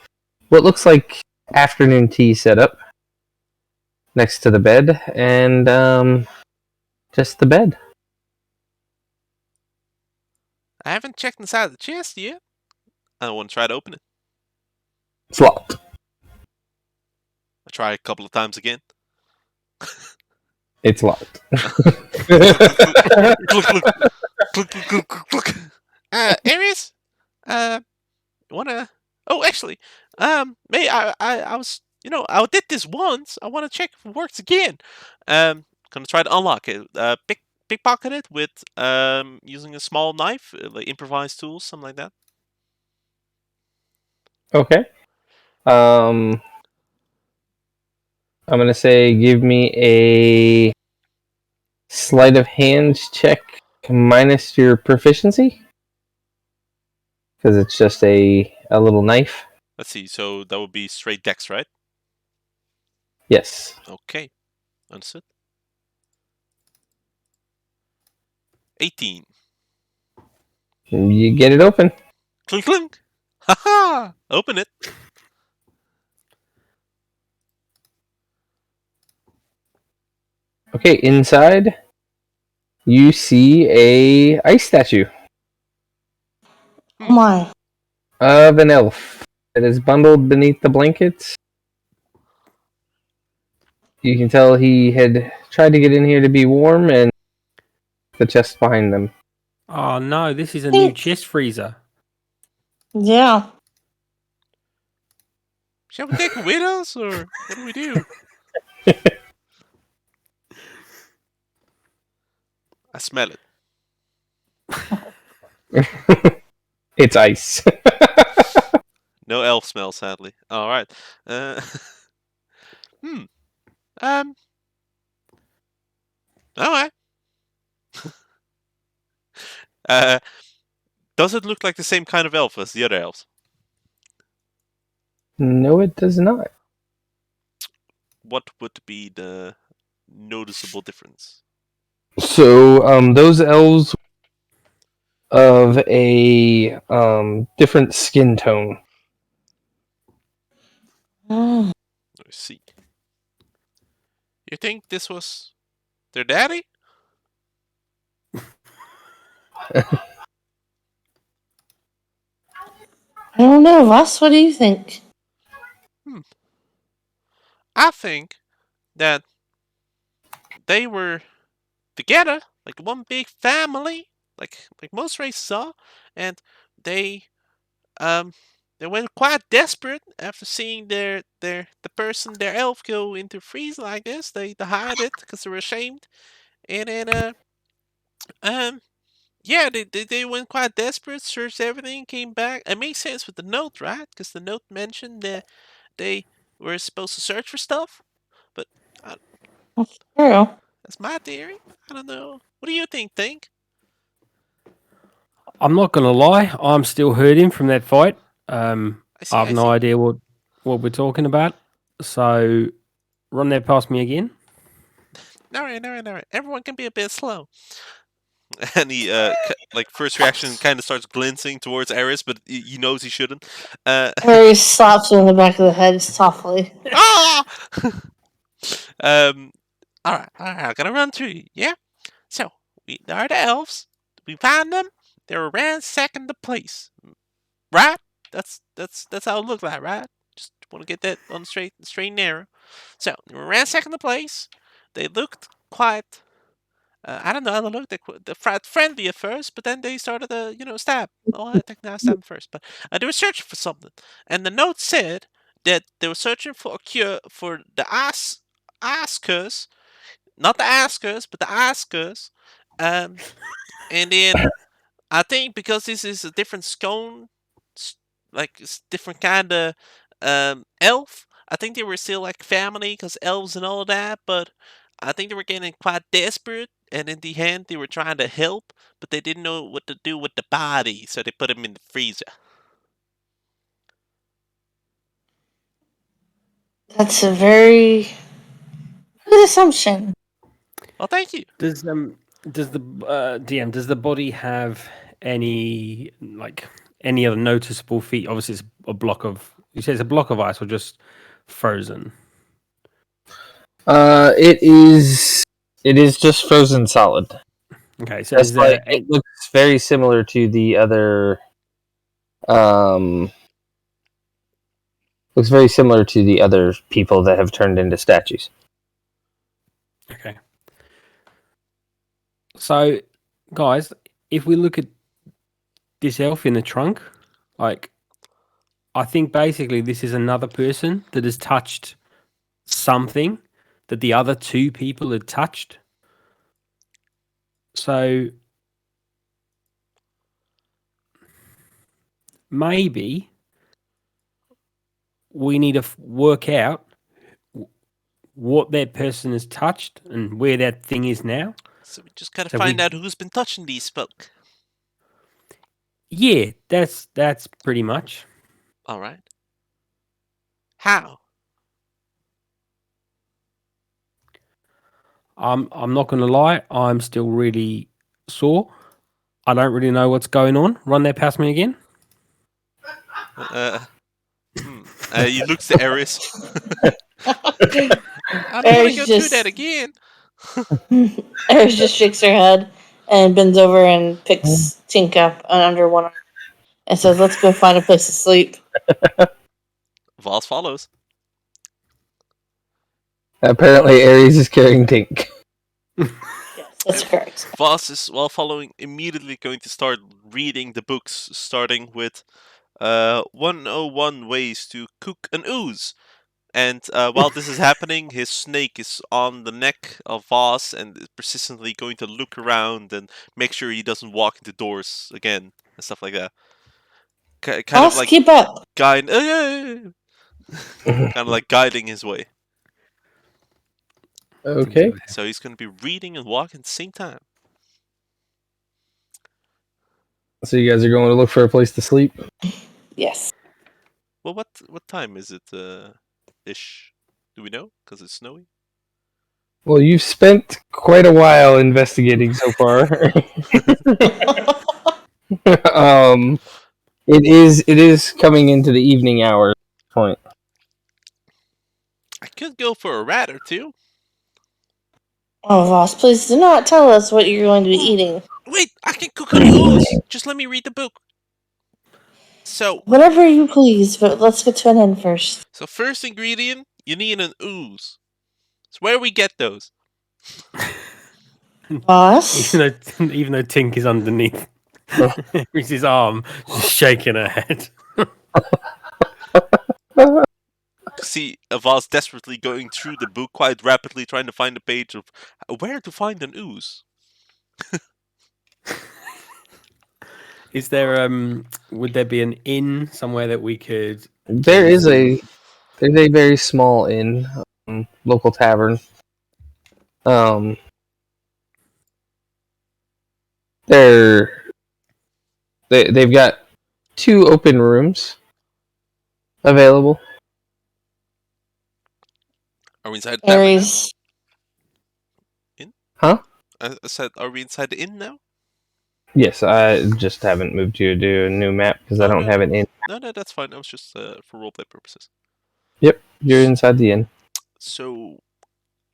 what looks like afternoon tea set up next to the bed, and just the bed. I haven't checked inside the chest yet. I want to try to open it. It's locked. I try a couple of times again. It's locked. Aries, wanna? Oh, actually, may I was, I did this once. I want to check if it works again. Gonna try to unlock it. Pickpocket it with using a small knife, like improvised tools, something like that. Okay. I'm gonna say give me a sleight of hand check minus your proficiency, because it's just a little knife. Let's see. So that would be straight dex, right? Yes. Okay, understood. 18. You get it open. Clink clink. Haha! Open it. Okay, inside you see a ice statue Oh my. of an elf that is bundled beneath the blankets. You can tell he had tried to get in here to be warm, and the chest behind them. Oh no, this is a new chest freezer. Yeah. Shall we take it with us, or what do we do? I smell it. It's ice. No elf smell, sadly. All right. All right. Does it look like the same kind of elf as the other elves? No, it does not. What would be the noticeable difference? So, those elves of a different skin tone. Mm. Let's see. You think this was their daddy? I don't know, Voss, what do you think? I think that they were together, like one big family, like most races are, and they went quite desperate after seeing their elf go into freeze like this. They hide it because they were ashamed, and then yeah, they went quite desperate, searched everything, came back. It makes sense with the note, right? Because the note mentioned that they were supposed to search for stuff, but True. that's my theory. I don't know. What do you think? I'm not gonna lie, I'm still hurting from that fight. I have no see. idea what we're talking about. So run there past me again. All right. Everyone can be a bit slow. And he, like, first reaction kind of starts glancing towards Eris, but he knows he shouldn't. Aries slaps him in the back of the head softly. Ah! All right. I'm gonna run through you. Yeah. So there are the elves. We found them. They were ransacking the place. Right? That's how it looked like, right? Just want to get that on straight and narrow. So they were ransacking the place. They looked quite. I don't know. They looked friendly at first, but then they started to, stab. Oh, I think I stabbed them first, but they were searching for something, and the note said that they were searching for a cure for the askers, not the askers, but the askers. And then I think because this is a different scone, like it's different kind of elf. I think they were still like family because elves and all that, but I think they were getting quite desperate, and in the end they were trying to help, but they didn't know what to do with the body, so they put him in the freezer. That's a very good assumption. Well, thank you. Does the DM, does the body have any other noticeable feat? Obviously, it's a block of. You say it's a block of ice or just frozen? It is. It is just frozen solid. Okay, so That's is there? it looks very similar to the other. Looks very similar to the other people that have turned into statues. Okay. So, guys, if we look at this elf in the trunk, like, I think basically this is another person that has touched something that the other two people had touched. So maybe we need to work out what that person has touched and where that thing is now. So we just gotta So find out who's been touching these folk. Yeah, that's pretty much. All right. How? I'm not going to lie. I'm still really sore. I don't really know what's going on. Run that past me again. He looks to Eris. I don't want to go through that again. Eris just shakes her head and bends over and picks Tink up under one arm and says, "Let's go find a place to sleep." Voss follows. Apparently, Ares is carrying Tink. Yes, that's correct. Voss is, while following, immediately going to start reading the books, starting with 101 Ways to Cook an Ooze. And while this is happening, his snake is on the neck of Voss and is persistently going to look around and make sure he doesn't walk into doors again and stuff like that. Kind of like keep up. kind of like guiding his way. Okay. So he's going to be reading and walking at the same time. So you guys are going to look for a place to sleep? Yes. Well, what time is it ish? Do we know? Because it's snowy. Well, you've spent quite a while investigating so far. It is coming into the evening hour point. I could go for a rat or two. Oh, Voss, please do not tell us what you're going to be eating. Wait, I can cook an ooze. Just let me read the book. So whatever you please, but let's get to an end first. So first ingredient, you need an ooze. So where we get those? Voss? Even though Tink is underneath, with his arm just shaking her head. See Voss desperately going through the book quite rapidly, trying to find a page of where to find an ooze. Is there would there be an inn somewhere that we could? There's a very small inn, local tavern. They've got 2 open rooms available. Are we inside the tavern now? Aries. In? Huh? I said, are we inside the inn now? Yes, I just haven't moved you to a new map because I Oh, don't no. have it in. No, that's fine. I was just for roleplay purposes. Yep, you're inside the inn. So,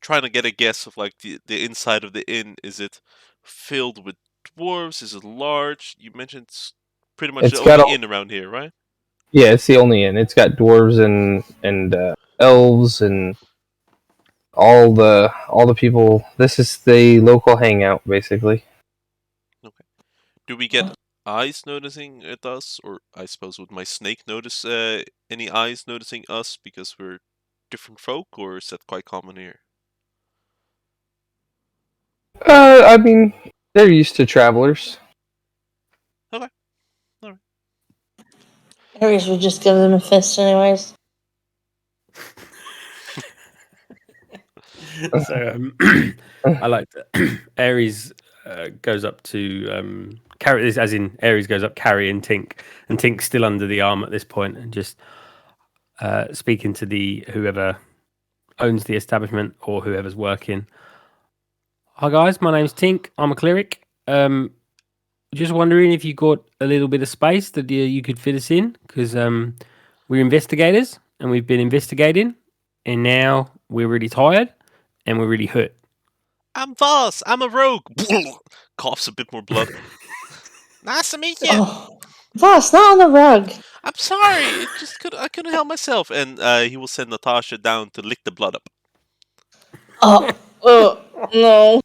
trying to get a guess of like the inside of the inn. Is it filled with dwarves? Is it large? You mentioned it's pretty much the It's got only all, inn around here, right? yeah, it's the only inn. It's got dwarves and elves and all the people. This is the local hangout, basically. Okay. Do we get eyes noticing at us, or I suppose would my snake notice any eyes noticing us because we're different folk, or is that quite common here? I mean, they're used to travelers. Okay. All right. Aries would just give them a fist, anyways. So I like that. Aries goes up to carry this, as in Aries goes up carrying Tink, and Tink's still under the arm at this point, and just speaking to the whoever owns the establishment or whoever's working. Hi guys, my name's Tink. I'm a cleric. Just wondering if you got a little bit of space that you could fit us in, because we're investigators and we've been investigating, and now we're really tired and we're really hurt. I'm Voss. I'm a rogue. Coughs a bit more blood. Nice to meet you. Oh, Voss, not on the rug. I'm sorry. I couldn't help myself. And he will send Natasha down to lick the blood up. Oh, no.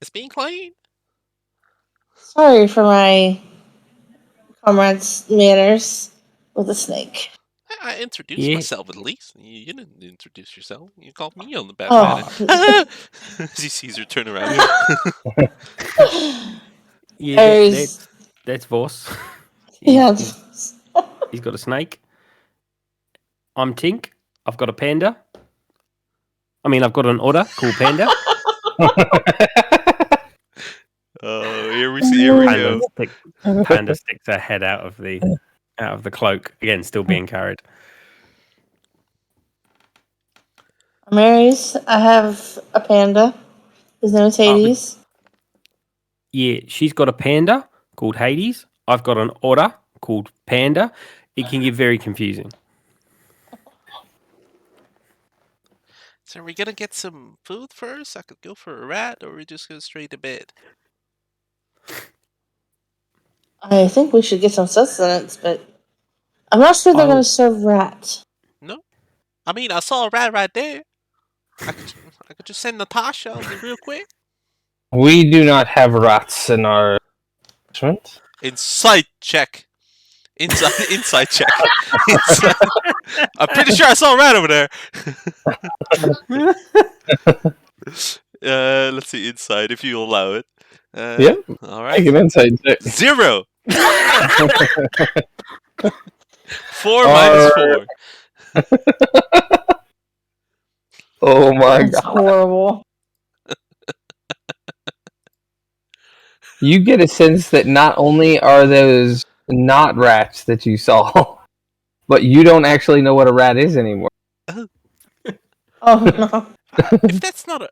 It's being clean. Sorry for my comrade's manners with a snake. I introduced Yeah. myself at least. You didn't introduce yourself. You called me on the bad Oh. manner. As he sees her turn around. Yeah, Aries. that's Voss. Yeah. He's got a snake. I'm Tink. I've got a panda. I mean, I've got an otter called Panda. Oh, here we go. Panda sticks her head out of the cloak again, still being carried. I'm Aries. I have a panda. His name is Hades. Yeah, she's got a panda called Hades. I've got an otter called Panda. It can get very confusing. So are we gonna get some food first? I could go for a rat, or we just go straight to bed. I think we should get some sustenance, but I'm not sure they're going to serve rat. No, I mean I saw a rat right there. I could just send Natasha over real quick. We do not have rats in our establishment. Insight check. Inside check. Inside. I'm pretty sure I saw a rat over there. Let's see inside if you allow it. Yep. All Make right. an inside check. 0. 4 minus 4. Oh my That's god. horrible. You get a sense that not only are those not rats that you saw, but you don't actually know what a rat is anymore. Oh no. If that's not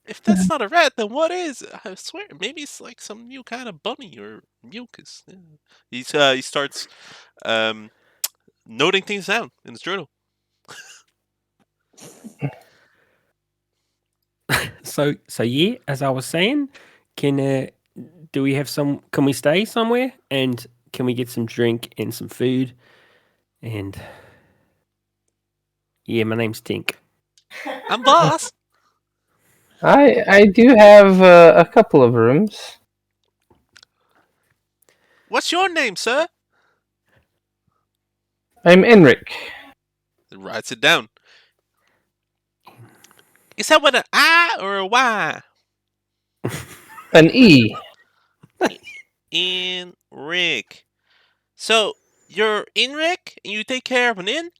a rat, then what is? I swear, maybe it's like some new kind of bunny or mucus. Yeah. He starts noting things down in his journal. So yeah, as I was saying, can we stay somewhere, and can we get some drink and some food? And yeah, my name's Tink. I'm boss. I do have a couple of rooms. What's your name, sir? I'm Enric. He writes it down. Is that with an I or a Y? An E. Enric. So you're Enric, and you take care of an inn.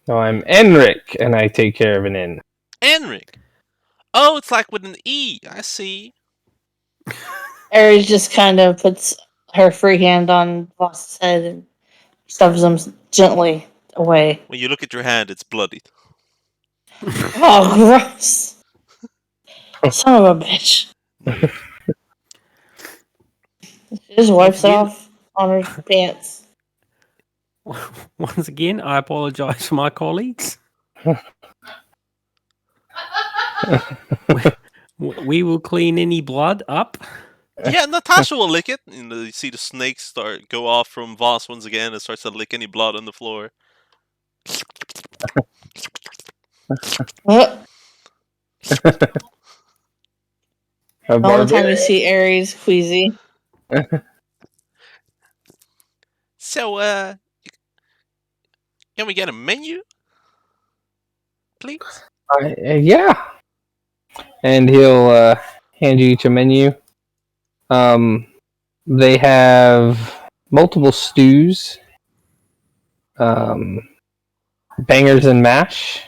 No, I'm Enric, and I take care of an inn. Enric. Oh, it's like with an E. I see. Aries just kind of puts her free hand on Voss's head and Shoves them gently away. When you look at your hand, it's bloodied. Oh, gross! Son of a bitch. She just wipes it off on her pants. Once again, I apologise for my colleagues. we will clean any blood up. Yeah, Natasha will lick it. You see the snakes go off from Voss once again and starts to lick any blood on the floor. The only time you see Aries queasy. So, can we get a menu, please? Yeah. And he'll hand you each a menu. They have multiple stews, bangers and mash,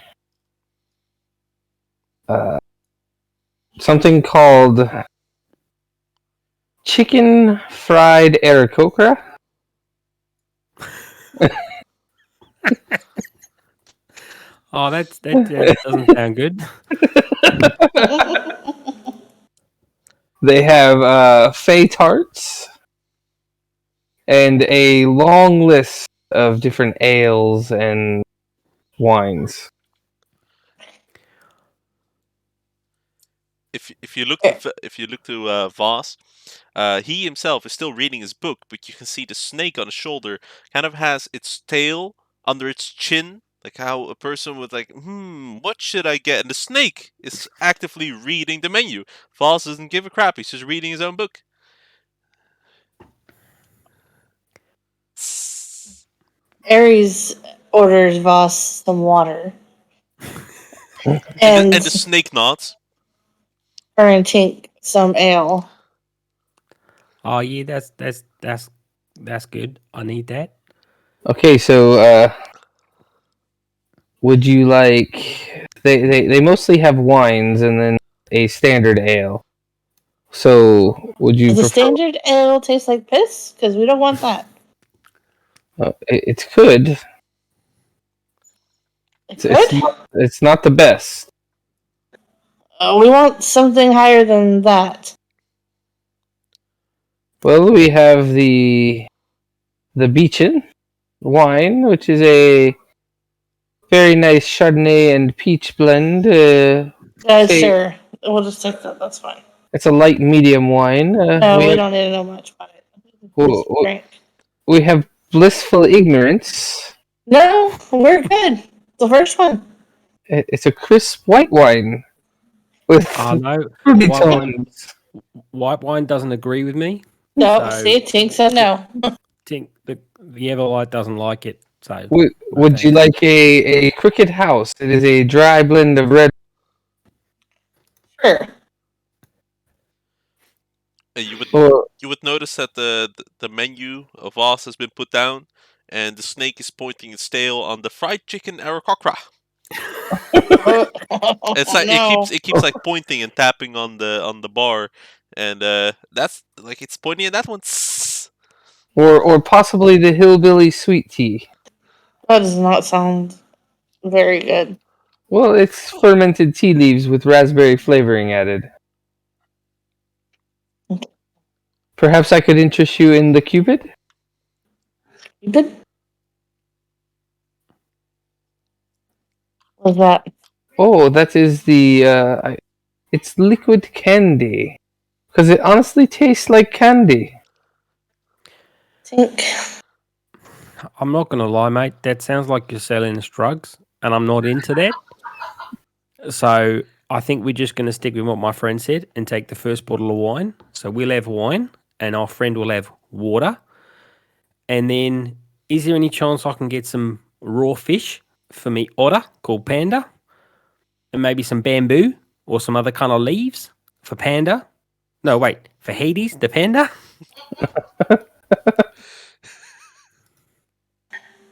something called chicken fried aarakocra. Oh, that doesn't sound good. They have fey tarts and a long list of different ales and wines. If you look to Voss, he himself is still reading his book, but you can see the snake on his shoulder kind of has its tail under its chin, like how a person would like, what should I get? And the snake is actively reading the menu. Voss doesn't give a crap; he's just reading his own book. Aries orders Voss some water. And the snake nods. Her and Tink some ale. Oh yeah, that's good. I need that. Okay, so would you like? They mostly have wines and then a standard ale. So would you? Does the prefer... standard ale taste like piss? Because we don't want that. It's good. It's not the best. We want something higher than that. Well, we have the Beechin wine, which is a very nice Chardonnay and peach blend. Sure. We'll just take that. That's fine. It's a light medium wine. No, we don't need to know much about it. We have Blissful Ignorance. No, we're good. The first one. It's a crisp white wine with ruby tones. White wine doesn't agree with me. No, see, Tink said no. Tink the Everlight doesn't like it. So would you like a Cricket House? It is a dry blend of red. Sure. You would notice that the menu of Voss has been put down, and the snake is pointing its tail on the fried chicken aarakocra. It's like it keeps like pointing and tapping on the bar, and that's like it's pointing at that one. Or possibly the hillbilly sweet tea. That does not sound very good. Well, it's fermented tea leaves with raspberry flavoring added. Perhaps I could interest you in the Cupid? Cupid? What's that? Oh, that is the... it's liquid candy. Because it honestly tastes like candy. I'm not going to lie, mate. That sounds like you're selling us drugs, and I'm not into that. So I think we're just going to stick with what my friend said and take the first bottle of wine. So we'll have wine, and our friend will have water. And then, is there any chance I can get some raw fish for me Otter called Panda? And maybe some bamboo or some other kind of leaves for Panda? No, wait, for Hades, the panda?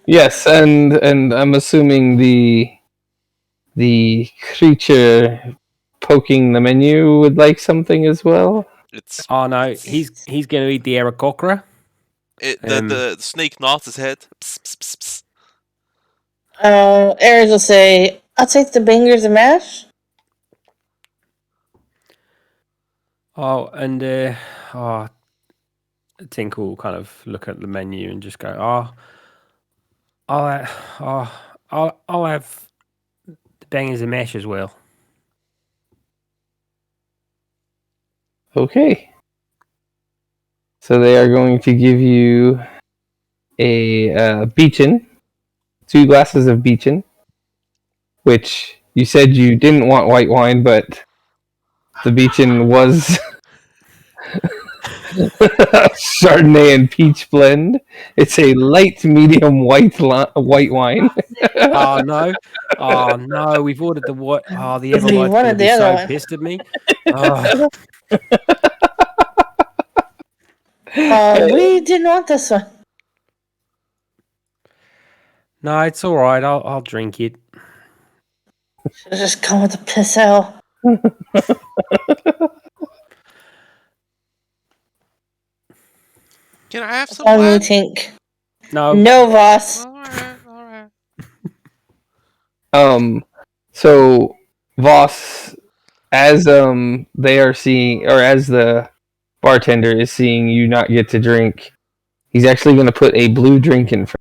Yes, and I'm assuming the creature poking the menu would like something as well. Oh no, he's going to eat the aarakocra. The snake nods his head. Psst, psst, psst, psst. Aries will say, "I'll take the bangers and mash." Oh, and Tink will kind of look at the menu and just go, I'll have the bangers and mash as well. Okay. So they are going to give you a beechin, 2 glasses of beechin, which you said you didn't want white wine, but the beechin was Chardonnay and peach blend. It's a light medium white wine. Oh no, we've ordered the what? Oh, the If you Everlight's wanted gonna be the other so one. pissed at me. Oh, We didn't want this one. no, it's all right. I'll drink it. Should've just gone with the piss out. Can I have some On you, wine? Tink. No, No, Voss. Alright. So Voss, as they are seeing, or as the bartender is seeing you not get to drink, he's actually going to put a blue drink in front.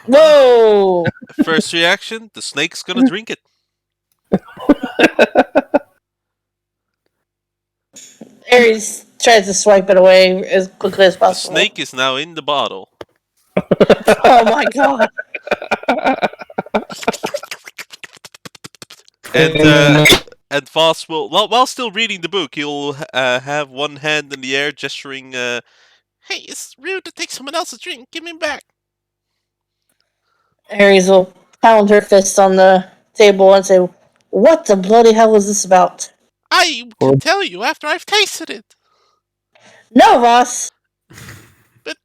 Whoa! First reaction, the snake's gonna drink it. Aries tries to swipe it away as quickly as The possible. snake is now in the bottle. Oh my god! And Voss will, while still reading the book, he'll have one hand in the air gesturing, hey, it's rude to take someone else's drink, give me back. Aries will pound her fist on the table and say, "What the bloody hell is this about?" I can tell you after I've tasted it. No, Voss! But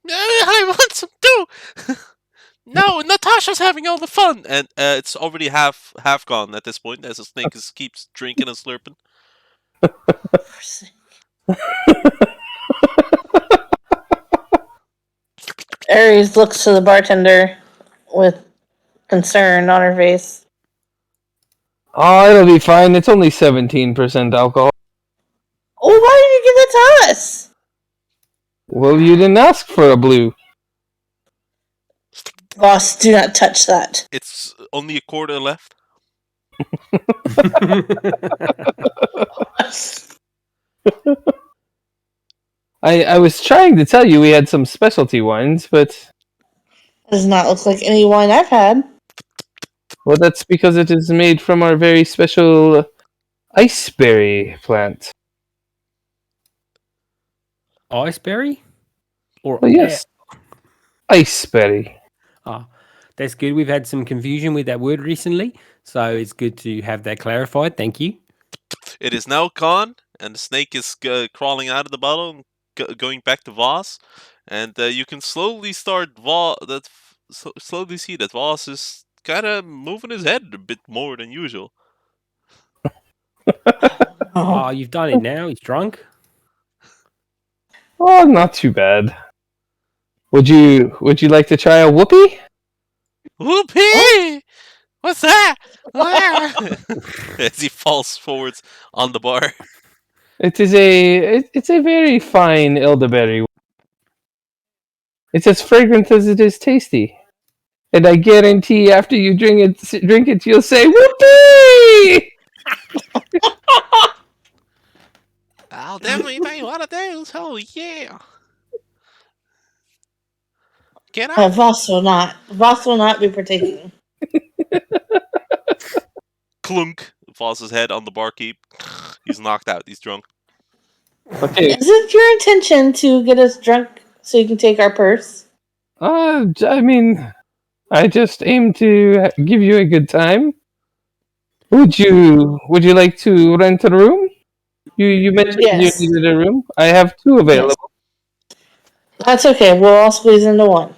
I want some too. No, Natasha's having all the fun, and it's already half gone at this point, as the snake keeps drinking and slurping. Aries looks to the bartender with concern on her face. Oh, it'll be fine. It's only 17% alcohol. Oh, why did you give that to us? Well, you didn't ask for a blue. Boss, do not touch that. It's only a quarter left. I was trying to tell you we had some specialty wines, but Does not look like any wine I've had. well, that's because it is made from our very special iceberry plant. Iceberry? Or Well, yes, iceberry. Ah, that's good. We've had some confusion with that word recently, so it's good to have that clarified. Thank you. It is now gone, and the snake is crawling out of the bottle and going back to Voss. And you can slowly slowly see that Voss is kind of moving his head a bit more than usual. Oh, you've done it now. He's drunk. Oh, not too bad. Would you like to try a whoopee? Whoopee! What's that? As he falls forwards on the bar. It's a very fine elderberry. It's as fragrant as it is tasty. And I guarantee after you drink it, you'll say, "Whoopee!" I'll definitely buy one of those. Oh, yeah. Can I? Voss will not. Voss will not be partaking. Clunk. Voss's head on the barkeep. He's knocked out. He's drunk. Okay. Is it your intention to get us drunk so you can take our purse? I mean, I just aim to give you a good time. Would you like to rent a room? You mentioned Yes. you needed a room. I have 2 available. That's okay. We'll all squeeze into one.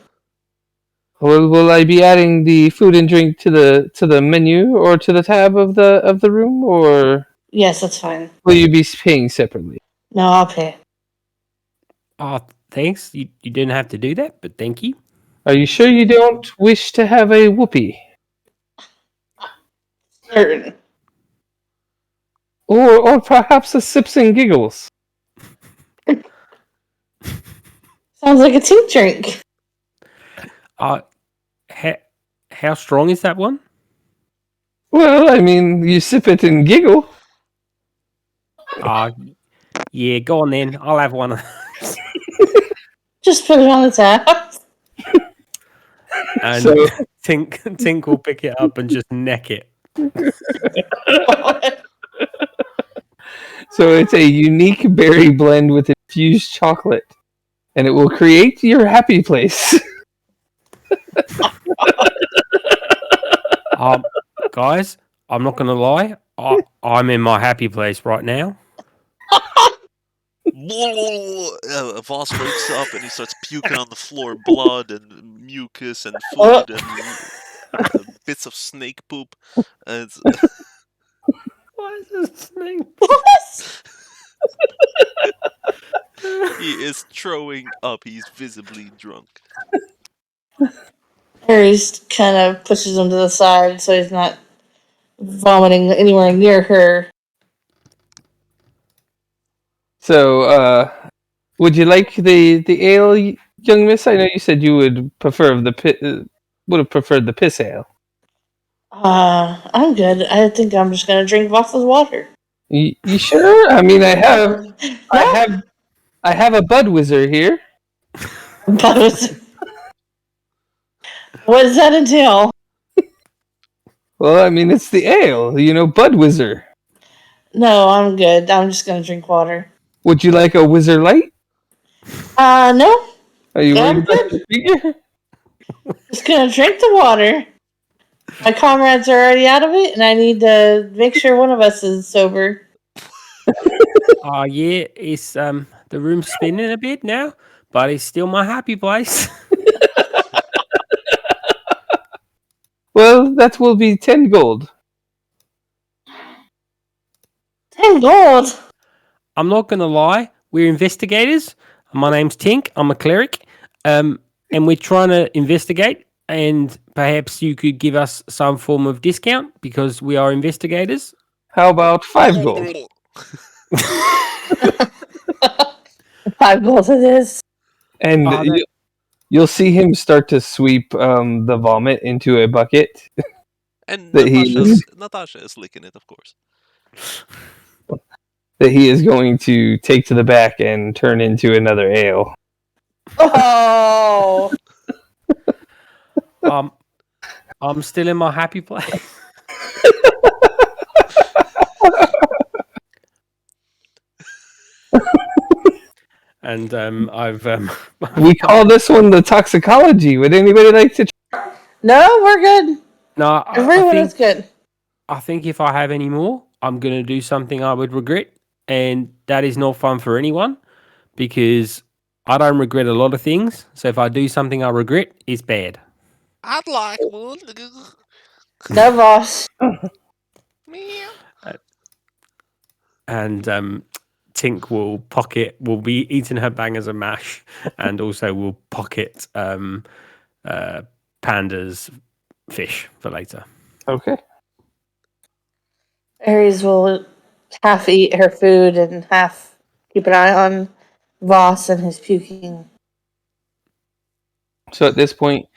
Will I be adding the food and drink to the menu or to the tab of the room, or Yes, that's fine. will you be paying separately? No, I'll pay. Oh, thanks. You didn't have to do that, but thank you. Are you sure you don't wish to have a whoopee? Certain. Or perhaps a sips and giggles? Sounds like a tea drink. How strong is that one? Well, I mean, you sip it and giggle. Yeah, go on then. I'll have one. Just put it on the tap. And So- Tink will pick it up and just neck it. So it's a unique berry blend with infused chocolate, and it will create your happy place. Guys, I'm not going to lie. I'm in my happy place right now. Voss wakes up and he starts puking on the floor, blood and mucus and food and bits of snake poop. And Why is a snake? he is throwing up. He's visibly drunk. Aries kind of pushes him to the side so he's not vomiting anywhere near her. So, would you like the ale, young miss? I know you said you would prefer would have preferred the piss ale. I'm good. I think I'm just gonna drink Voss's water. You sure? I mean, I have a Budweiser here. What does that entail? Well, I mean, it's the ale, Budweiser. No, I'm good. I'm just gonna drink water. Would you like a Whizzer Light? No. Are you Yeah, worried about your figure? Just gonna drink the water. My comrades are already out of it, and I need to make sure one of us is sober. Yeah, it's the room's spinning a bit now, but it's still my happy place. Well, that will be 10 gold. 10 gold. I'm not gonna lie, we're investigators. My name's Tink. I'm a cleric, and we're trying to investigate. And perhaps you could give us some form of discount because we are investigators. How about 5 gold? 5 gold it is. And you'll see him start to sweep the vomit into a bucket. And That Natasha is licking it, of course. That he is going to take to the back and turn into another ale. Oh. I'm still in my happy place. And I've We call this one the toxicology. Would anybody like to try? No, we're good. no, Everyone is good. I think if I have any more, I'm going to do something I would regret, and that is not fun for anyone because I don't regret a lot of things. So if I do something I regret, it's bad. I'd like one. No, boss. And Tink will be eating her bangers and mash, and also will pocket Panda's fish for later. Okay. Aries will half eat her food and half keep an eye on Voss and his puking. So at this point,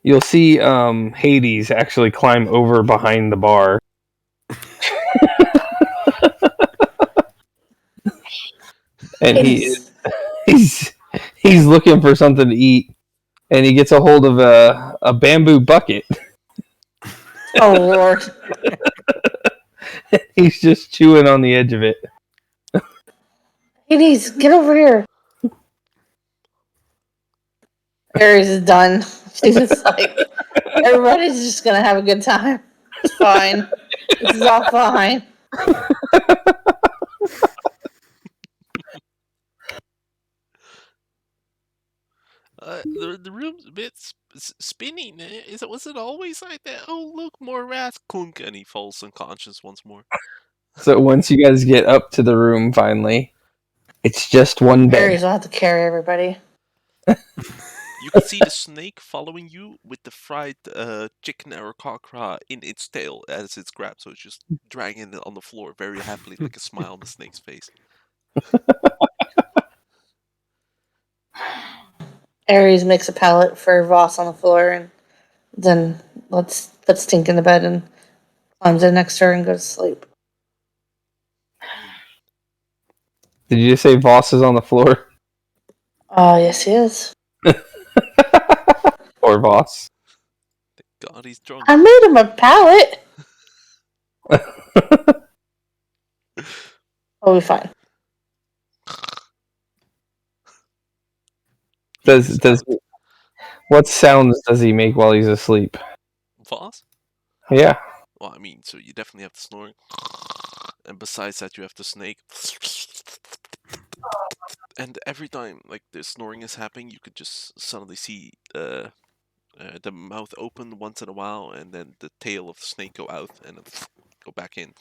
you'll see Hades actually climb over behind the bar. And he's looking for something to eat, and he gets a hold of a bamboo bucket. Oh, Lord. He's just chewing on the edge of it. Hades, get over here. Aries is done. She's just like, everybody's just going to have a good time. It's fine. This is all fine. The room's a bit spinning. Was it always like that? Oh, look, more rats. Clunk, and he falls unconscious once more. So once you guys get up to the room finally, It's just one Aries bed. will have to carry everybody. You can see the snake following you with the fried chicken or cockra in its tail as it's grabbed, so it's just dragging it on the floor very happily, like a smile on the snake's face. Aries makes a pallet for Voss on the floor and then puts Tink in the bed and climbs in next to her and goes to sleep. Did you just say Voss is on the floor? Oh, yes, he is. Or Voss? God, he's drunk. I made him a pallet. Oh, we're fine. Does what sounds does he make while he's asleep? Voss? Yeah. Well, I mean, so you definitely have the snoring, and besides that, you have the snake. And every time like the snoring is happening, you could just suddenly see the mouth open once in a while, and then the tail of the snake go out, and then go back in,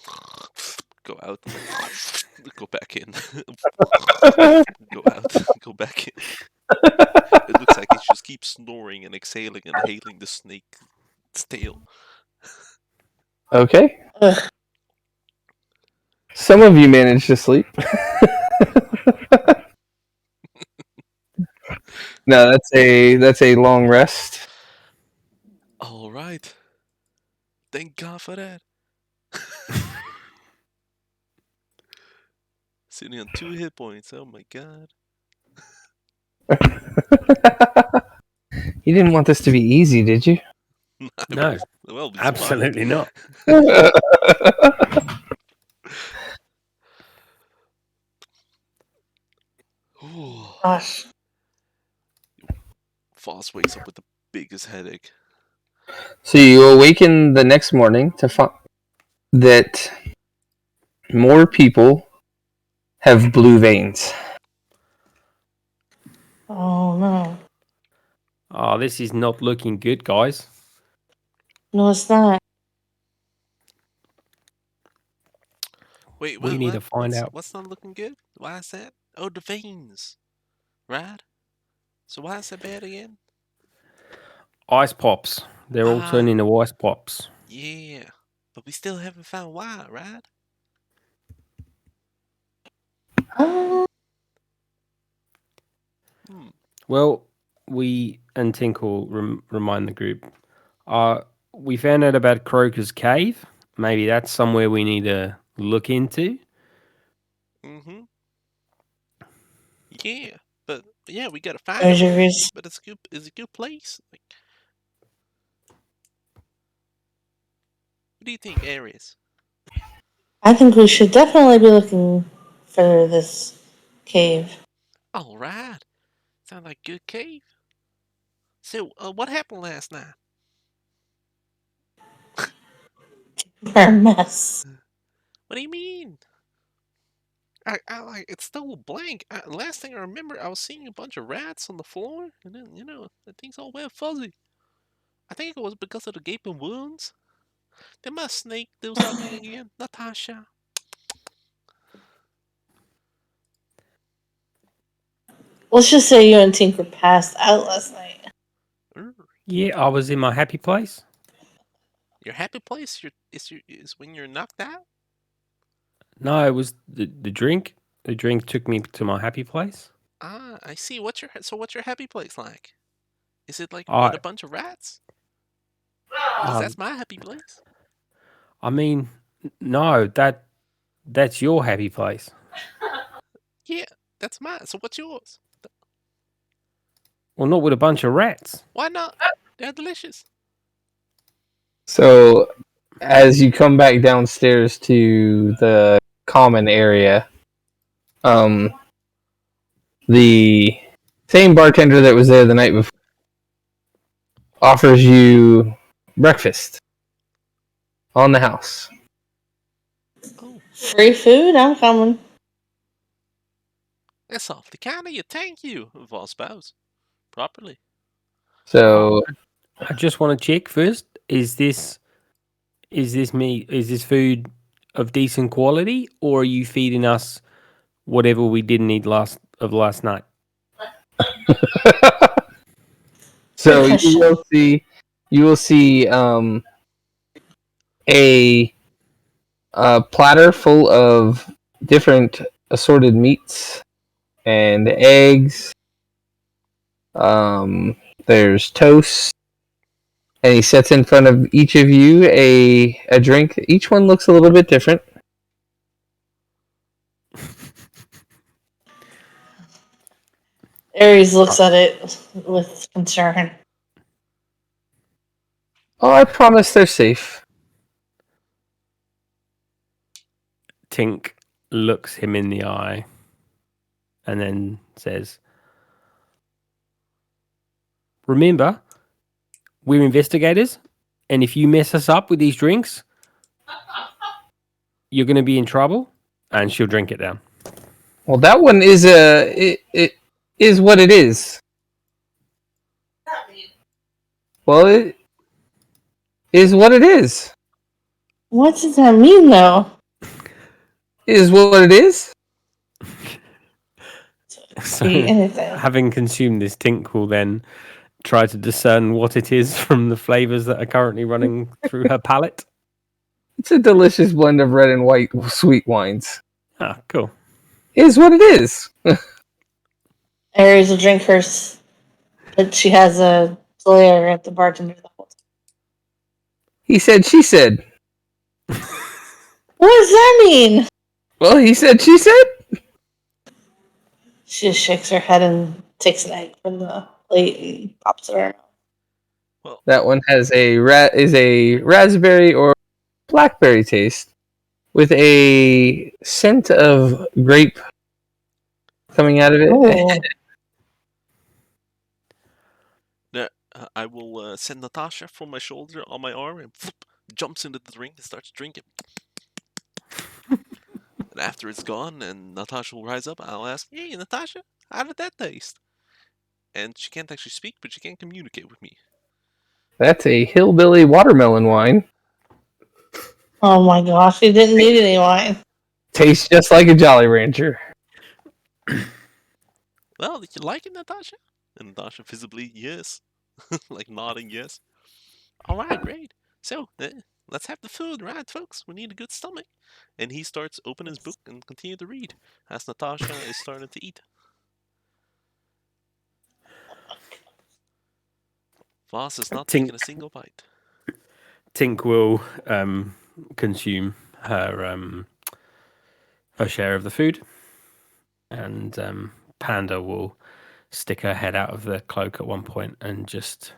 go out, go back in, go out, go back in. It looks like it just keeps snoring and exhaling and inhaling the snake's tail. Okay. Ugh. Some of you manage to sleep. No, that's a long rest. All right. Thank God for that. Sitting on 2 hit points. Oh my God. You didn't want this to be easy, did you? No, Well, be absolutely not. Gosh. Foss wakes up with the biggest headache. So you awaken the next morning to find that more people have blue veins. Oh, no. Oh, this is not looking good, guys. No, it's not. Wait, We need to find out. what's not looking good? Why is that? Oh, the veins. Right? So why is that bad again? Ice pops. They're all Ah. turning into ice pops. Yeah. But we still haven't found why, right? Hmm. Well, we and Tinkle remind the group. We found out about Croker's Cave. Maybe that's somewhere we need to look into. Mm-hmm. Yeah. But yeah, we gotta find There's it. your reason. But it's a good place. Like, what do you think, Aries? I think we should definitely be looking for this cave. All right. Sound like good cave. So, what happened last night? We're a mess. What do you mean? I like it's still a blank. Last thing I remember, I was seeing a bunch of rats on the floor, and then the thing's all wet fuzzy. I think it was because of the gaping wounds. Did my snake do something again, Natasha? Let's just say you and Tinker passed out last night. Yeah, I was in my happy place. Your happy place is when you're knocked out. No, it was the drink. The drink took me to my happy place. Ah, I see. What's your happy place like? Is it like with I, a bunch of rats? Because that's my happy place. I mean, no, that's your happy place. Yeah, that's mine. So what's yours? Well, not with a bunch of rats. Why not? They're delicious. So as you come back downstairs to the common area, the same bartender that was there the night before offers you breakfast on the house. Oh, Free food? I'm coming. that's awfully kind of you. Thank you. Voss bows properly. So I just want to check first. Is this food of decent quality, or are you feeding us whatever we didn't eat last night. So Good you will see a platter full of different assorted meats and eggs. There's toast, and he sets in front of each of you a drink. Each one looks a little bit different. Aries looks at it with concern. Oh, I promise they're safe. Tink looks him in the eye and then says, "Remember, we're investigators, and if you mess us up with these drinks, you're going to be in trouble." And she'll drink it down. Well, that one is it is what it is. Well, it is what it is. What does that mean, though? Is what it is. So, Be anything. having consumed this, Tink will then try to discern what it is from the flavors that are currently running through her palate. It's a delicious blend of red and white sweet wines. Ah, cool. Is what it is. Aries will drink hers, but she has a glare at the bartender the whole time. He said, she said. What does that mean? Well, he said, she said. She just shakes her head and takes an egg from the plate and pops it in her mouth. That one has a raspberry or blackberry taste with a scent of grape coming out of it. Oh. I will send Natasha from my shoulder on my arm and jumps into the drink and starts drinking. And after it's gone and Natasha will rise up, I'll ask, "Hey, Natasha, how did that taste?" And she can't actually speak, but she can communicate with me. That's a hillbilly watermelon wine. Oh my gosh, he didn't need any wine. Tastes just like a Jolly Rancher. Well, did you like it, Natasha? And Natasha visibly, yes. Like nodding yes. All right, great. So, let's have the food, right, folks? We need a good stomach. And he starts open his book and continue to read as Natasha is starting to eat. Voss is not taking a single bite. Tink will consume her share of the food, and Panda will stick her head out of the cloak at one point and just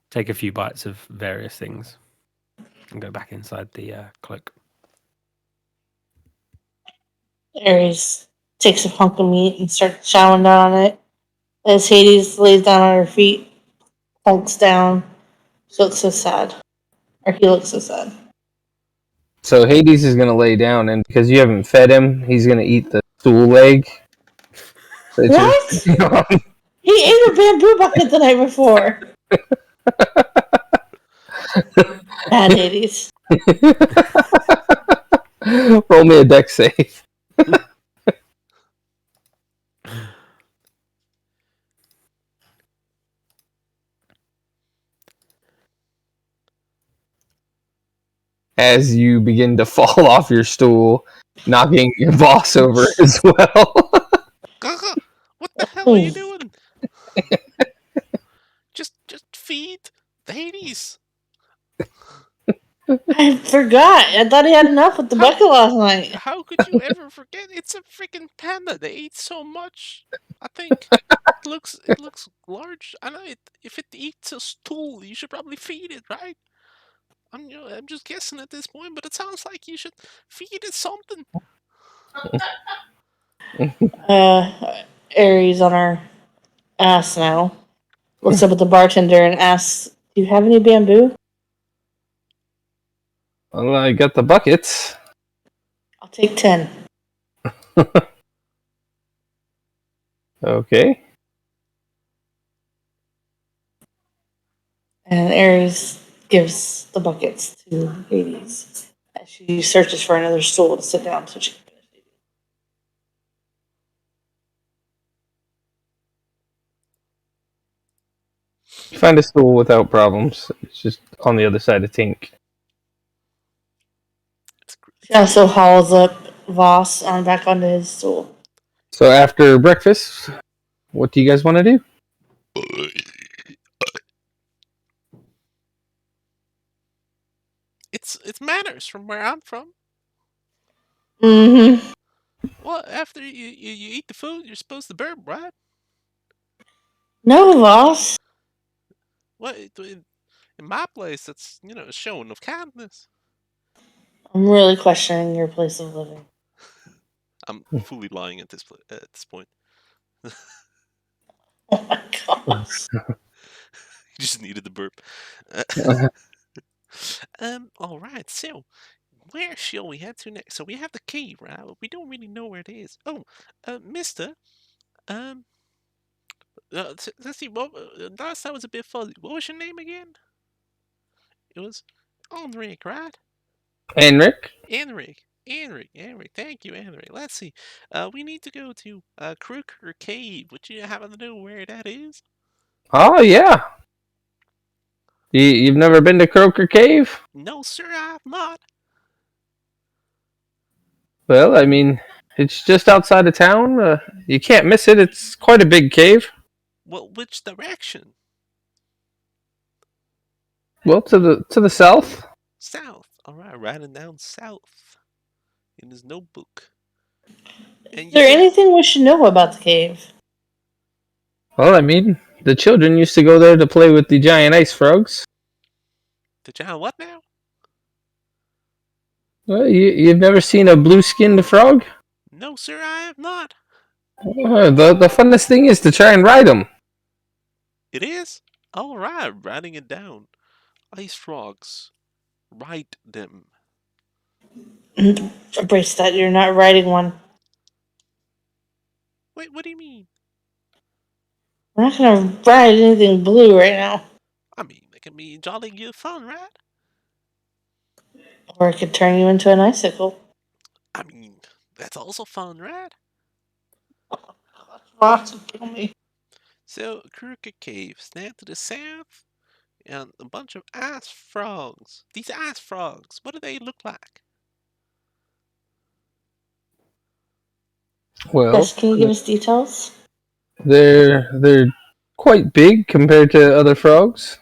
take a few bites of various things and go back inside the cloak. Aries takes a hunk of meat and starts chowing down on it. As Hades lays down on her feet, plunks down. She looks so sad. Or he looks so sad. So Hades is going to lay down, and because you haven't fed him, he's going to eat the stool leg. What? He ate a bamboo bucket the night before. Bad Hades. Roll me a deck save. As you begin to fall off your stool, knocking your boss over as well. What the hell are you doing? Just feed the Hades. I forgot. I thought he had enough with the bucket last night. How could you ever forget? It's a freaking panda. They eat so much. I think it looks large. I know if it eats a stool, you should probably feed it, right? I'm just guessing at this point, but it sounds like you should feed it something. Aries on her ass now. Looks up at the bartender and asks, "Do you have any bamboo?" Well, I got the buckets. I'll take 10. Okay. And Aries gives the buckets to Hades as she searches for another stool to sit down so she can finish eating. You find a stool without problems. It's just on the other side of Tink. She also hauls up Voss on back onto his stool. So after breakfast, what do you guys want to do? It's manners from where I'm from. Mm-hmm. Well, after you eat the food, you're supposed to burp, right? No, Voss. What in my place, that's a showing of kindness. I'm really questioning your place of living. I'm fully lying at this point. Oh my gosh. You just needed the burp. All right. So, where shall we head to next? So we have the cave, right? We don't really know where it is. Oh, Mister. Um, let's see. What last time was a bit fuzzy. What was your name again? It was Enric, right? Enric? Enric. Thank you, Enric. Let's see. We need to go to Crooker Cave. Would you happen to know where that is? Oh, yeah. You've never been to Croaker Cave? No, sir, I've not. Well, I mean, it's just outside of town. You can't miss it. It's quite a big cave. Well, which direction? Well, to the south. South. All right, writing down south in his notebook. And Is you there said anything we should know about the cave? Well, I mean, the children used to go there to play with the giant ice frogs. the child what now? Well, you've never seen a blue-skinned frog? No, sir, I have not. The funnest thing is to try and ride them. It is? All right, writing it down. Ice frogs. Write them. Embrace that you're not riding one. Wait, what do you mean? We're not gonna ride anything blue right now. I mean, it can be jolly good fun, right? Or it could turn you into an icicle. I mean, that's also fun, right? Voss would kill me. So, Crooked Cave, stand to the south, and a bunch of ice frogs. These ice frogs, what do they look like? Well, Yes, can you give us details? they're quite big compared to other frogs.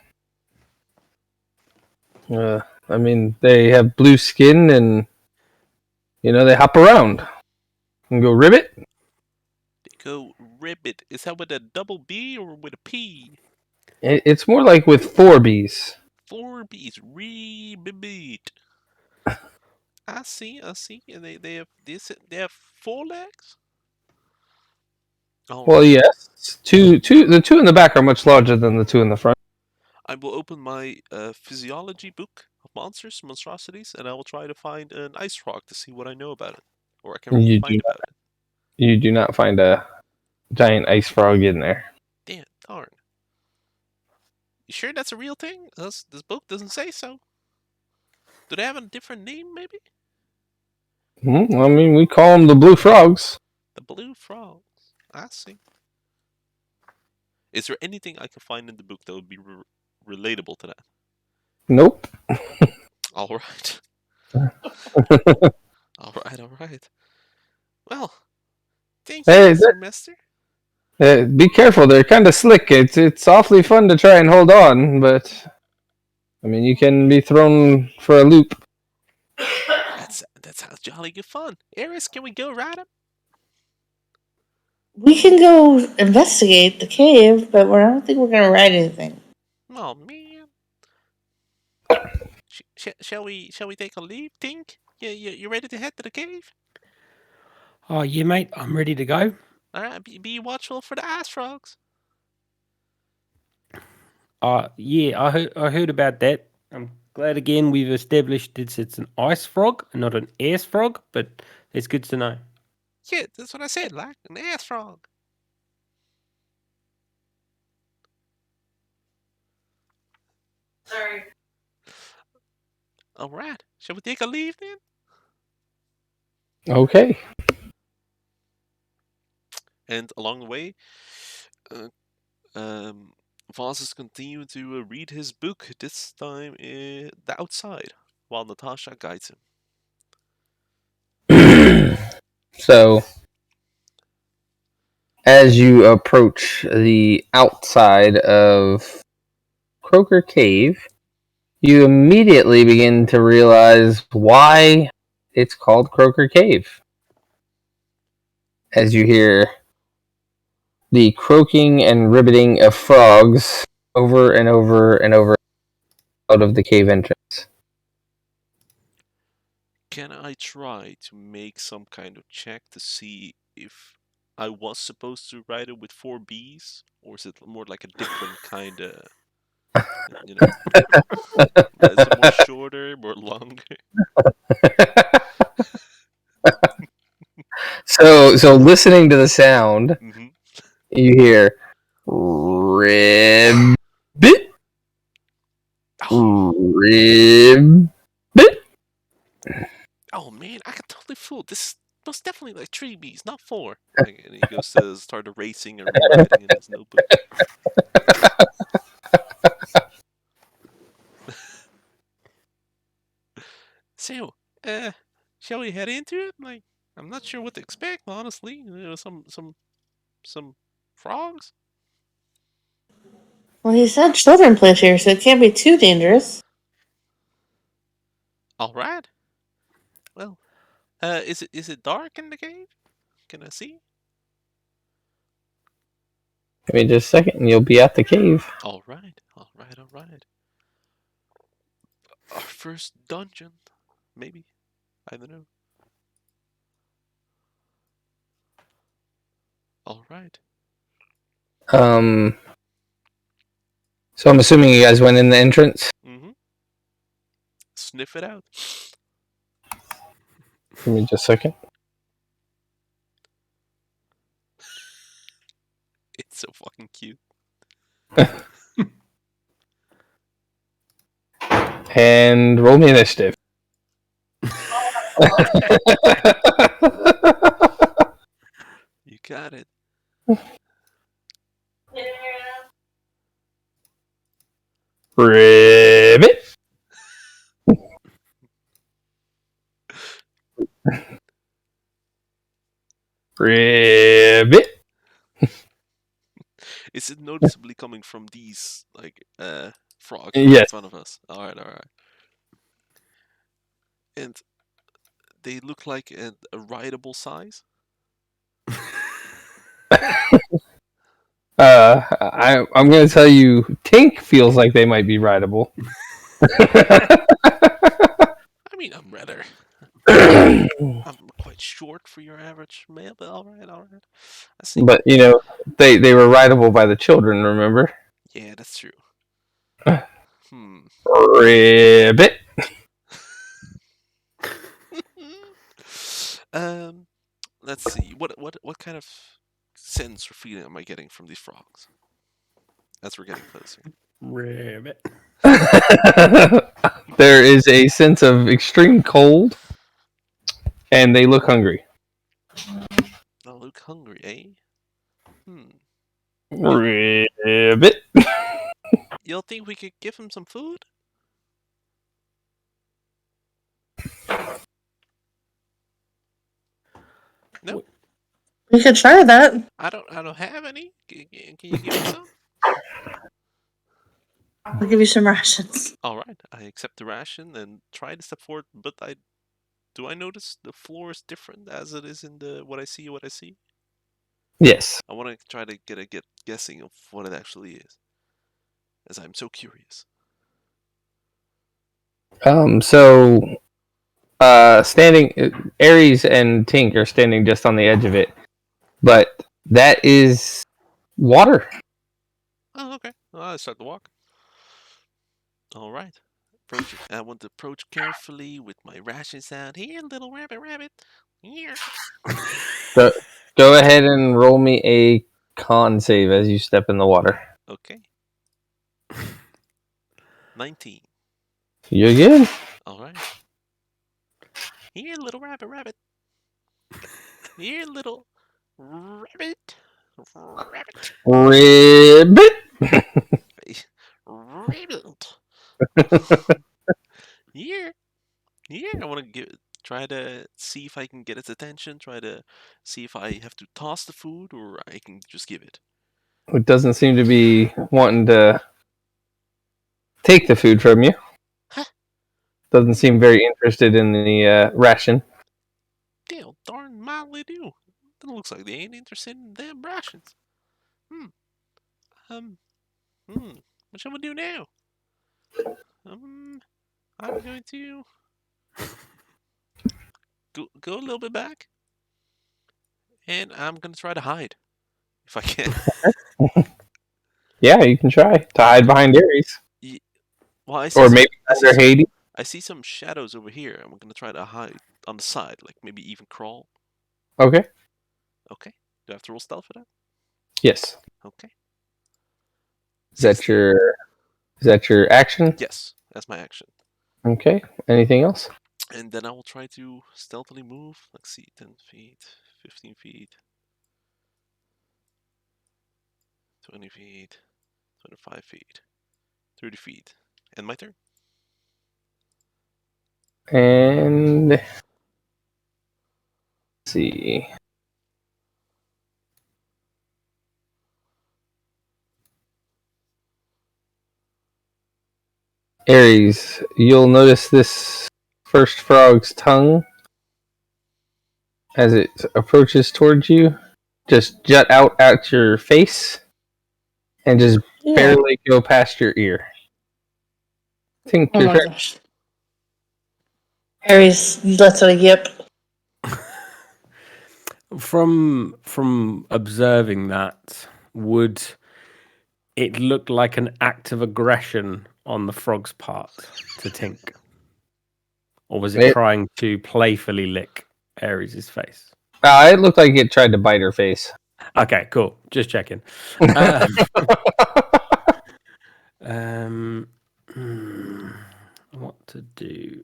I mean, they have blue skin and they hop around and go ribbit. They go ribbit. Is that with a double B or with a P? It's more like with 4 B's. 4 B's. Ribbit. I see. And they have this. They have 4 legs. All Well, right. yes, the two in the back are much larger than the two in the front. I will open my physiology book of monstrosities, and I will try to find an ice frog to see what I know about it, or I can You do find about it. you do not find a giant ice frog in there. Damn, darn. You sure that's a real thing? This book doesn't say so. Do they have a different name, maybe? I mean, we call them the blue frogs. The blue frogs. I see. Is there anything I can find in the book that would be relatable to that? Nope. All right. All right. Well, thank you, Hey, Mr. Mister. be careful. They're kind of slick. It's awfully fun to try and hold on, but I mean, you can be thrown for a loop. That sounds jolly good fun. Eris, can we go ride him? We can go investigate the cave, but I don't think we're gonna ride anything. Oh man. Shall we take a leave, Tink? You ready to head to the cave? Oh, yeah, mate. I'm ready to go. All right, be watchful for the ice frogs. Yeah, I heard about that. I'm glad again we've established it's an ice frog and not an air frog, but it's good to know. Yeah, that's what I said, like an ice frog. Sorry. All right, shall we take a leave then? Okay. And along the way, uh, Voss is continuing to read his book, this time the outside, while Natasha guides him. So, as you approach the outside of Croaker Cave, you immediately begin to realize why it's called Croaker Cave. As you hear the croaking and ribbiting of frogs over and over and over out of the cave entrance. Can I try to make some kind of check to see if I was supposed to write it with 4 Bs, or is it more like a different kind of, you know, is it more shorter, more longer? So listening to the sound, Mm-hmm. you hear ribbit, ribbit. Oh man, I can totally fool. This most definitely like 3 Bs, not 4. Like, and he goes to start erasing and rewriting in his notebook. So, shall we head into it? Like, I'm not sure what to expect, honestly. You know, some frogs. Well, he said children play here, so it can't be too dangerous. All right. Well, is it dark in the cave? Can I see? Give me just a second and you'll be at the cave. All right. Our first dungeon, maybe. I don't know. All right. So I'm assuming you guys went in the entrance? Mm-hmm. Sniff it out. Give me just a second. It's so fucking cute. And roll me initiative. You got it. Ribbit. Ribbit. Is it noticeably coming from these like frogs right Yes. in front of us? All right. And they look like a rideable size. I'm going to tell you, Tink feels like they might be rideable. I mean, I'm rather. I'm quite short for your average male, but all right. I see. But you know, they were rideable by the children. Remember? Yeah, that's true. Ribbit. Let's see. What kind of sense or feeling am I getting from these frogs as we're getting closer? Ribbit. There is a sense of extreme cold, and they look hungry. They look hungry, eh? Ribbit. Y'all think we could give them some food? No, We could try that. I don't have any. Can you give me some? I'll give you some rations. All right, I accept the ration and try to step forward. But do I notice the floor is different as it is in the what I see? Yes. I want to try to get a guessing of what it actually is, as I'm so curious. Standing, Aries and Tink are standing just on the edge of it, but that is water. Oh, okay. Well, I start to walk. All right. Approach. I want to approach carefully with my rations out. Here, little rabbit. Here. Go ahead and roll me a con save as you step in the water. Okay. 19. You're good. All right. Here, little rabbit. Here, little rabbit. Ribbit. Brilliant. Yeah. I want to try to see if I can get its attention. Try to see if I have to toss the food or I can just give it. It doesn't seem to be wanting to take the food from you. Huh. Doesn't seem very interested in the ration. Damn, darn mildly do. It looks like they ain't interested in damn rations. Hmm. Um. Hmm. What shall we do now? I'm going to go a little bit back, and I'm gonna try to hide if I can. Yeah, you can try to hide behind Ares. Well, Or maybe under Hades. I see some shadows over here, and we're gonna try to hide on the side, like maybe even crawl. Okay. Okay. Do I have to roll stealth for that? Yes. Okay. Is that your action? Yes, that's my action. Okay. Anything else? And then I will try to stealthily move. Let's see, 10 feet, 15 feet, 20 feet, 25 feet, 30 feet. And my turn. And let's see. Ares, you'll notice this first frog's tongue as it approaches towards you just jut out your face and just barely go past your ear. Think Oh your my turn. gosh. Harry's lets out a yip. From observing that, would it look like an act of aggression on the frog's part to Tink? Or was it trying to playfully lick Ares' face? It looked like it tried to bite her face. Okay, cool. Just checking. What to do?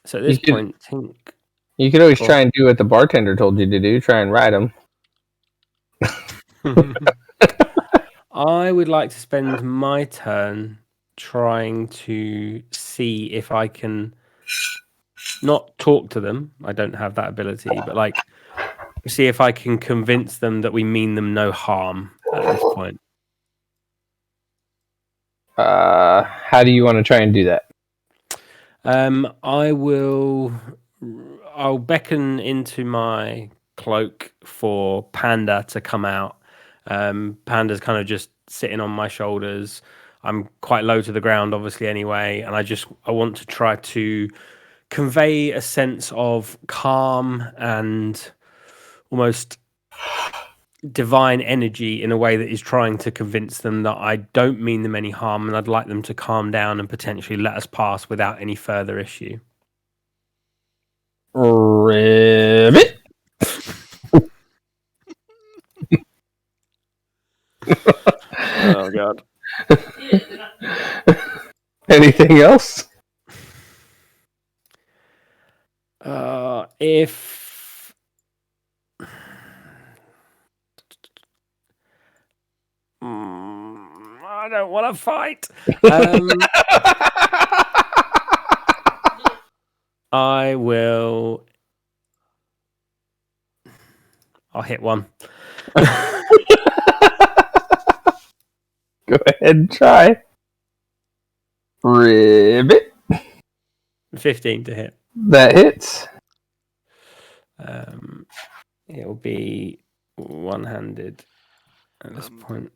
So at this point, Tink. You could always try and do what the bartender told you to do. Try and ride him. I would like to spend my turn trying to see if I can not talk to them. I don't have that ability, but like see if I can convince them that we mean them no harm at this point. How do you want to try and do that? I'll beckon into my cloak for Panda to come out. Panda's kind of just sitting on my shoulders. I'm quite low to the ground, obviously, anyway, and I want to try to convey a sense of calm and almost divine energy in a way that is trying to convince them that I don't mean them any harm, and I'd like them to calm down and potentially let us pass without any further issue. Ribbit. Oh god. Anything else? If I don't want to fight. I will. I'll hit one. Go ahead and try. Ribbit. 15 to hit. That hits. It'll be one-handed at this point.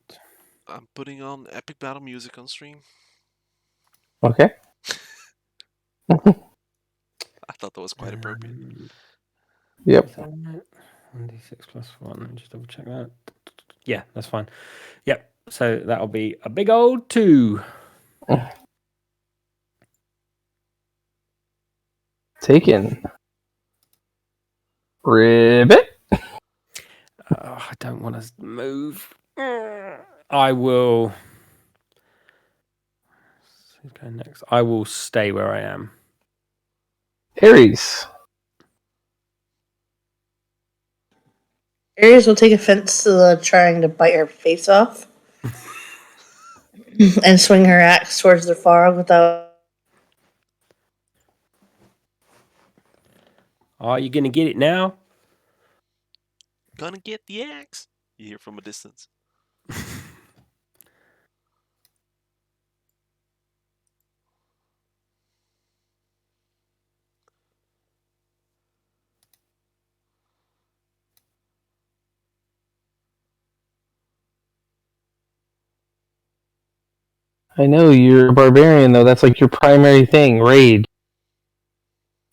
I'm putting on epic battle music on stream. Okay. I thought that was quite appropriate. Yep. 1d6 plus 1. Just double check that. Yeah, that's fine. Yep. So that'll be a big old 2. Taken. Ribbit. I don't want to move. I will. Who's going next? I will stay where I am. Ares. Aries will take offense to the trying to bite her face off and swing her axe towards the frog without. Are you going to get it now? Gonna get the axe. You hear from a distance. I know you're a barbarian, though. That's like your primary thing, raid.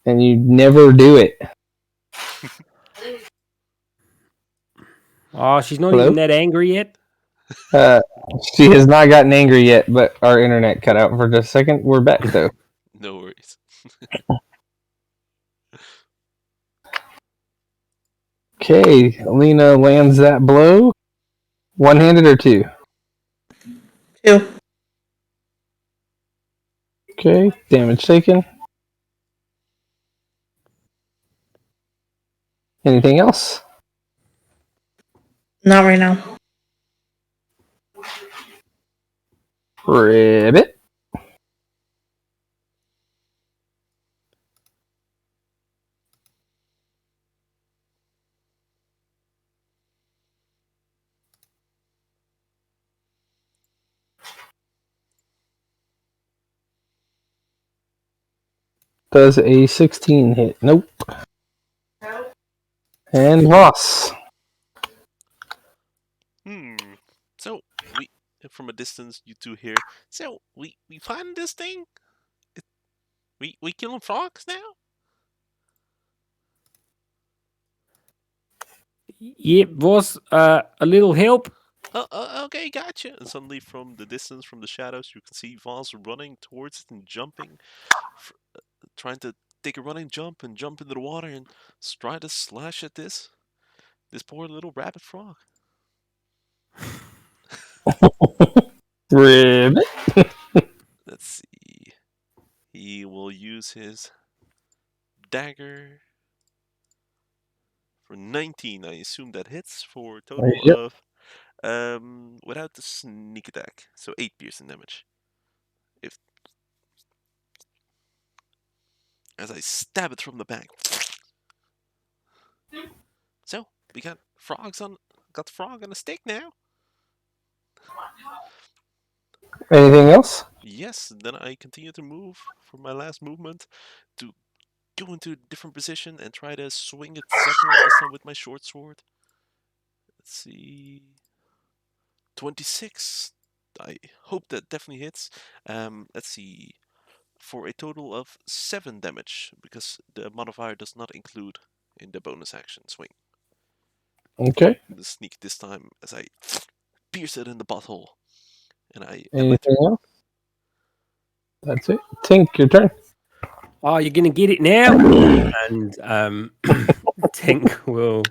And you never do it. Oh, she's not Hello? even that angry yet. She has not gotten angry yet, but our internet cut out for just a second. We're back, though. No worries. Okay, Lena lands that blow. One-handed or two? 2. Okay, damage taken. Anything else? Not right now. Ribbit. Does a 16 hit? Nope. And Voss. So we, from a distance, you two hear. So we find this thing. We killing frogs now. Yep, was a little help. Okay, gotcha. And suddenly, from the distance, from the shadows, you can see Voss running towards it and jumping, trying to take a running jump and jump into the water and try to slash at this poor little rabbit frog. Ribbit. Let's see. He will use his dagger for 19. I assume that hits for a total Yep. of without the sneak attack, so 8 piercing damage. If as I stab it from the back. So we got the frog on a stick now. Anything else? Yes, then I continue to move for my last movement to go into a different position and try to swing it second one, this time with my short sword. Let's see. 26. I hope that definitely hits. Let's see. For a total of 7 damage, because the modifier does not include in the bonus action swing. Okay. The sneak this time as I pierce it in the butthole. And I Anything else? That's it. Tink, your turn. Oh, you're gonna get it now. And Tink will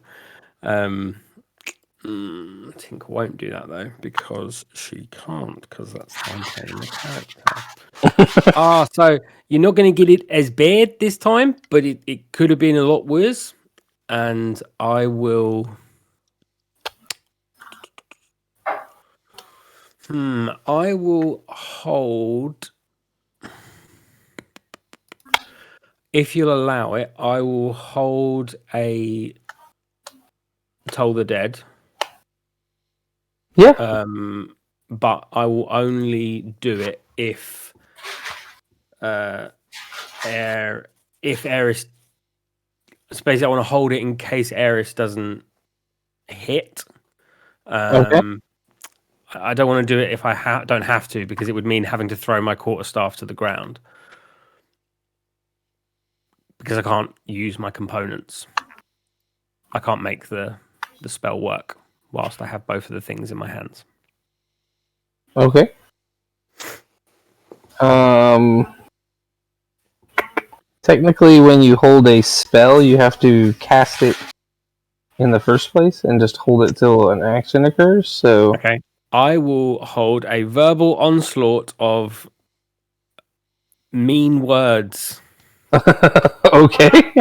Tink won't do that though, because she can't, because that's how I'm playing the character. So you're not gonna get it as bad this time, but it could have been a lot worse. And I will hold, if you'll allow it, I will hold a Toll the Dead. Yeah. But I will only do it if Eris. Basically, I want to hold it in case Eris doesn't hit. Okay. I don't want to do it if I don't have to, because it would mean having to throw my quarterstaff to the ground, because I can't use my components. I can't make the spell work whilst I have both of the things in my hands. Okay. Technically, when you hold a spell, you have to cast it in the first place and just hold it till an action occurs. So okay, I will hold a verbal onslaught of mean words. Okay.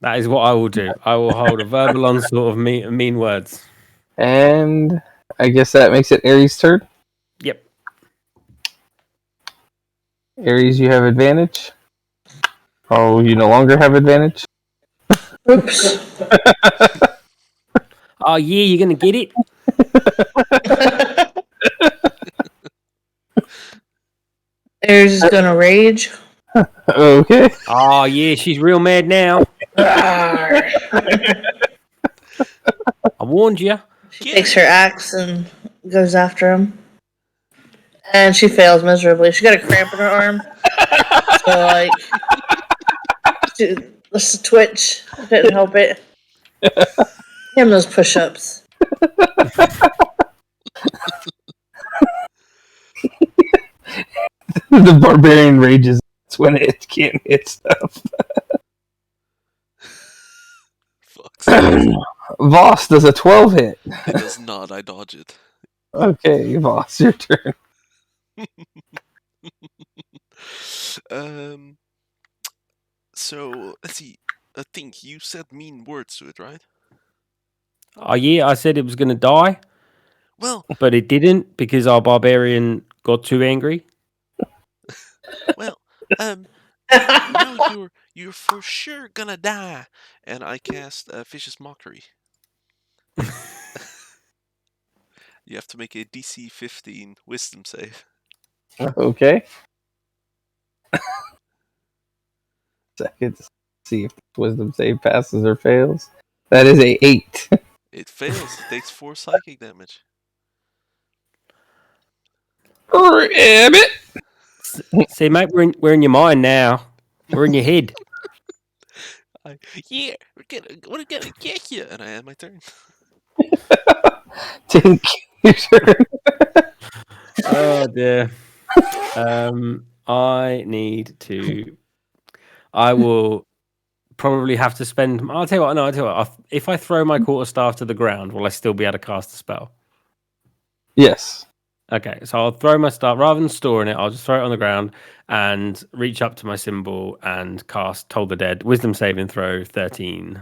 That is what I will do. I will hold a verbal onslaught of mean words. And I guess that makes it Aries' turn. Yep. Aries, you have advantage. Oh, you no longer have advantage? Oops. Oh, yeah, you're going to get it? Aries is gonna rage. Okay. Oh, yeah, she's real mad now. Rawr. I warned you. She takes her axe and goes after him. And she fails miserably. She got a cramp in her arm. So, like, this twitch didn't help it. Him those push ups. The barbarian rages. That's when it can't hit stuff. Fuck's sake. Voss, does a 12 hit? It does not. I dodge it. Okay, Voss, your turn. So let's see. I think you said mean words to it, right? Oh, yeah, I said it was going to die, Well, but it didn't because our barbarian got too angry. well. Now you're for sure gonna die, and I cast vicious mockery. You have to make a DC 15 Wisdom save. Okay. Seconds. See if wisdom save passes or fails. That is a 8. It fails. It takes 4 psychic damage. Rabbit. See, mate, we're in your mind now. We're in your head. Yeah, we're gonna get you, and I end my turn. Tink, your turn. Oh, dear. I need to. I will probably have to spend. I'll tell you what. No, I'll tell you what. If I throw my quarterstaff to the ground, will I still be able to cast a spell? Yes. Okay, so I'll throw my staff rather than storing it. I'll just throw it on the ground and reach up to my symbol and cast Toll the Dead. Wisdom saving throw 13.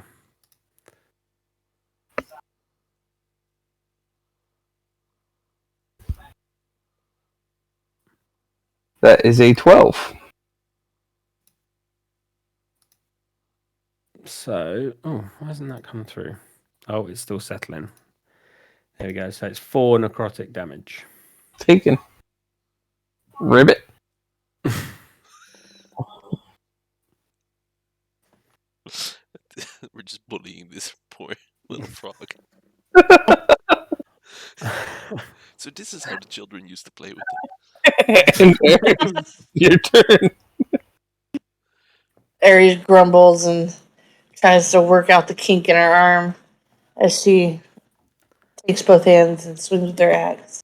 That is a 12. So, why hasn't that come through? Oh, it's still settling. There we go. So it's 4 necrotic damage. Taken. Ribbit. We're just bullying this poor little frog. So this is how the children used to play with them. And your turn. Aries grumbles and tries to work out the kink in her arm as she takes both hands and swings with her axe.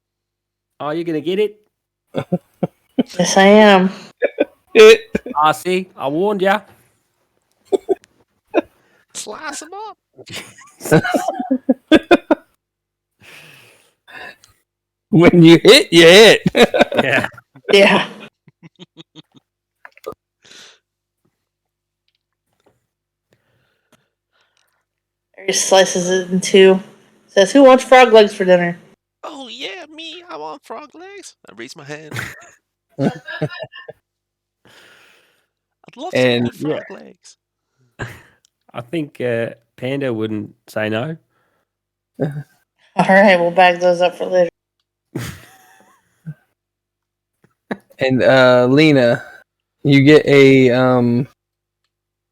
Are you going to get it? Yes, I am. I see. I warned ya. Slice them up. When you hit, you hit. Yeah. Yeah. Aries slices it in two. Says, "Who wants frog legs for dinner?" Oh yeah, me. I want frog legs. I raise my hand. I'd love some more frog legs. I think Panda wouldn't say no. All right, we'll bag those up for later. And Lena, you get a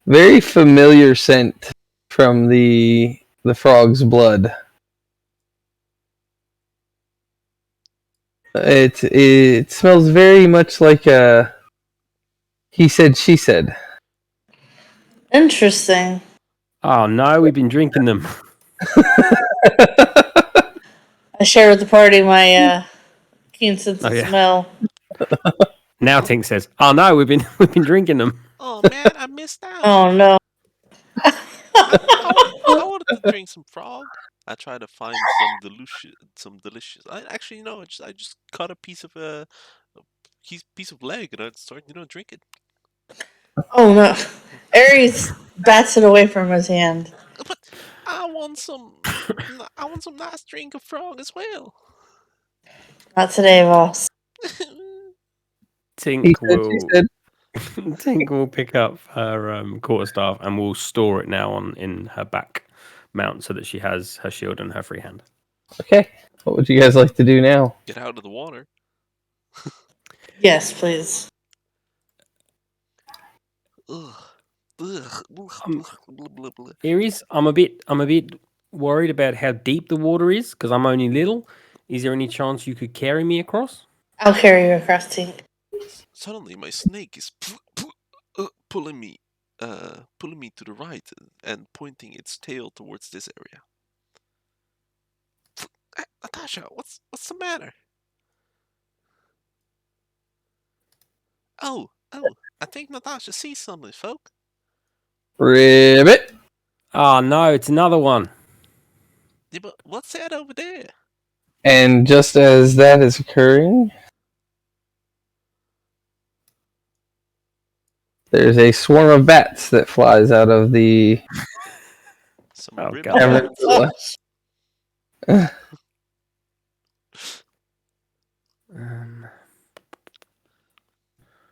very familiar scent from the frog's blood. It smells very much like he said, she said. Interesting. Oh no, we've been drinking them. I share with the party my keen sense of smell. Now Tink says, "Oh no, we've been drinking them." Oh man, I missed out. Oh no. I wanted to drink some frog. I tried to find some delicious. I actually no. I just cut a piece of piece of leg and I started drink it. Oh no. Aries bats it away from his hand. But I want some. I want some nice drink of frog as well. Not today, boss. Tink She will said. Tink will pick up her quarterstaff and will store it now in her back mount so that she has her shield and her free hand. Okay. What would you guys like to do now? Get out of the water. Yes, please. Ugh. Ugh. Blah, blah, blah. Aries, I'm a bit worried about how deep the water is because I'm only little. Is there any chance you could carry me across? I'll carry you across, Tink. Suddenly, my snake is pulling me to the right and pointing its tail towards this area. Natasha, what's the matter? Oh, I think Natasha sees something, folk. Ribbit. Oh no, it's another one. Yeah, but what's that over there? And just as that is occurring, there's a swarm of bats that flies out of the Some Oh, ribbon God. bats.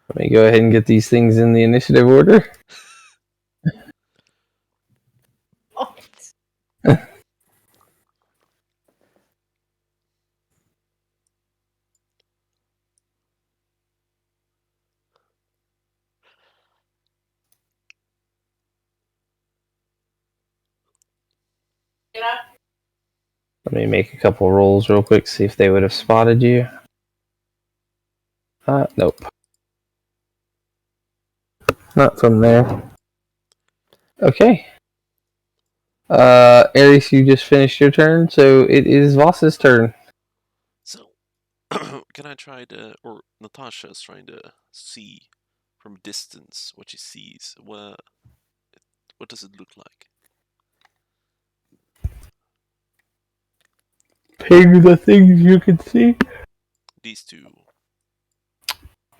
Let me go ahead and get these things in the initiative order. Let me make a couple rolls real quick, see if they would have spotted you. Nope. Not from there. Okay. Aries, you just finished your turn, so it is Voss's turn. So, can I try to, or Natasha's trying to see from distance what she sees? What does it look like? Ping the things you can see. These two.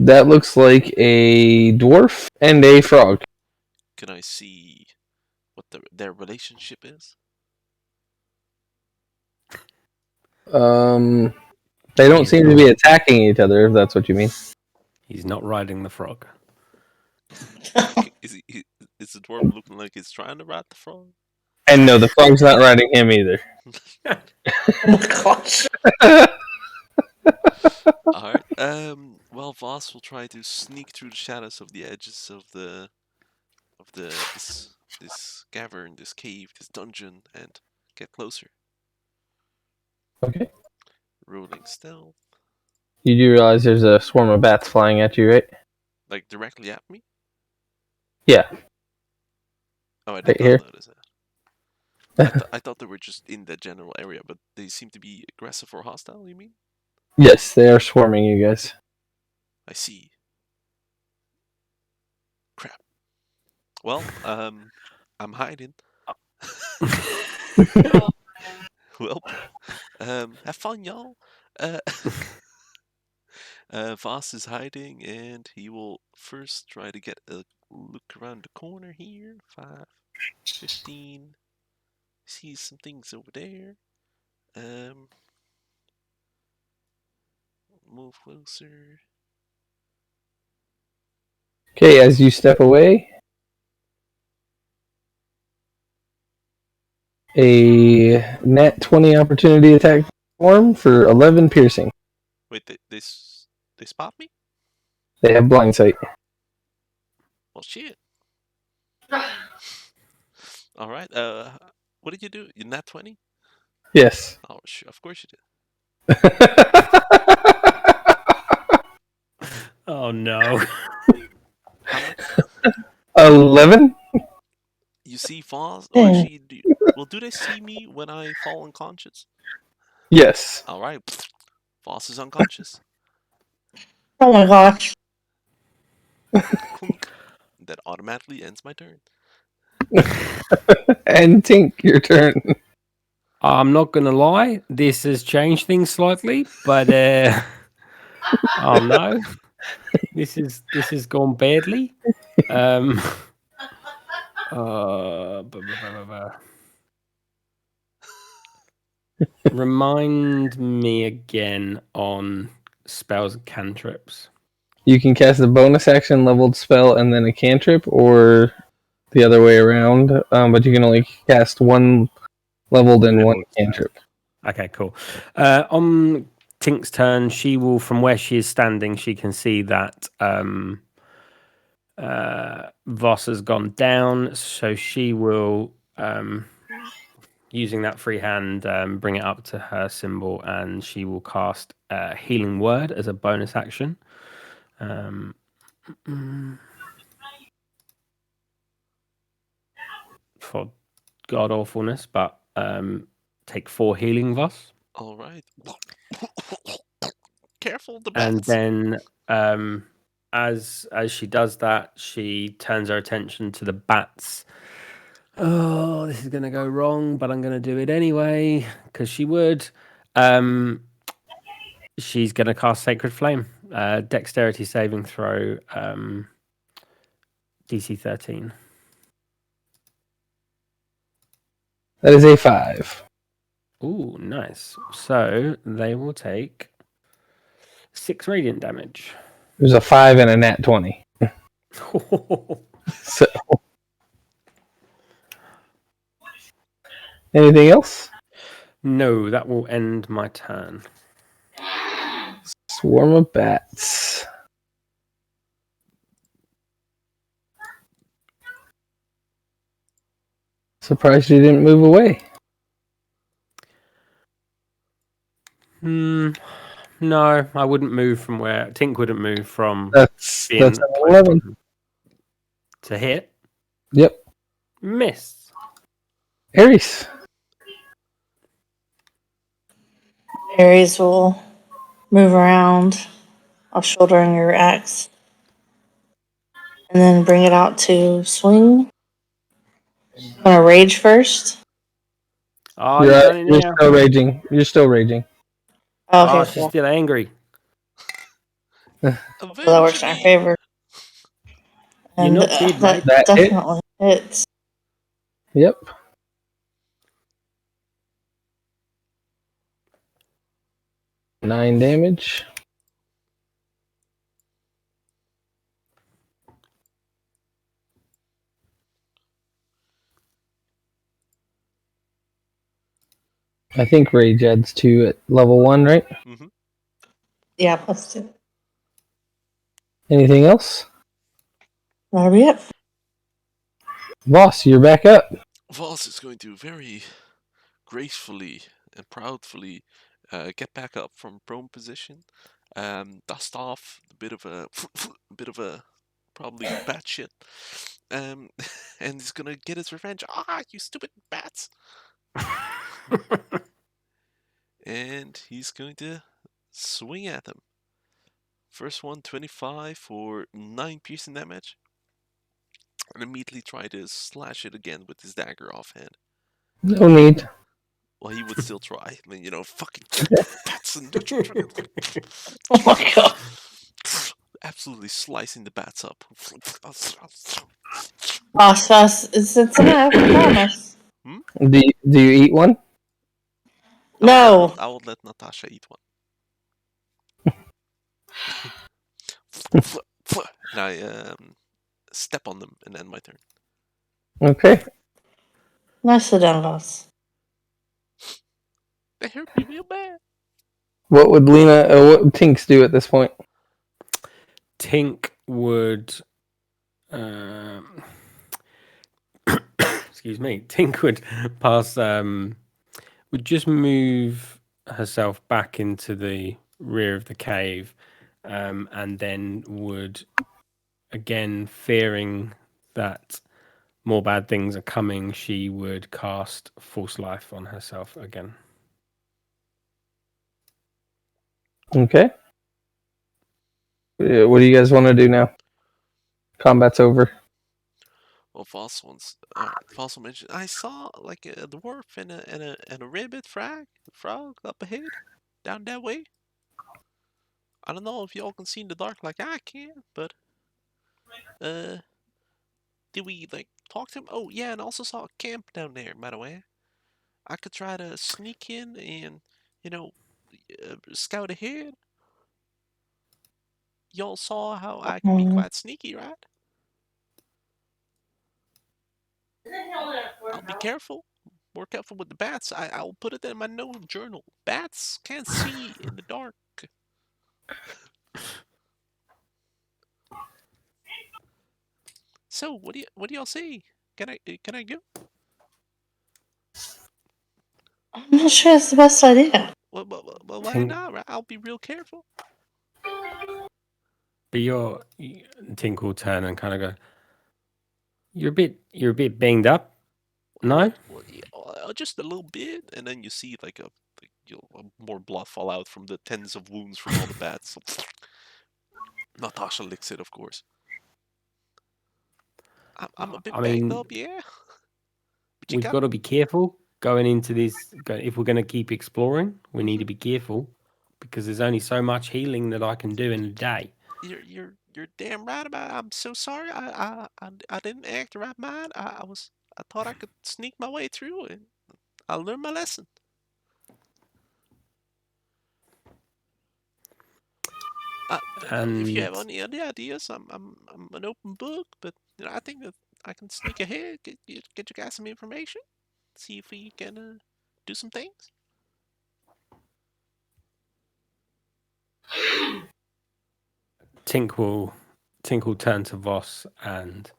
That looks like a dwarf and a frog. Can I see what their relationship is? They don't seem to be attacking each other, if that's what you mean. He's not riding the frog. Is the dwarf looking like he's trying to ride the frog? And no, the frog's not riding him either. Oh my gosh. Alright. Well, Voss will try to sneak through the shadows of the edges of this cavern, this cave, this dungeon, and get closer. Okay. Rolling stealth. You do realize there's a swarm of bats flying at you, right? Like directly at me? Yeah. Oh, I did Right not here. notice that. I thought they were just in the general area, but they seem to be aggressive or hostile, you mean? Yes, they are swarming you guys. I see. Crap. Well, I'm hiding. Well, have fun, y'all. Voss is hiding, and he will first try to get a look around the corner here. 5, 15. Sees some things over there. Move closer. Okay, as you step away, a nat 20 opportunity attack form for 11 piercing. Wait, they spot me? They have blind sight. Well, shit. All right. What did you do? You nat 20? Yes. Oh, sure. Of course you did. Oh no. How much? 11? You see Voss? Oh, actually, do they see me when I fall unconscious? Yes. All right. Voss is unconscious. Oh my gosh. Clunk. That automatically ends my turn. And Tink, your turn. I'm not gonna lie, this has changed things slightly, but oh no, this has gone badly. Remind me again on spells and cantrips. You can cast a bonus action leveled spell and then a cantrip, or the other way around. But you can only cast one leveled and one cantrip. Okay, cool. On Tink's turn, she will, from where she is standing, she can see that Voss has gone down, so she will, using that free hand, bring it up to her symbol, and she will cast Healing Word as a bonus action. For god awfulness, but take 4 healing, Voss. All right. Careful the And bats. then as she does that, she turns her attention to the bats. Oh, this is going to go wrong, but I'm going to do it anyway because she would. She's going to cast Sacred Flame. Dexterity saving throw, DC 13. That is a 5. Ooh, nice. So they will take 6 radiant damage. There's a 5 and a nat 20. So, anything else? No, that will end my turn. Swarm of bats. Surprised you didn't move away. No, I wouldn't move from where Tink wouldn't move from. That's being an close 11 to hit. Yep. Miss. Aries. Aries will move around off shouldering your axe and then bring it out to swing. I'm gonna rage first. Oh, you've done it You're now. still raging. You're still raging. Oh, okay, Oh, she's cool. still angry. So that works in our favor. You're And not dead, that mate. That definitely hits. Yep. 9 damage. I think rage adds 2 at level 1, right? Mm-hmm. Yeah, plus 2. Anything else? That'll be it. Voss, you're back up. Voss is going to very gracefully and proudly get back up from prone position, dust off a bit of a probably bat shit, and he's gonna get his revenge. Ah, you stupid bats! And he's going to swing at them. First one, 25 for 9 piercing damage, and immediately try to slash it again with his dagger offhand. No need. Well, he would still try. I mean, fucking bats and Oh my god. absolutely slicing the bats up. Boss, it's enough, I promise. Do you eat one? No. I will let Natasha eat one. And I step on them and end my turn. Okay. Nice sit down, boss. They hurt me real bad. What would what would Tinks do at this point? Tink would. Excuse me. Tink would pass. Would just move herself back into the rear of the cave, and then would, again, fearing that more bad things are coming, she would cast False Life on herself again. Okay. What do you guys want to do now? Combat's over. Well, Fossil mentioned I saw like a dwarf and a ribbit frog up ahead, down that way. I don't know if y'all can see in the dark like I can, but did we like talk to him. Oh yeah, and also saw a camp down there. By the way, I could try to sneak in and scout ahead. Y'all saw how I can be quite sneaky, right? I'll be careful. More careful with the bats. I'll put it in my note journal. Bats can't see in the dark. So what do y'all say? Can I go? I'm not sure it's the best idea. Well, why Tink, not? Right? I'll be real careful. but Tink will turn and kind of go. You're a bit banged up. No. Well, yeah, just a little bit, and then you see like more blood fall out from the tens of wounds from all the bats. Natasha licks it, of course. I'm a bit I banged mean, up, yeah. But you we've got got to be careful going into this. If we're going to keep exploring, we need mhm. to be careful because there's only so much healing that I can do in a day. You're damn right about it. I'm so sorry. I didn't act the right mind. I thought I could sneak my way through, and I learned my lesson. If you have And any other ideas, I'm an open book. But I think that I can sneak ahead, get you guys some information, see if we can do some things. Tink will turn to Voss and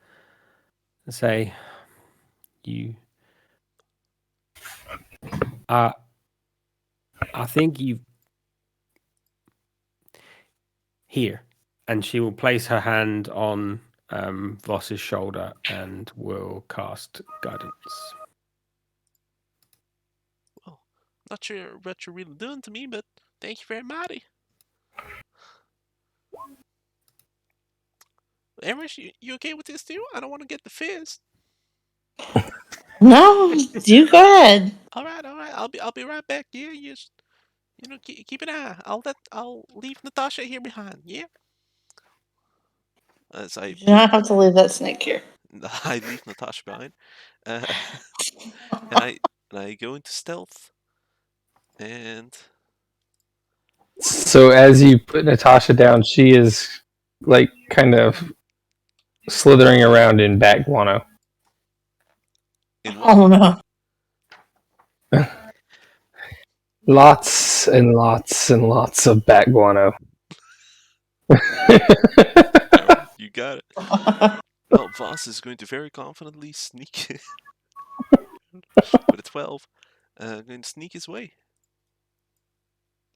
say, "You, uh, I think you here," and she will place her hand on Voss's shoulder and will cast guidance. Well, not sure what you're really doing to me, but thank you very much. Amos, you okay with this too? I don't want to get the fist. No, you go ahead. All right, all right. I'll be right back. Yeah, just keep an eye. I'll leave Natasha here behind. Yeah. As I You do put not have to leave that snake here. I leave Natasha behind, uh, and I go into stealth, and So as you put Natasha down, she is like kind of slithering around in bat guano. in what? Oh no. Lots and lots and lots of bat guano. All right, you got it. Well, Voss is going to very confidently sneak with a 12. Going to sneak his way.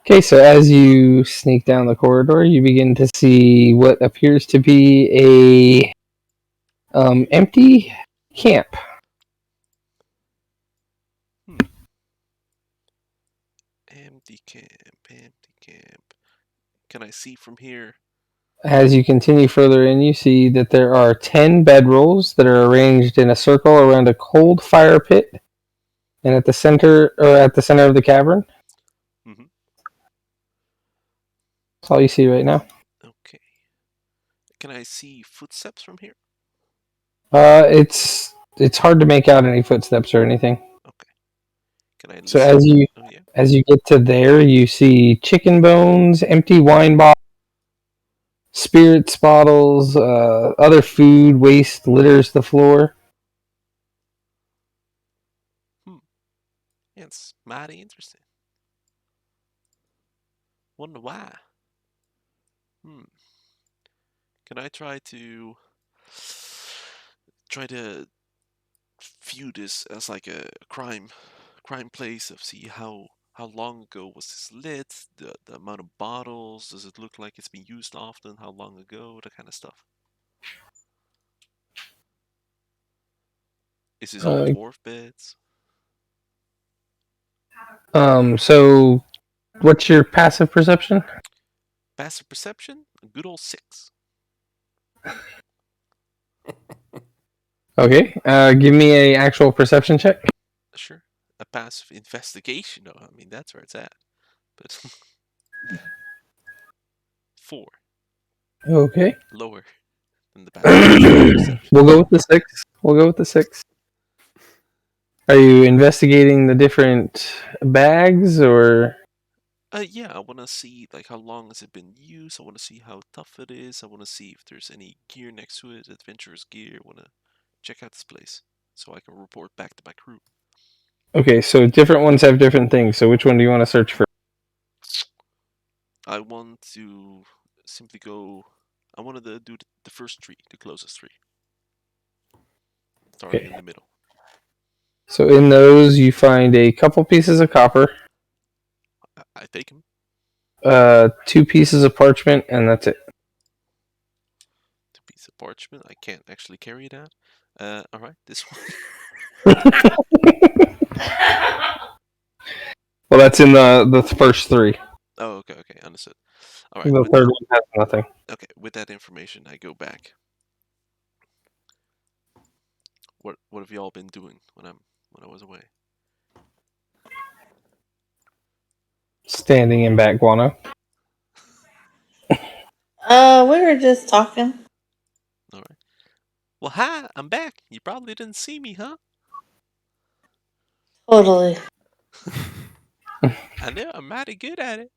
Okay, so as you sneak down the corridor, you begin to see what appears to be a empty camp. Empty camp, empty camp. Can I see from here? As you continue further in, you see that there are 10 bedrolls that are arranged in a circle around a cold fire pit, and at the center of the cavern. Mm-hmm. That's all you see right now. Okay. Can I see footsteps from here? It's hard to make out any footsteps or anything. Okay. Can I at So least? Oh yeah. as you get to there, you see chicken bones, empty wine bottles, spirits bottles, other food waste litters the floor. Yeah, it's mighty interesting. Wonder why. Can I try to view this as like a crime place of see how long ago was this lit, the amount of bottles, does it look like it's been used often, how long ago, that kind of stuff. Is this all dwarf beds? So what's your passive perception? Passive perception, a good old 6. Okay, give me a actual perception check. Sure. A passive investigation, though. I mean, that's where it's at. But 4. Okay. Lower than the passive perception. We'll go with the 6. We'll go with the 6. Are you investigating the different bags, or? Yeah, I want to see like how long has it been used. I want to see how tough it is. I want to see if there's any gear next to it, adventurous gear. I want to check out this place so I can report back to my crew. Okay, so different ones have different things. So which one do you want to search for? I want to simply go. I wanted to do the first 3, the closest 3, starting Okay. in the middle. So in those, you find a couple pieces of copper, I take him. 2 pieces of parchment, and that's it. 2 pieces of parchment. I can't actually carry that. All right, this one. Well, that's in the first 3. Oh, okay, understood. All right, The with third that. one has nothing. Okay, with that information, I go back. What have y'all been doing when I was away? Standing in back, Guano. We were just talking. All right. Well, hi, I'm back. You probably didn't see me, huh? Totally. I know I'm mighty good at it.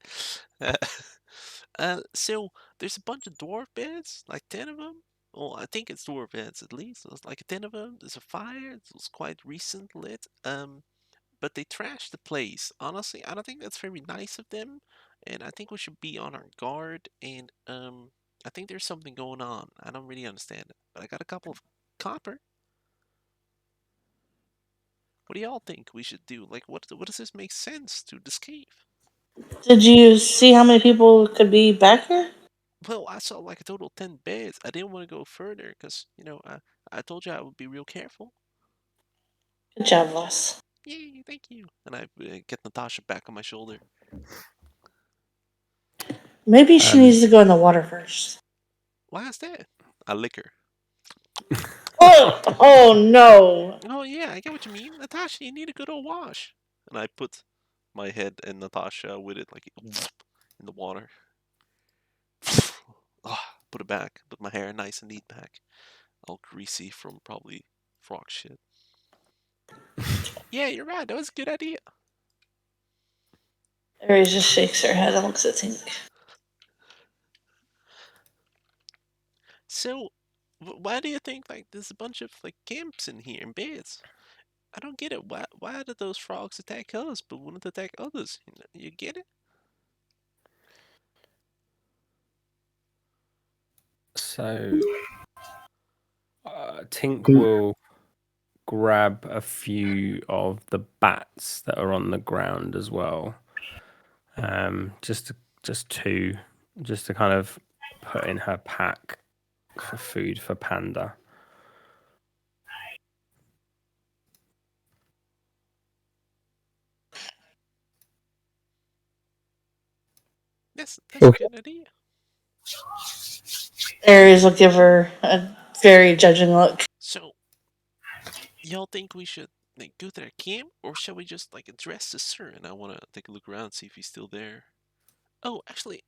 So there's a bunch of dwarf beds, like 10 of them. Well, I think it's dwarf beds at least. There's like 10 of them. There's a fire. It was quite recent lit. But they trashed the place. Honestly, I don't think that's very nice of them. And I think we should be on our guard. And I think there's something going on. I don't really understand it. But I got a couple of copper. What do y'all think we should do? Like, what does this make sense to this cave? Did you see how many people could be back here? Well, I saw like a total of 10 beds. I didn't want to go further because, I told you I would be real careful. Good job, boss. Yay, thank you. And I get Natasha back on my shoulder. Maybe she needs to go in the water first. Why is that? I lick her. Oh no. Oh, yeah, I get what you mean. Natasha, you need a good old wash. And I put my head and Natasha with it like in the water. Put it back. Put my hair nice and neat back. All greasy from probably frog shit. Yeah, you're right. That was a good idea. Aries just shakes her head and looks at Tink. So, why do you think like there's a bunch of like camps in here and beds? I don't get it. Why did those frogs attack us but wouldn't attack others? You get it? So, Tink will grab a few of the bats that are on the ground as well. Just 2, just to kind of put in her pack for food for Panda. That's a good idea. Aries will give her a very judging look. So, y'all think we should like go to their camp, or shall we just like address the sir? And I want to take a look around, see if he's still there. Oh, actually,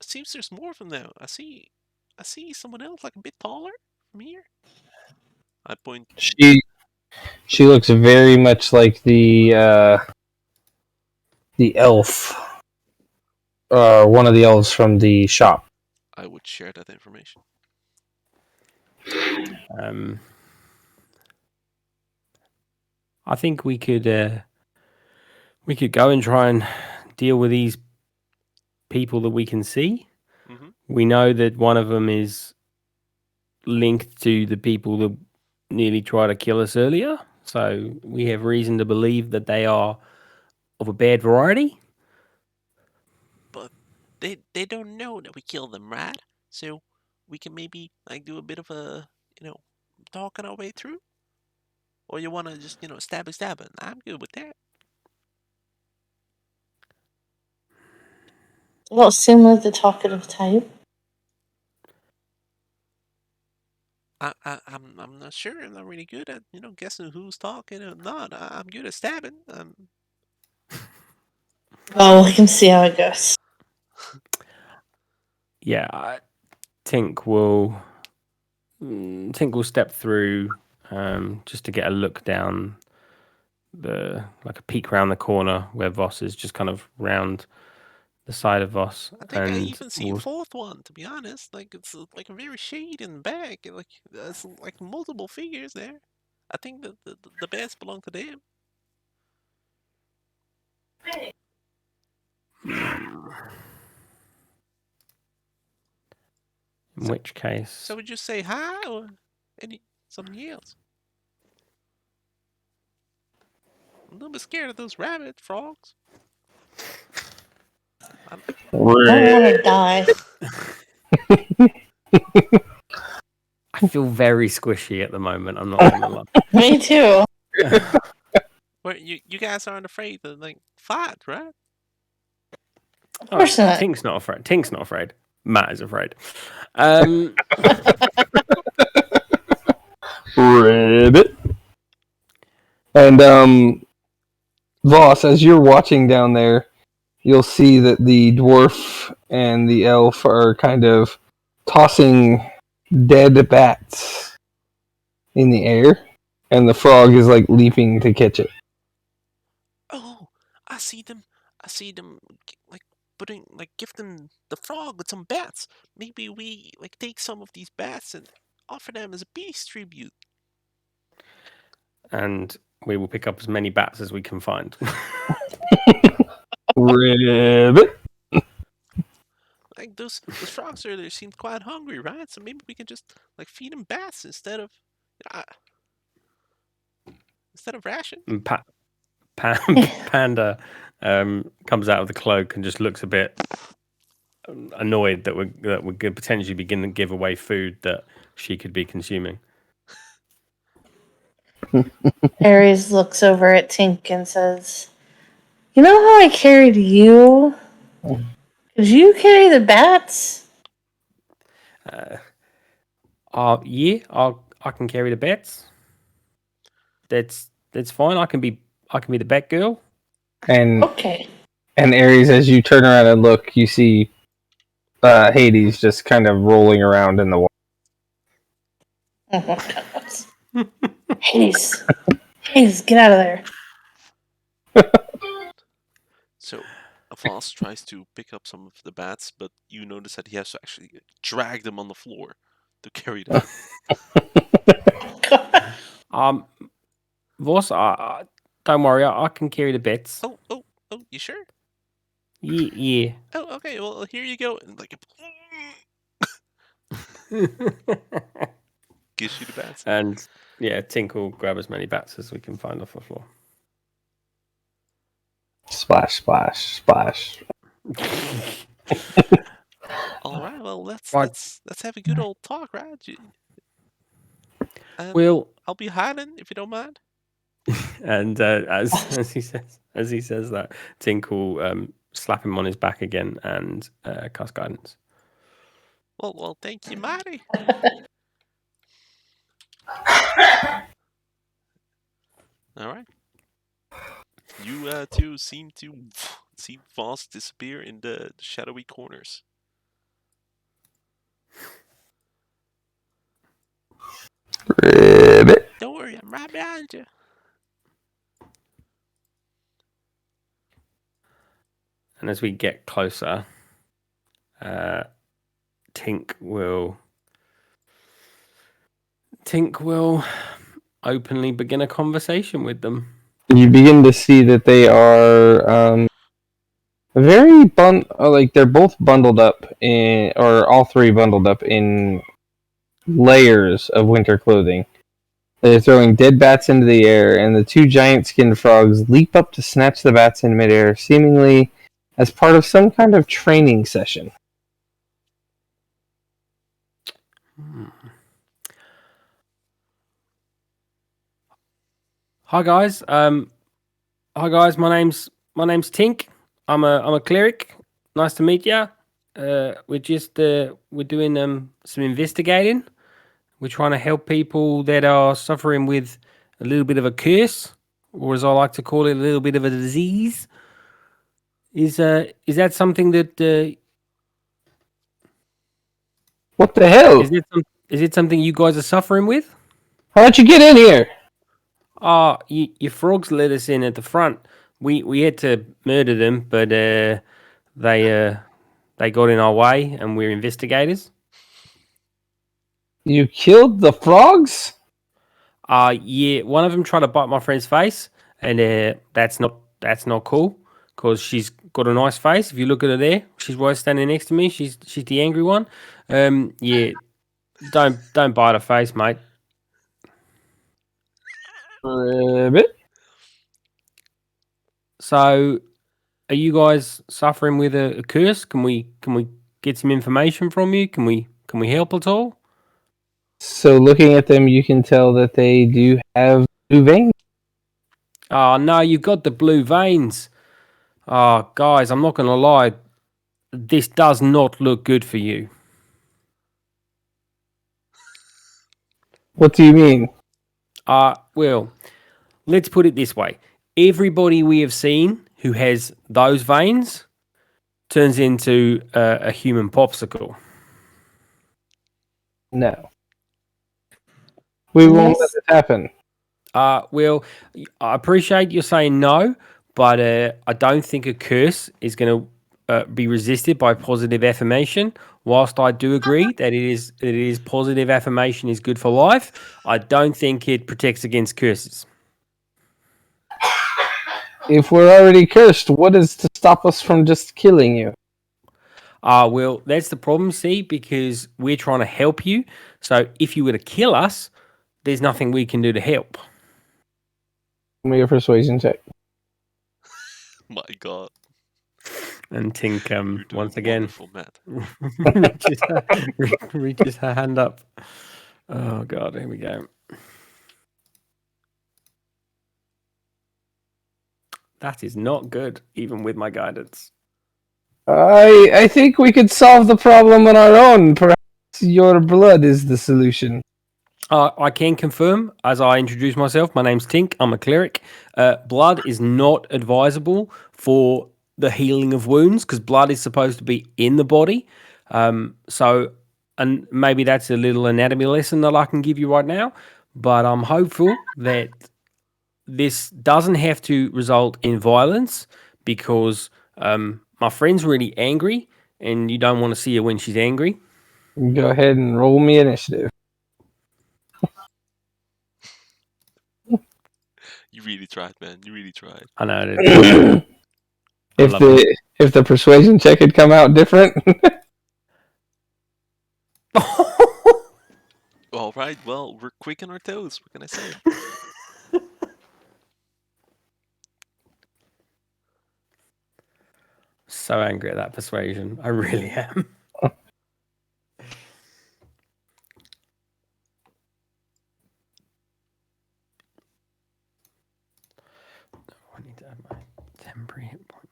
seems there's more of them now. I see someone else like a bit taller from here. I point. She looks very much like the elf, one of the elves from the shop. I would share that information. I think we could go and try and deal with these people that we can see. Mm-hmm. We know that one of them is linked to the people that nearly tried to kill us earlier. So we have reason to believe that they are of a bad variety. But they don't know that we killed them, right? So we can maybe like do a bit of a talking our way through. Or you want to just stab it? I'm good with that. Don't seem like the talkative type. I'm not sure. I'm not really good at guessing who's talking or not. I'm good at stabbing. Oh, we can see how it goes. Yeah, I think we'll Tink will step through just to get a look down like a peek round the corner where Voss is, just kind of round the side of Voss. I think I even see a fourth one, to be honest. Like, it's like a very shade in the back. Like, there's like multiple figures there. I think the beds belong to them. In which case... So would you say hi or something else? I'm a little bit scared of those rabbit frogs. I don't want to die. I feel very squishy at the moment. I'm not going to lie. Me too. Well, you guys aren't afraid to like fight, right? Of course not. Tink's not afraid. Tink's not afraid. Matt is afraid. Ribbit. And Voss, as you're watching down there, you'll see that the dwarf and the elf are kind of tossing dead bats in the air, and the frog is like leaping to catch it. Oh, I see them like gifting the frog with some bats. Maybe we like take some of these bats and offer them as a peace tribute. And we will pick up as many bats as we can find. Ribbit. Like those frogs earlier seemed quite hungry, right? So maybe we can just like feed them bats instead of ration. Panda comes out of the cloak and just looks a bit annoyed that we could potentially begin to give away food that she could be consuming. Aries looks over at Tink and says, "You know how I carried you? Could you carry the bats?" Yeah, I can carry the bats. That's fine. I can be the bat girl. And okay. And Aries, as you turn around and look, you see Hades just kind of rolling around in the water. Oh my God. Hades, get out of there. So Voss tries to pick up some of the bats, but you notice that he has to actually drag them on the floor to carry them. Voss, don't worry, I can carry the bats. Oh, you sure? Yeah. Oh, okay. Well, here you go. And like, gives you the bats. And yeah, Tink will grab as many bats as we can find off the floor. Splash, splash, splash. All right. Well, let's have a good old talk, right? I'll be hiding if you don't mind. And as he says that, Tink will slap him on his back again and cast guidance. Well, thank you, Marty. All right. You two seem to see Voss disappear in the shadowy corners. Ribbit. Don't worry, I'm right behind you. And as we get closer, Tink will openly begin a conversation with them. You begin to see that they are very like they're both bundled up or all three bundled up in layers of winter clothing. They're throwing dead bats into the air, and the two giant skinned frogs leap up to snatch the bats in midair, seemingly as part of some kind of training session. Hi guys. My name's Tink. I'm a cleric. Nice to meet you. We're doing some investigating. We're trying to help people that are suffering with a little bit of a curse, or as I like to call it, a little bit of a disease. Is that something that? What the hell? Is it something you guys are suffering with? How'd you get in here? Your frogs let us in at the front. We had to murder them, but they got in our way, and we're investigators. You killed the frogs? Yeah, one of them tried to bite my friend's face, and that's not cool because she's got a nice face. If you look at her there, she's right standing next to me. She's the angry one. Yeah, don't bite her face, mate. Ribbit? So, are you guys suffering with a curse? Can we get some information from you? Can we help at all? So looking at them, you can tell that they do have blue veins. Oh no, you've got the blue veins. Oh, guys, I'm not gonna lie. This does not look good for you. What do you mean? Well, let's put it this way. Everybody we have seen who has those veins turns into a human popsicle. No. We won't let this happen. Well, I appreciate you saying no, but I don't think a curse is going to be resisted by positive affirmation. Whilst I do agree that it is positive affirmation is good for life, I don't think it protects against curses. If we're already cursed, what is to stop us from just killing you? Well, that's the problem, see, because we're trying to help you. So if you were to kill us, there's nothing we can do to help. Give me a persuasion check. My God. And Tink, You're doing once again, wonderful, Matt. reaches her hand up. Oh, God, here we go. That is not good, even with my guidance. I think we could solve the problem on our own. Perhaps your blood is the solution. I can confirm, as I introduce myself, my name's Tink. I'm a cleric. Blood is not advisable for the healing of wounds because blood is supposed to be in the body. And maybe that's a little anatomy lesson that I can give you right now. But I'm hopeful that this doesn't have to result in violence because my friend's really angry and you don't want to see her when she's angry. Go ahead and roll me initiative. You really tried, man. You really tried. I know. That If the persuasion check had come out different. All right. Well, we're quick on our toes. What can I say? So angry at that persuasion. I really am. I need to add my temporary hit points.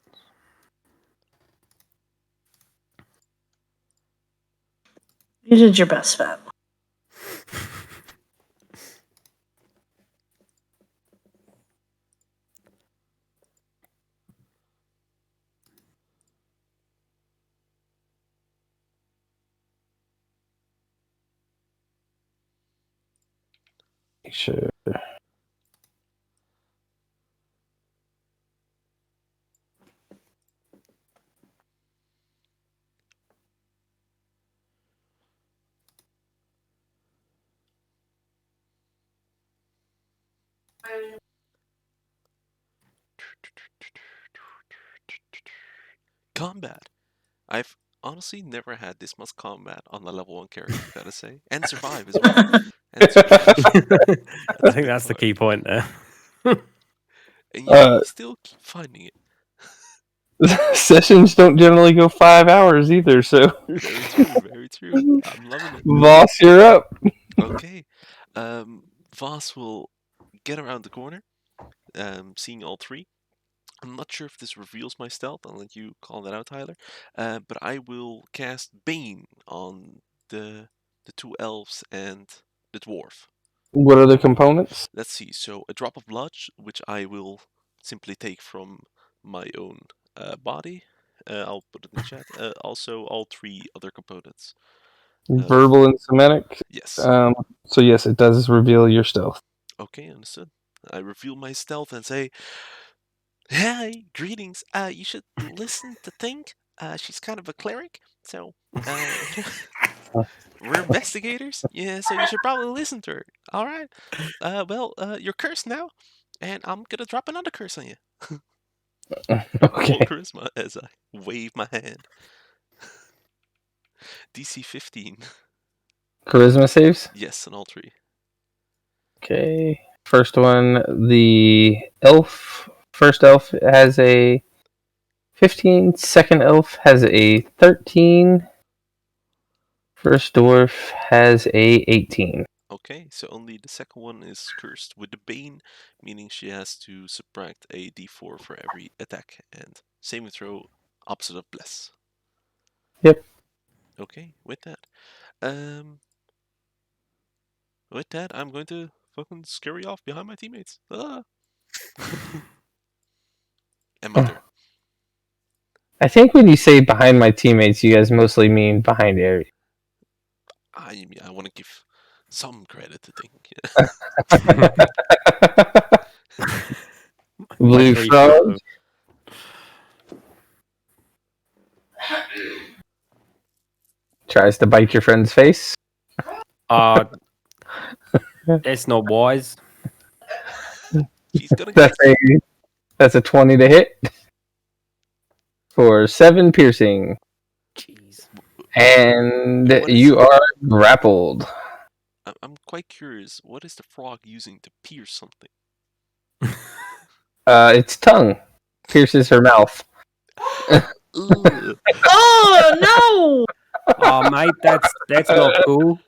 You did your best, Matt. Sure. Combat. I've honestly never had this much combat on the level 1 character, gotta say. And survive as well. And survive. I think that's the key point there. And you still keep finding it. Sessions don't generally go 5 hours either, so. Very true, very true. I'm loving it. Voss, you're up. Okay. Voss will get around the corner, seeing all three. I'm not sure if this reveals my stealth. I'll let you call that out, Tyler. But I will cast Bane on the two elves and the dwarf. What are the components? Let's see. So a drop of blood, which I will simply take from my own body. I'll put it in the chat. Also, all three other components. Verbal and somatic. Yes. So yes, it does reveal your stealth. Okay, understood. I reveal my stealth and say, "Hi, greetings. You should listen to Think. She's kind of a cleric, so we're investigators. Yeah, so you should probably listen to her. All right. Well, you're cursed now, and I'm gonna drop another curse on you. Roll Okay. charisma as I wave my hand. DC 15. Charisma saves. Yes, on all three. Okay. First one, the elf. First elf has a 15. Second elf has a 13. First dwarf has a 18. Okay, so only the second one is cursed with the Bane, meaning she has to subtract a d4 for every attack and saving throw opposite of bless. Yep. Okay, with that, I'm going to fucking scurry off behind my teammates. Ah. And mutter. I think when you say behind my teammates, you guys mostly mean behind Aries. I want to give some credit to Think. Blue three frog. Tries to bite your friend's face. It's not wise. She's gonna get That's a 20 to hit for 7 piercing. Jeez. And What is- you are grappled. I'm quite curious. What is the frog using to pierce something? Its tongue pierces her mouth. Ugh. Oh Oh, mate, that's not cool.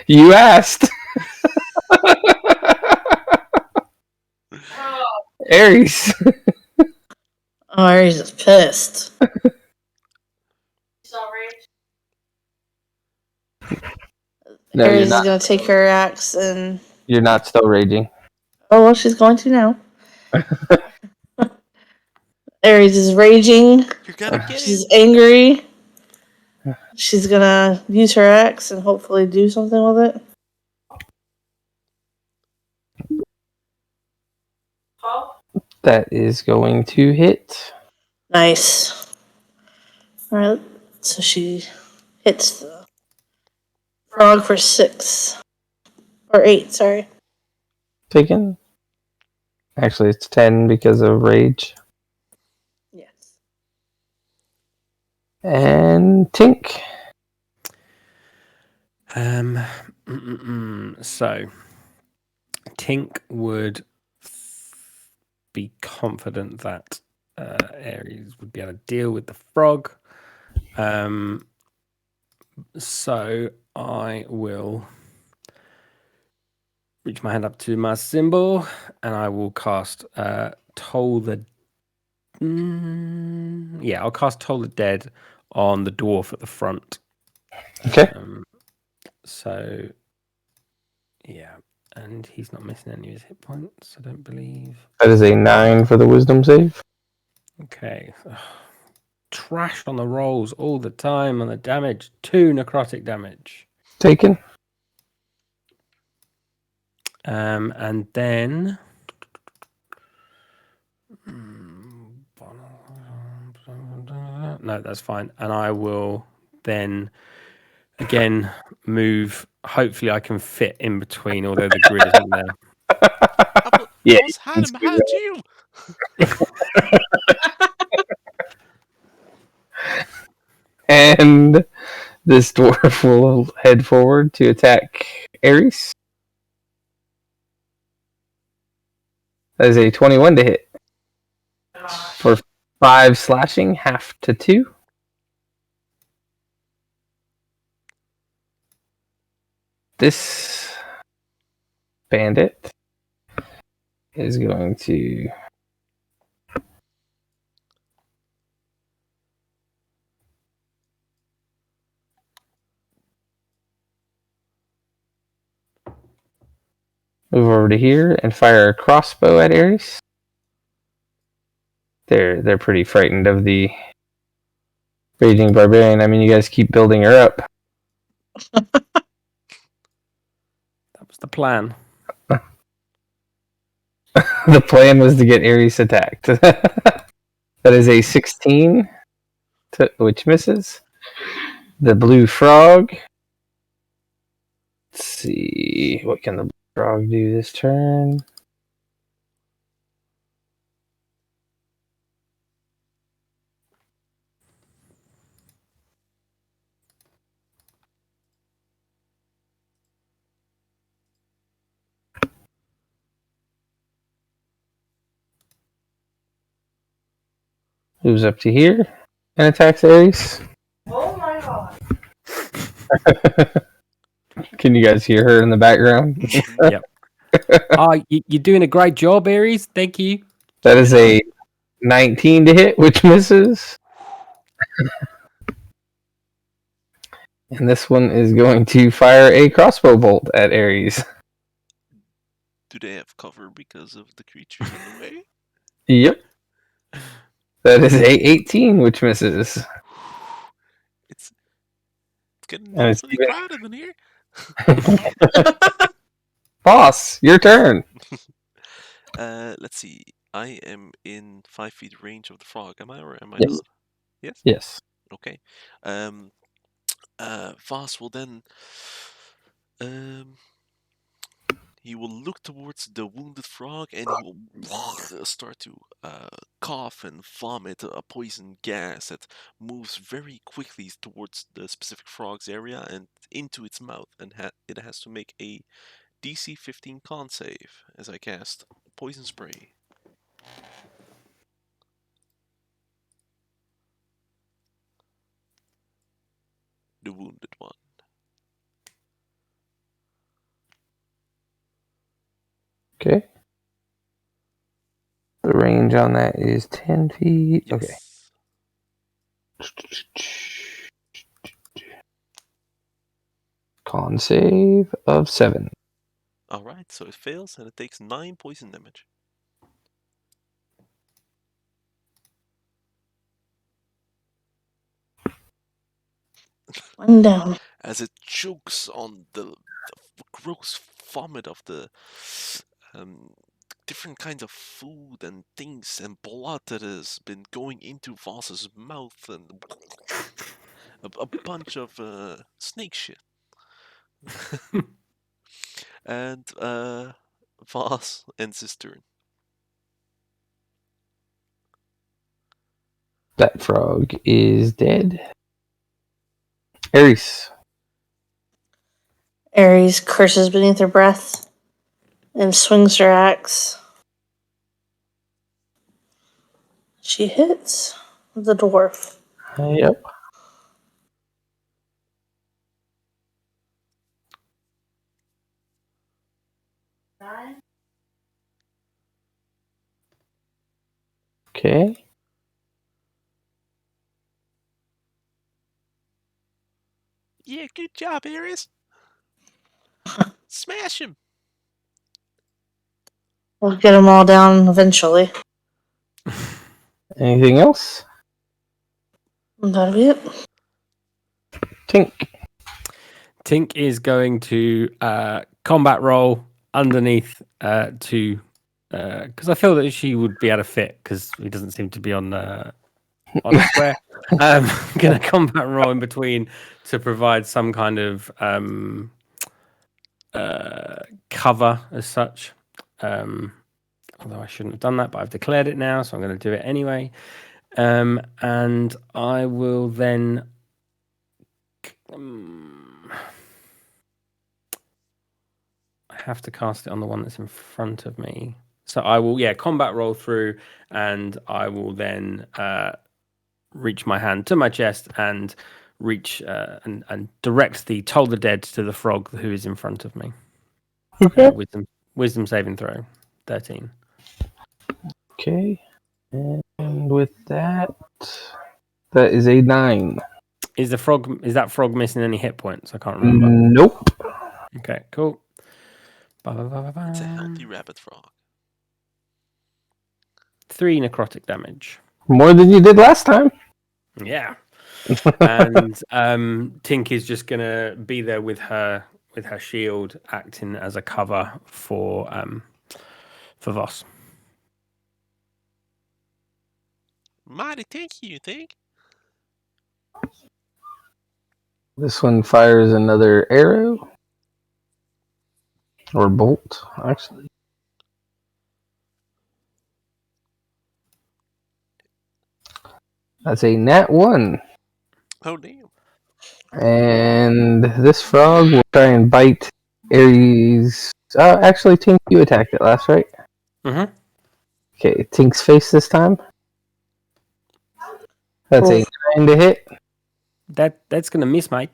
You asked. Aries. no! Oh, Aries is pissed. No, Aries you're is not. gonna take her axe and. You're not still raging. Oh well, she's going to now. Aries is raging. You're gonna get She's it. angry. She's gonna use her axe and hopefully do something with it. That is going to hit. Nice. Alright, so she hits the frog for 6. Or 8, sorry. Taken. Actually, it's 10 because of rage. Yes. And Tink. So Tink would be confident that Aries would be able to deal with the frog. So I will reach my hand up to my symbol and I will cast Toll the. I'll cast Toll the Dead on the dwarf at the front. Okay. So, yeah, and he's not missing any of his hit points, I don't believe. That is a 9 for the wisdom save. Okay. Trash on the rolls all the time on the damage. 2 necrotic damage. Taken. And then. No, that's fine. And I will then again move. Hopefully, I can fit in between, although the grid isn't there. Yeah, I was hiding behind you. And this dwarf will head forward to attack Ares. That is a 21 to hit. For 5 slashing, half to 2. This bandit is going to move over to here and fire a crossbow at Ares. They're pretty frightened of the Raging Barbarian. I mean, you guys keep building her up. That was the plan. The plan was to get Ares attacked. That is a 16, which misses. The blue frog. Let's see. What can the blue frog do this turn? Moves up to here and attacks Ares. Oh my god. Can you guys hear her in the background? Yep. Oh, you're doing a great job, Ares. Thank you. That is a 19 to hit, which misses. And this one is going to fire a crossbow bolt at Ares. Do they have cover because of the creatures in the way? Yep. That is a 18, which misses. It's getting And it's awfully even- crowded in here. Boss, your turn. Let's see. I am in 5 feet range of the frog. Am I or am I Yes. not? Yes. Yes. Okay. Voss will then. He will look towards the wounded frog and he will start to cough and vomit a poison gas that moves very quickly towards the specific frog's area and into its mouth, and it has to make a DC 15 con save as I cast poison spray. The wounded one. Okay. The range on that is 10 feet. Yes. Okay. Con save of 7. Alright, so it fails and it takes 9 poison damage. One down. As it chokes on the gross vomit of the different kinds of food and things and blood that has been going into Voss's mouth and a bunch of snake shit. And Voss ends his turn. That frog is dead. Ares. Ares curses beneath her breath and swings her axe. She hits the dwarf. Yep. Okay. Yeah, good job, Ares. Smash him. We'll get them all down eventually. Anything else? That'll be it. Tink. Tink is going to combat roll underneath to because I feel that she would be able to fit because he doesn't seem to be on a square. I'm going to combat roll in between to provide some kind of cover as such. Although I shouldn't have done that, but I've declared it now, so I'm going to do it anyway. And I will then. I have to cast it on the one that's in front of me. So I will, combat roll through, and I will then reach my hand to my chest and reach and direct the Toll the Dead to the frog who is in front of me. Okay. Wisdom saving throw, 13. Okay. And with that is a 9. Is that frog missing any hit points? I can't remember. Nope. Okay, cool. It's a healthy rabbit frog. 3 necrotic damage. More than you did last time. Yeah. And Tink is just gonna be there with her shield, acting as a cover for Voss. Mighty thank you, think. This one fires another arrow. Or bolt, actually. That's a nat 1. Oh, damn. And this frog will try and bite Ares. Actually, Tink, you attacked it last, right? Mm-hmm. Okay, Tink's face this time. That's a 9 to hit. That's gonna miss, mate.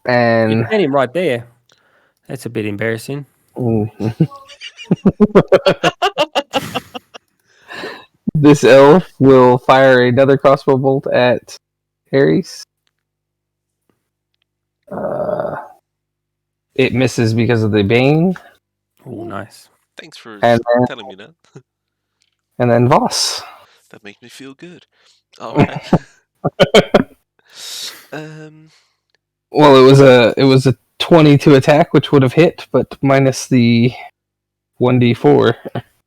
And You hit him right there. That's a bit embarrassing. This elf will fire another crossbow bolt at Ares. It misses because of the bane. Oh, nice. Thanks for And telling me that. And then Voss. That makes me feel good. All right. Well, it was a 22 attack, which would have hit, but minus the 1d4.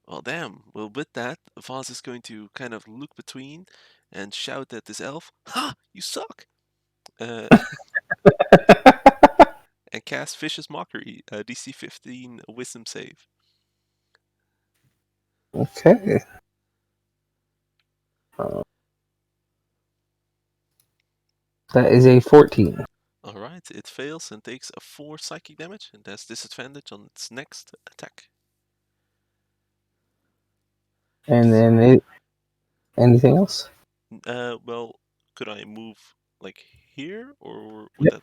Well, damn. Well, with that, Voss is going to kind of look between and shout at this elf, "Ha! You suck!" And cast Vicious Mockery, DC 15 Wisdom save. Okay. That is a 14. Alright, it fails and takes a 4 psychic damage and has disadvantage on its next attack. And then anything else? Well, could I move like here or would Yep. that?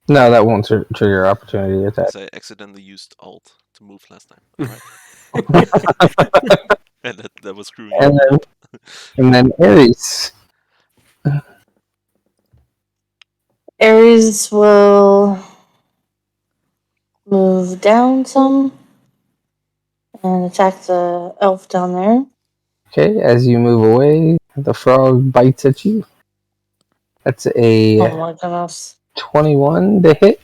No, that won't trigger opportunity attack. Because I accidentally used Alt to move last time. Alright. And that was screwing And me then, up. and then Ares. Ares will move down some and attack the elf down there. Okay, as you move away, the frog bites at you. That's a Oh my goodness. 21 to hit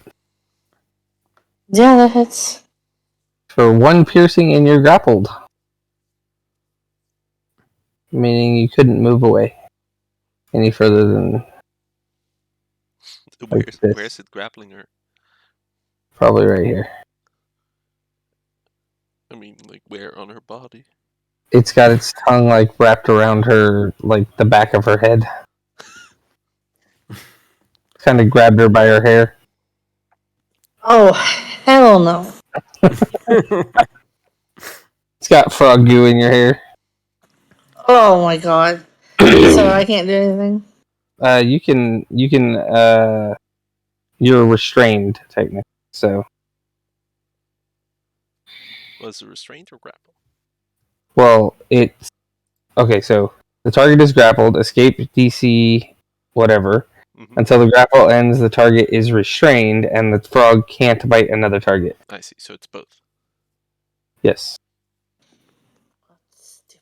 Yeah, that hits. for 1 piercing and you're grappled. Meaning you couldn't move away any further than like this. Where's it grappling her? Probably right here. I mean, like where on her body? It's got its tongue like wrapped around her, like the back of her head. Kind of grabbed her by her hair. Oh, hell no. It's got frog goo in your hair. Oh my god. So I can't do anything? You're restrained technically. So, Was it restrained or grapple? well, it's okay. So the target is grappled. Escape DC, whatever. Mm-hmm. Until the grapple ends, the target is restrained, and the frog can't bite another target. I see. So it's both. Yes. Stupid.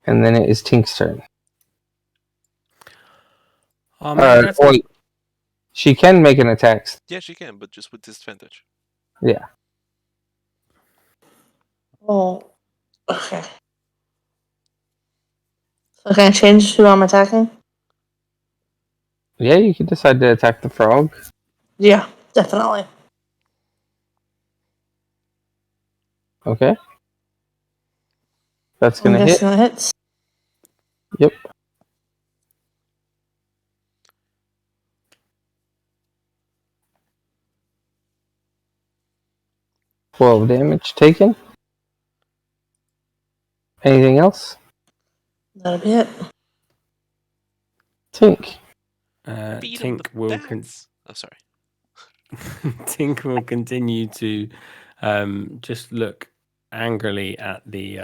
And then it is Tink's turn. Oh man, Wait. She can make an attack. Yeah, she can, but just with disadvantage. Yeah. Oh, okay. So can I change who I'm attacking? Yeah, you can decide to attack the frog. Yeah, definitely. Okay. That's I'm gonna hit. guessing that hits. Yep. $12 damage taken. Anything else? That'll be it. Tink. Tink will Oh, sorry. Tink will continue to just look angrily at the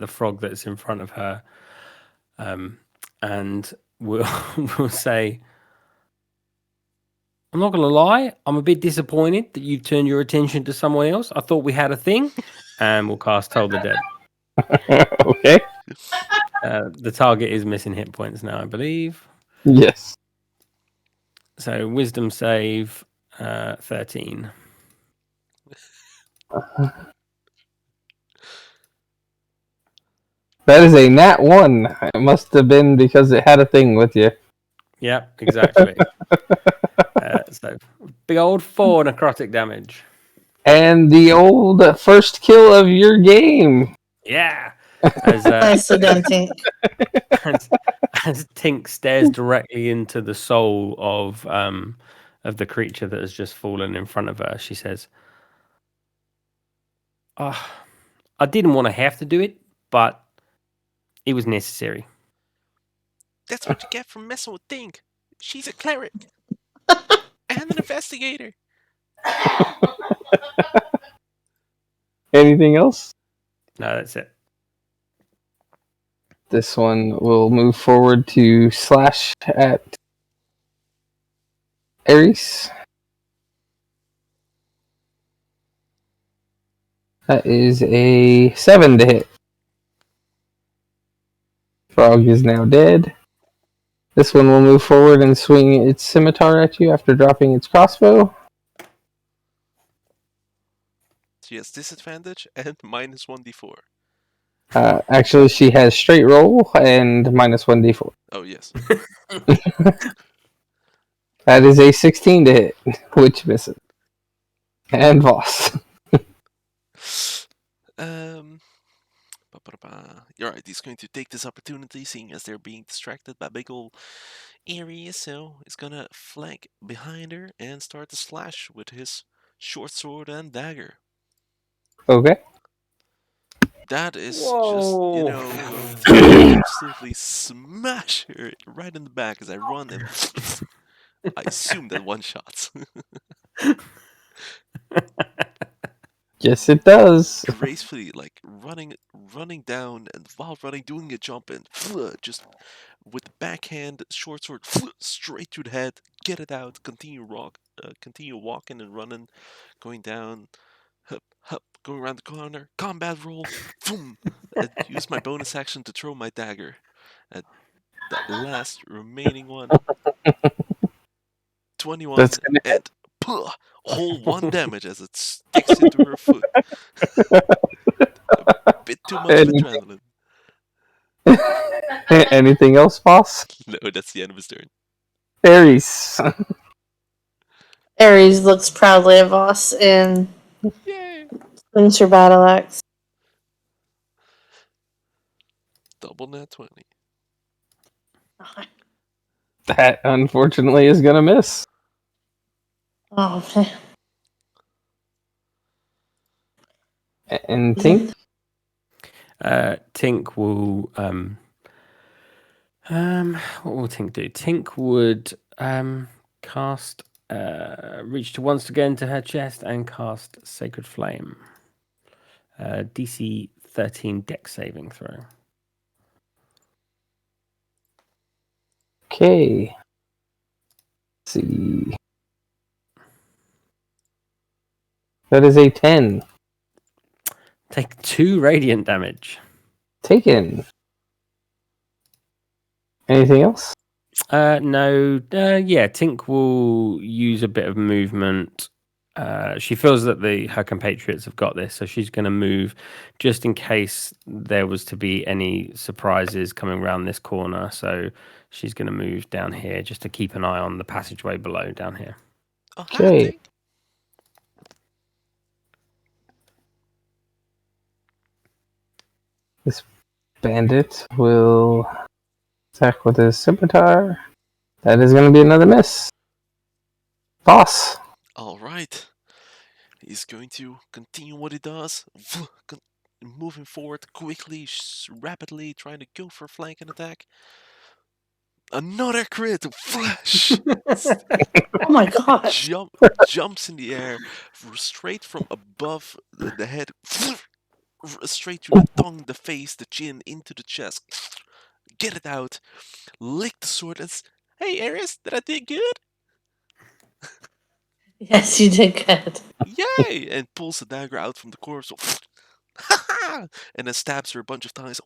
frog that's in front of her, and will say, "I'm not going to lie. I'm a bit disappointed that you've turned your attention to someone else. I thought we had a thing, and we'll cast Toll the Dead. Okay. The target is missing hit points now, I believe. Yes. So Wisdom save 13. That is a nat 1. It must have been because it had a thing with you. Yep, exactly. So big old 4 necrotic damage. And the old first kill of your game. Yeah. As Nicely done, Tink. as Tink stares directly into the soul of the creature that has just fallen in front of her, she says, "Oh, I didn't want to have to do it, but it was necessary." That's what you get from messing with Dink. She's a cleric and an investigator. Anything else? No, that's it. This one will move forward to slash at Ares. That is a 7 to hit. Frog is now dead. This one will move forward and swing its scimitar at you after dropping its crossbow. She has disadvantage and minus 1d4. Actually, she has straight roll and minus 1d4. Oh, yes. That is a 16 to hit, which misses. And Voss. You're right, he's going to take this opportunity, seeing as they're being distracted by big ol' area, so he's gonna flank behind her and start to slash with his short sword and dagger. Okay. That is Whoa. just, going to absolutely smash her right in the back as I run and I assume that one shots. Yes, it does. Gracefully, like running down, and while running, doing a jump and just with the backhand short sword straight to the head, get it out, continue walking and running, going down, hup, hup, going around the corner, combat roll, boom, and use my bonus action to throw my dagger at that last remaining one. 21 That's gonna and whole 1 damage as it sticks into her foot. A bit too much of adrenaline. Anything else, boss? No, that's the end of his turn. Ares. Ares looks proudly at Voss and Yay! swings her battle axe. Double nat 20. That, unfortunately, is gonna miss. Oh, man. And Tink? Tink will what will Tink do? Tink would cast reach once again to her chest and cast Sacred Flame. DC 13 dex saving throw. Okay. Let's see. That is a 10. Take 2 radiant damage. Taken. Anything else? No. Yeah, Tink will use a bit of movement. She feels that her compatriots have got this, so she's going to move just in case there was to be any surprises coming around this corner. So she's going to move down here just to keep an eye on the passageway below down here. Oh, Okay. hi, This bandit will attack with his scimitar. That is going to be another miss. Boss. All right. He's going to continue what he does, moving forward quickly, rapidly, trying to go for a flanking attack. Another crit! Flash! Oh my gosh. Jumps in the air, straight from above the head, straight to the tongue, the face, the chin, into the chest. Get it out, lick the sword, and hey, Ares, did I do good? Yes, you did good. Yay! And pulls the dagger out from the corpse. and then stabs her a bunch of times.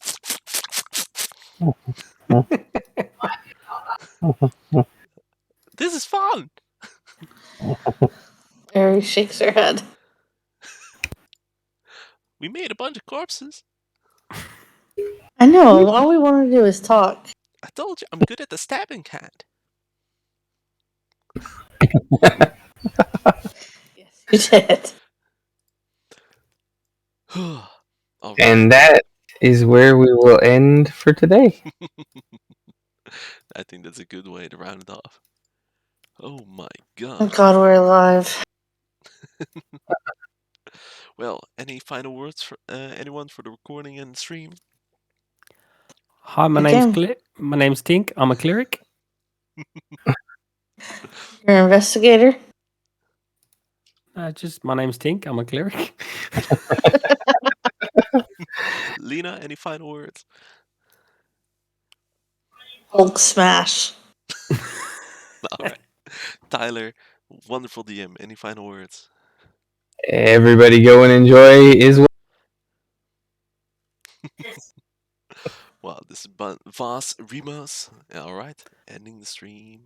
This is fun. Aries shakes her head. We made a bunch of corpses. I know. All we want to do is talk. I told you I'm good at the stabbing cat. Yes, you did. All right. And that is where we will end for today. I think that's a good way to round it off. Oh my god. Thank God we're alive. Well, any final words for anyone for the recording and stream? Hi, my Okay. name's Tink. I'm a cleric. You're an investigator? Just my name's Tink. I'm a cleric. Lena, any final words? Hulk smash. All right. Tyler, wonderful DM. Any final words? Everybody go and enjoy is Well, this is Voss Remus. All right, ending the stream.